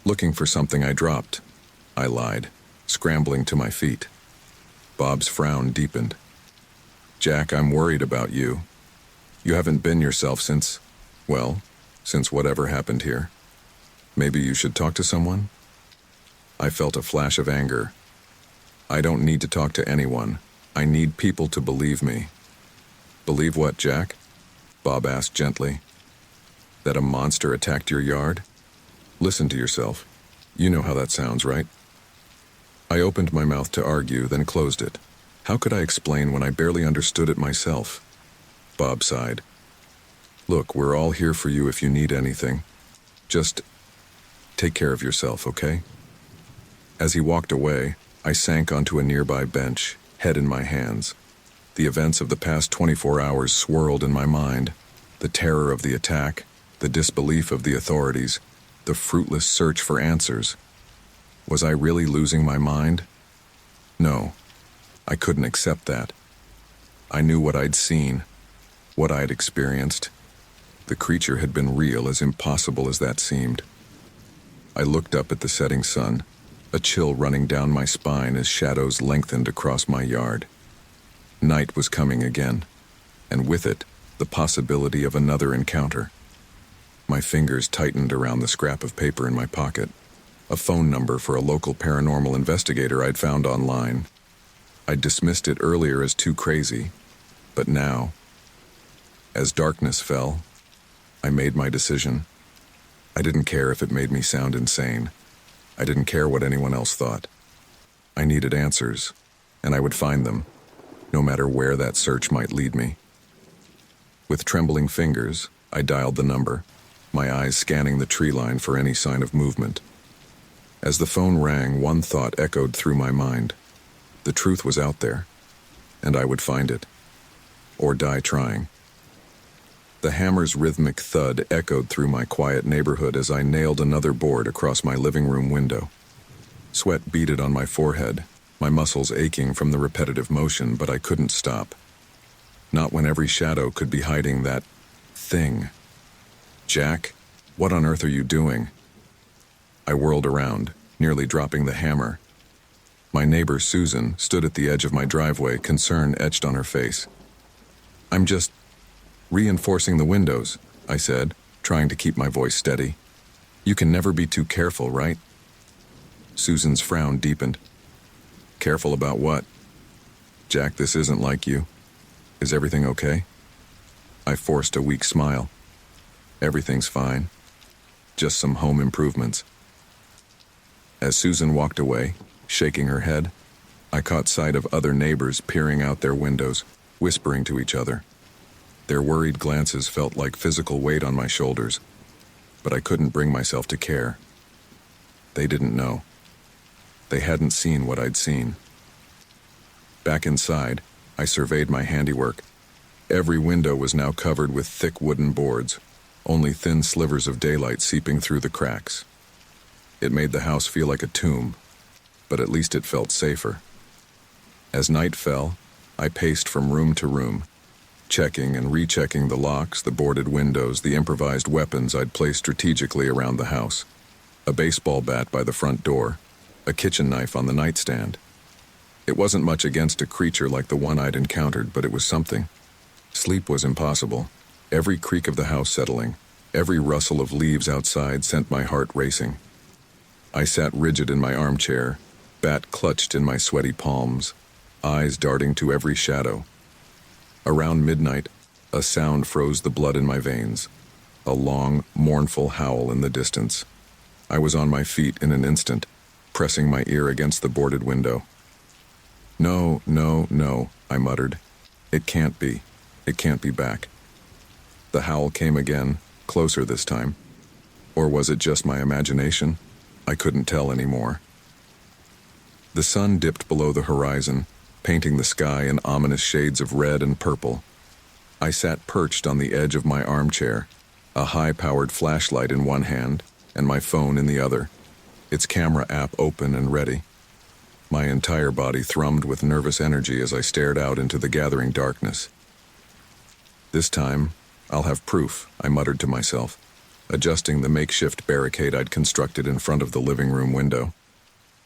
looking for something I dropped, I lied, scrambling to my feet. Bob's frown deepened. Jack, I'm worried about you. You haven't been yourself since whatever happened here. Maybe you should talk to someone? I felt a flash of anger. I don't need to talk to anyone. I need people to believe me. Believe what, Jack? Bob asked gently. That a monster attacked your yard? Listen to yourself. You know how that sounds, right? I opened my mouth to argue, then closed it. How could I explain when I barely understood it myself? Bob sighed. Look, we're all here for you if you need anything. Just take care of yourself, okay? As he walked away, I sank onto a nearby bench, head in my hands. The events of the past 24 hours swirled in my mind. The terror of the attack, the disbelief of the authorities, the fruitless search for answers. Was I really losing my mind? No. I couldn't accept that. I knew what I'd seen, what I'd experienced. The creature had been real, as impossible as that seemed. I looked up at the setting sun, a chill running down my spine as shadows lengthened across my yard. Night was coming again, and with it, the possibility of another encounter. My fingers tightened around the scrap of paper in my pocket, a phone number for a local paranormal investigator I'd found online. I'd dismissed it earlier as too crazy, but now, as darkness fell, I made my decision. I didn't care if it made me sound insane. I didn't care what anyone else thought. I needed answers, and I would find them, no matter where that search might lead me. With trembling fingers, I dialed the number, my eyes scanning the tree line for any sign of movement. As the phone rang, one thought echoed through my mind. The truth was out there. and I would find it. Or die trying. The hammer's rhythmic thud echoed through my quiet neighborhood as I nailed another board across my living room window. Sweat beaded on my forehead, my muscles aching from the repetitive motion, but I couldn't stop. Not when every shadow could be hiding that thing. Jack, what on earth are you doing? I whirled around, nearly dropping the hammer. My neighbor, Susan, stood at the edge of my driveway, concern etched on her face. I'm just reinforcing the windows, I said, trying to keep my voice steady. You can never be too careful, right? Susan's frown deepened. Careful about what? Jack, this isn't like you. Is everything okay? I forced a weak smile. Everything's fine. Just some home improvements. As Susan walked away, shaking her head, I caught sight of other neighbors peering out their windows, whispering to each other. Their worried glances felt like physical weight on my shoulders, but I couldn't bring myself to care. They didn't know. They hadn't seen what I'd seen. Back inside, I surveyed my handiwork. Every window was now covered with thick wooden boards, only thin slivers of daylight seeping through the cracks. It made the house feel like a tomb, but at least it felt safer. As night fell, I paced from room to room, checking and rechecking the locks, the boarded windows, the improvised weapons I'd placed strategically around the house. A baseball bat by the front door, a kitchen knife on the nightstand. It wasn't much against a creature like the one I'd encountered, but it was something. Sleep was impossible. Every creak of the house settling, every rustle of leaves outside sent my heart racing. I sat rigid in my armchair, bat clutched in my sweaty palms, eyes darting to every shadow. Around midnight, a sound froze the blood in my veins, a long, mournful howl in the distance. I was on my feet in an instant, pressing my ear against the boarded window. No, no, no, I muttered. It can't be. It can't be back. The howl came again, closer this time. Or was it just my imagination? I couldn't tell anymore. The sun dipped below the horizon, painting the sky in ominous shades of red and purple. I sat perched on the edge of my armchair, a high-powered flashlight in one hand and my phone in the other, its camera app open and ready. My entire body thrummed with nervous energy as I stared out into the gathering darkness. This time, I'll have proof, I muttered to myself, adjusting the makeshift barricade I'd constructed in front of the living room window.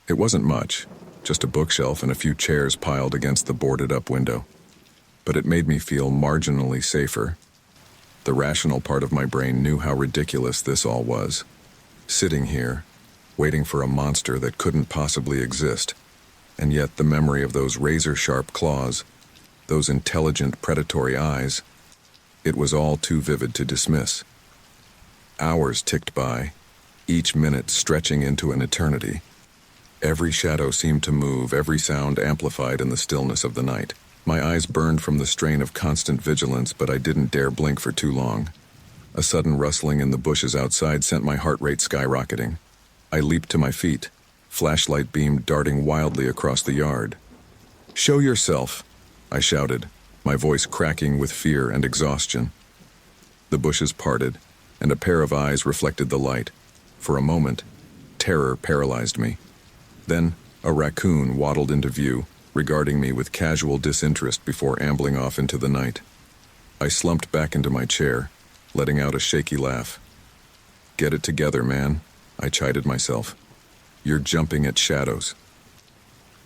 It wasn't much, just a bookshelf and a few chairs piled against the boarded-up window. But it made me feel marginally safer. The rational part of my brain knew how ridiculous this all was. Sitting here, waiting for a monster that couldn't possibly exist, and yet the memory of those razor-sharp claws, those intelligent predatory eyes, it was all too vivid to dismiss. Hours ticked by, each minute stretching into an eternity. Every shadow seemed to move, every sound amplified in the stillness of the night. My eyes burned from the strain of constant vigilance, but I didn't dare blink for too long. A sudden rustling in the bushes outside sent my heart rate skyrocketing. I leaped to my feet, flashlight beam darting wildly across the yard. "Show yourself," I shouted, my voice cracking with fear and exhaustion. The bushes parted, and a pair of eyes reflected the light. For a moment, terror paralyzed me. Then, a raccoon waddled into view, regarding me with casual disinterest before ambling off into the night. I slumped back into my chair, letting out a shaky laugh. "Get it together, man," I chided myself. "You're jumping at shadows."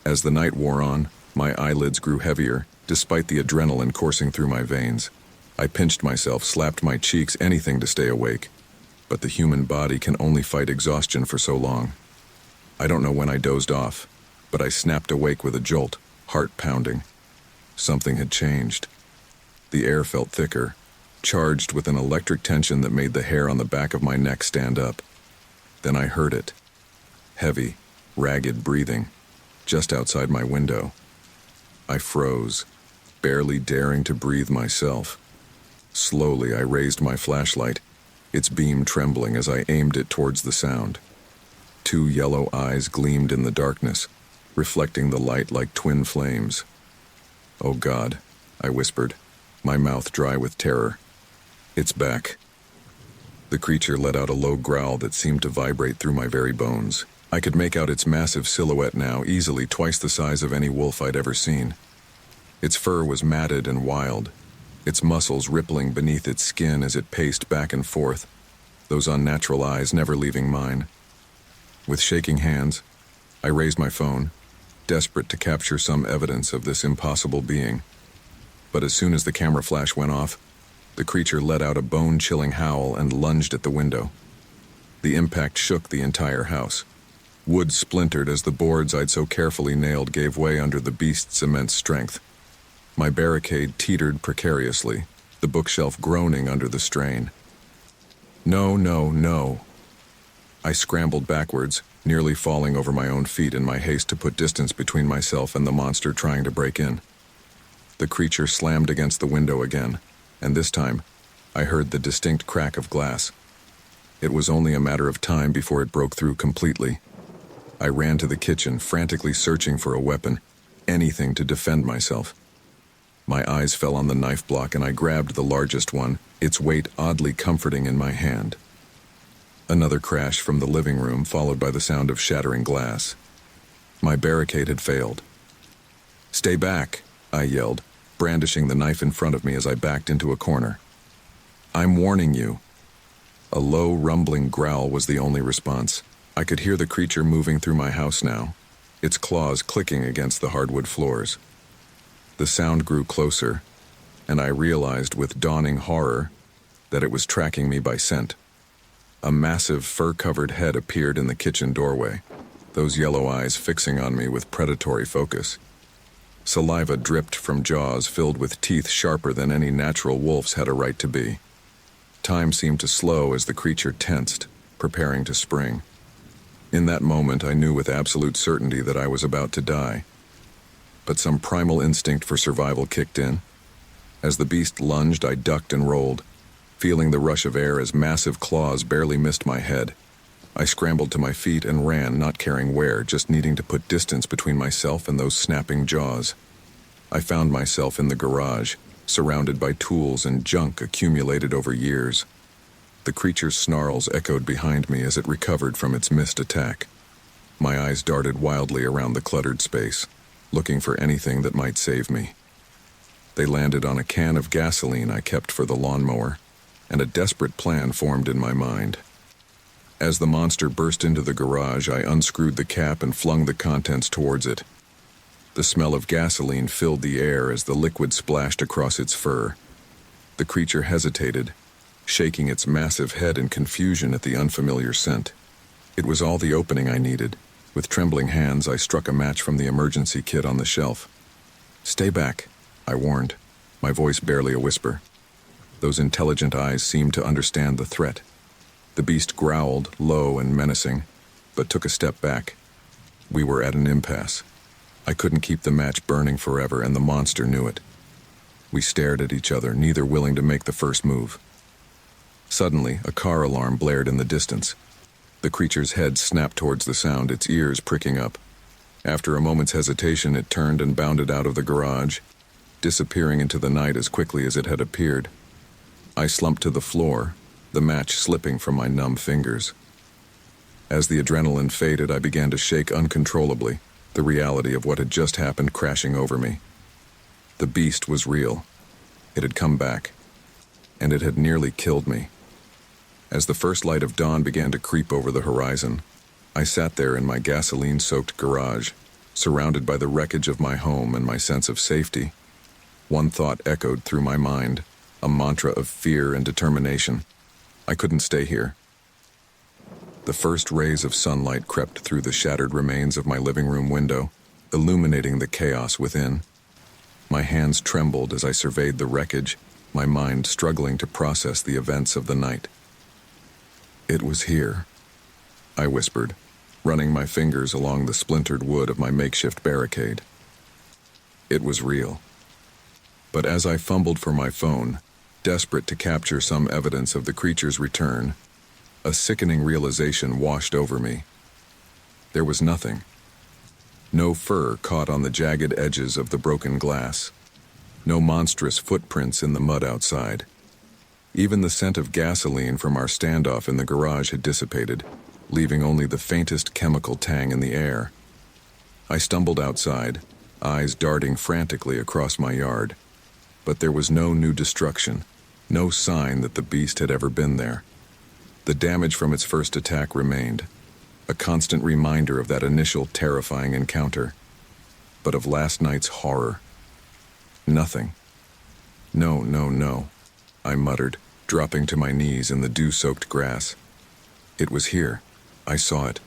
As the night wore on, my eyelids grew heavier, despite the adrenaline coursing through my veins. I pinched myself, slapped my cheeks, anything to stay awake. But the human body can only fight exhaustion for so long. I don't know when I dozed off, but I snapped awake with a jolt, heart pounding. Something had changed. The air felt thicker, charged with an electric tension that made the hair on the back of my neck stand up. Then I heard it. Heavy, ragged breathing, just outside my window. I froze, barely daring to breathe myself. Slowly, I raised my flashlight, its beam trembling as I aimed it towards the sound. Two yellow eyes gleamed in the darkness, reflecting the light like twin flames. "Oh God," I whispered, my mouth dry with terror. "It's back." The creature let out a low growl that seemed to vibrate through my very bones. I could make out its massive silhouette now, easily twice the size of any wolf I'd ever seen. Its fur was matted and wild, its muscles rippling beneath its skin as it paced back and forth, those unnatural eyes never leaving mine. With shaking hands, I raised my phone, desperate to capture some evidence of this impossible being. But as soon as the camera flash went off, the creature let out a bone-chilling howl and lunged at the window. The impact shook the entire house. Wood splintered as the boards I'd so carefully nailed gave way under the beast's immense strength. My barricade teetered precariously, the bookshelf groaning under the strain. "No, no, no." I scrambled backwards, nearly falling over my own feet in my haste to put distance between myself and the monster trying to break in. The creature slammed against the window again, and this time, I heard the distinct crack of glass. It was only a matter of time before it broke through completely. I ran to the kitchen, frantically searching for a weapon, anything to defend myself. My eyes fell on the knife block and I grabbed the largest one, its weight oddly comforting in my hand. Another crash from the living room, followed by the sound of shattering glass. My barricade had failed. "Stay back," I yelled, brandishing the knife in front of me as I backed into a corner. "I'm warning you." A low, rumbling growl was the only response. I could hear the creature moving through my house now, its claws clicking against the hardwood floors. The sound grew closer, and I realized with dawning horror that it was tracking me by scent. A massive, fur-covered head appeared in the kitchen doorway, those yellow eyes fixing on me with predatory focus. Saliva dripped from jaws filled with teeth sharper than any natural wolf's had a right to be. Time seemed to slow as the creature tensed, preparing to spring. In that moment, I knew with absolute certainty that I was about to die. But some primal instinct for survival kicked in. As the beast lunged, I ducked and rolled, feeling the rush of air as massive claws barely missed my head. I scrambled to my feet and ran, not caring where, just needing to put distance between myself and those snapping jaws. I found myself in the garage, surrounded by tools and junk accumulated over years. The creature's snarls echoed behind me as it recovered from its missed attack. My eyes darted wildly around the cluttered space, looking for anything that might save me. They landed on a can of gasoline I kept for the lawnmower, and a desperate plan formed in my mind. As the monster burst into the garage, I unscrewed the cap and flung the contents towards it. The smell of gasoline filled the air as the liquid splashed across its fur. The creature hesitated, shaking its massive head in confusion at the unfamiliar scent. It was all the opening I needed. With trembling hands, I struck a match from the emergency kit on the shelf. "Stay back," I warned, my voice barely a whisper. Those intelligent eyes seemed to understand the threat. The beast growled, low and menacing, but took a step back. We were at an impasse. I couldn't keep the match burning forever, and the monster knew it. We stared at each other, neither willing to make the first move. Suddenly, a car alarm blared in the distance. The creature's head snapped towards the sound, its ears pricking up. After a moment's hesitation, it turned and bounded out of the garage, disappearing into the night as quickly as it had appeared. I slumped to the floor, the match slipping from my numb fingers. As the adrenaline faded, I began to shake uncontrollably, the reality of what had just happened crashing over me. The beast was real. It had come back, and it had nearly killed me. As the first light of dawn began to creep over the horizon, I sat there in my gasoline-soaked garage, surrounded by the wreckage of my home and my sense of safety. One thought echoed through my mind, a mantra of fear and determination. I couldn't stay here. The first rays of sunlight crept through the shattered remains of my living room window, illuminating the chaos within. My hands trembled as I surveyed the wreckage, my mind struggling to process the events of the night. "It was here," I whispered, running my fingers along the splintered wood of my makeshift barricade. It was real. But as I fumbled for my phone, desperate to capture some evidence of the creature's return, a sickening realization washed over me. There was nothing. No fur caught on the jagged edges of the broken glass. No monstrous footprints in the mud outside. Even the scent of gasoline from our standoff in the garage had dissipated, leaving only the faintest chemical tang in the air. I stumbled outside, eyes darting frantically across my yard. But there was no new destruction, no sign that the beast had ever been there. The damage from its first attack remained, a constant reminder of that initial terrifying encounter. But of last night's horror, nothing. No, no, no, I muttered, dropping to my knees in the dew-soaked grass. It was here. I saw it.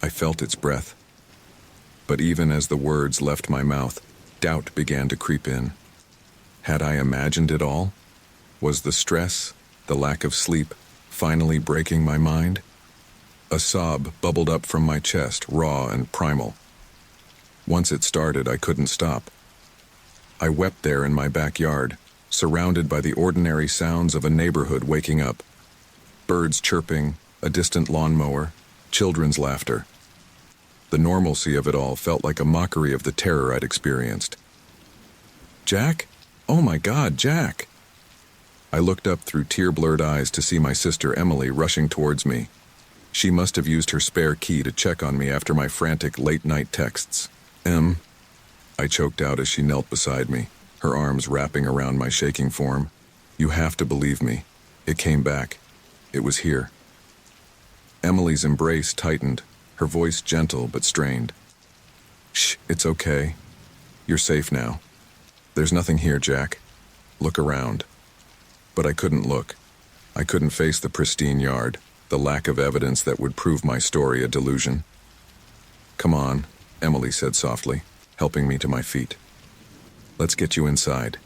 I felt its breath. But even as the words left my mouth, doubt began to creep in. Had I imagined it all? Was the stress, the lack of sleep, finally breaking my mind? A sob bubbled up from my chest, raw and primal. Once it started, I couldn't stop. I wept there in my backyard, surrounded by the ordinary sounds of a neighborhood waking up. Birds chirping, a distant lawnmower, children's laughter. The normalcy of it all felt like a mockery of the terror I'd experienced. Jack? Oh my God, Jack! I looked up through tear-blurred eyes to see my sister Emily rushing towards me. She must have used her spare key to check on me after my frantic late-night texts. I choked out as she knelt beside me, her arms wrapping around my shaking form. You have to believe me. It came back. It was here. Emily's embrace tightened, her voice gentle but strained. Shh, it's okay. You're safe now. There's nothing here, Jack. Look around. But I couldn't look. I couldn't face the pristine yard, the lack of evidence that would prove my story a delusion. Come on, Emily said softly, helping me to my feet. Let's get you inside.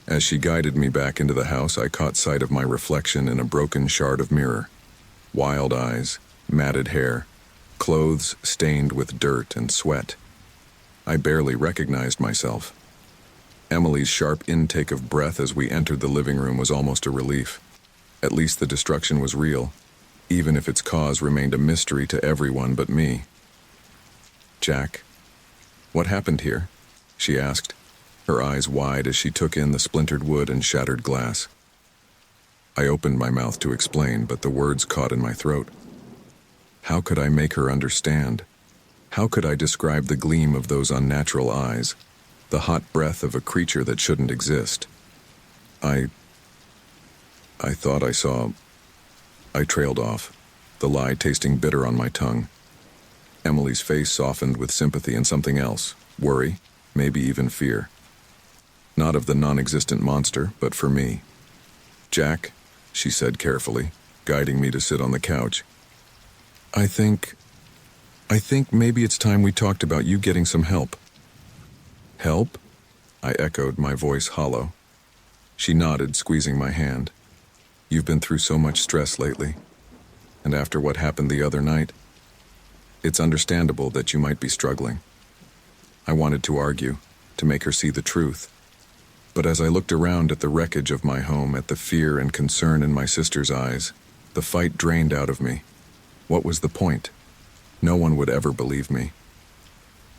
As she guided me back into the house, I caught sight of my reflection in a broken shard of mirror. Wild eyes, matted hair, clothes stained with dirt and sweat. I barely recognized myself. Emily's sharp intake of breath as we entered the living room was almost a relief. At least the destruction was real, even if its cause remained a mystery to everyone but me. Jack, what happened here? She asked, her eyes wide as she took in the splintered wood and shattered glass. I opened my mouth to explain, but the words caught in my throat. How could I make her understand? How could I describe the gleam of those unnatural eyes, the hot breath of a creature that shouldn't exist? I thought I saw... I trailed off, the lie tasting bitter on my tongue. Emily's face softened with sympathy and something else, worry, maybe even fear. Not of the non-existent monster, but for me. Jack, she said carefully, guiding me to sit on the couch. I think maybe it's time we talked about you getting some help. Help? I echoed, my voice hollow. She nodded, squeezing my hand. You've been through so much stress lately. And after what happened the other night, it's understandable that you might be struggling. I wanted to argue, to make her see the truth. But as I looked around at the wreckage of my home, at the fear and concern in my sister's eyes, the fight drained out of me. What was the point? No one would ever believe me.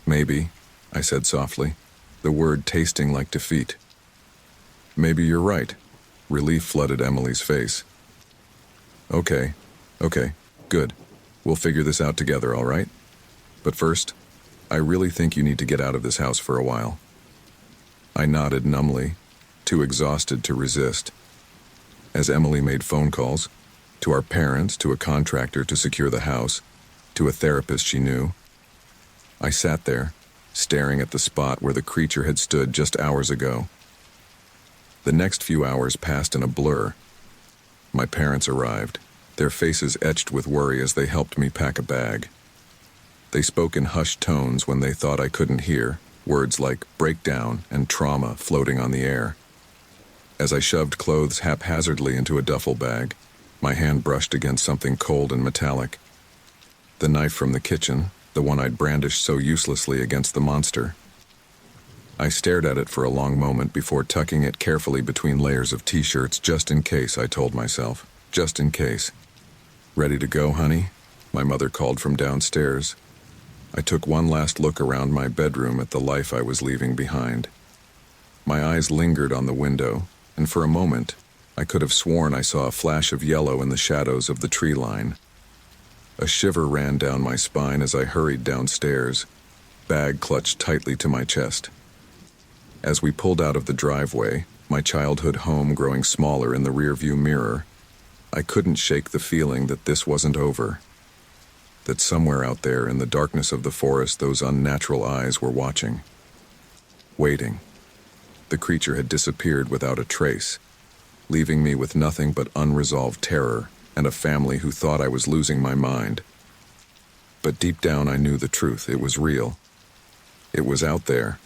Maybe, I said softly, the word tasting like defeat. Maybe you're right. Relief flooded Emily's face. Okay, good. We'll figure this out together, all right? But first, I really think you need to get out of this house for a while. I nodded numbly, too exhausted to resist. As Emily made phone calls, to our parents, to a contractor to secure the house, to a therapist she knew, I sat there, staring at the spot where the creature had stood just hours ago. The next few hours passed in a blur. My parents arrived, their faces etched with worry as they helped me pack a bag. They spoke in hushed tones when they thought I couldn't hear, words like breakdown and trauma floating on the air. As I shoved clothes haphazardly into a duffel bag, my hand brushed against something cold and metallic. The knife from the kitchen, the one I'd brandished so uselessly against the monster. I stared at it for a long moment before tucking it carefully between layers of t-shirts, just in case, I told myself. Just in case. Ready to go, honey? My mother called from downstairs. I took one last look around my bedroom at the life I was leaving behind. My eyes lingered on the window, and for a moment, I could have sworn I saw a flash of yellow in the shadows of the tree line. A shiver ran down my spine as I hurried downstairs, bag clutched tightly to my chest. As we pulled out of the driveway, my childhood home growing smaller in the rearview mirror, I couldn't shake the feeling that this wasn't over. That somewhere out there in the darkness of the forest those unnatural eyes were watching. Waiting. The creature had disappeared without a trace, leaving me with nothing but unresolved terror and a family who thought I was losing my mind. But deep down I knew the truth. It was real. It was out there,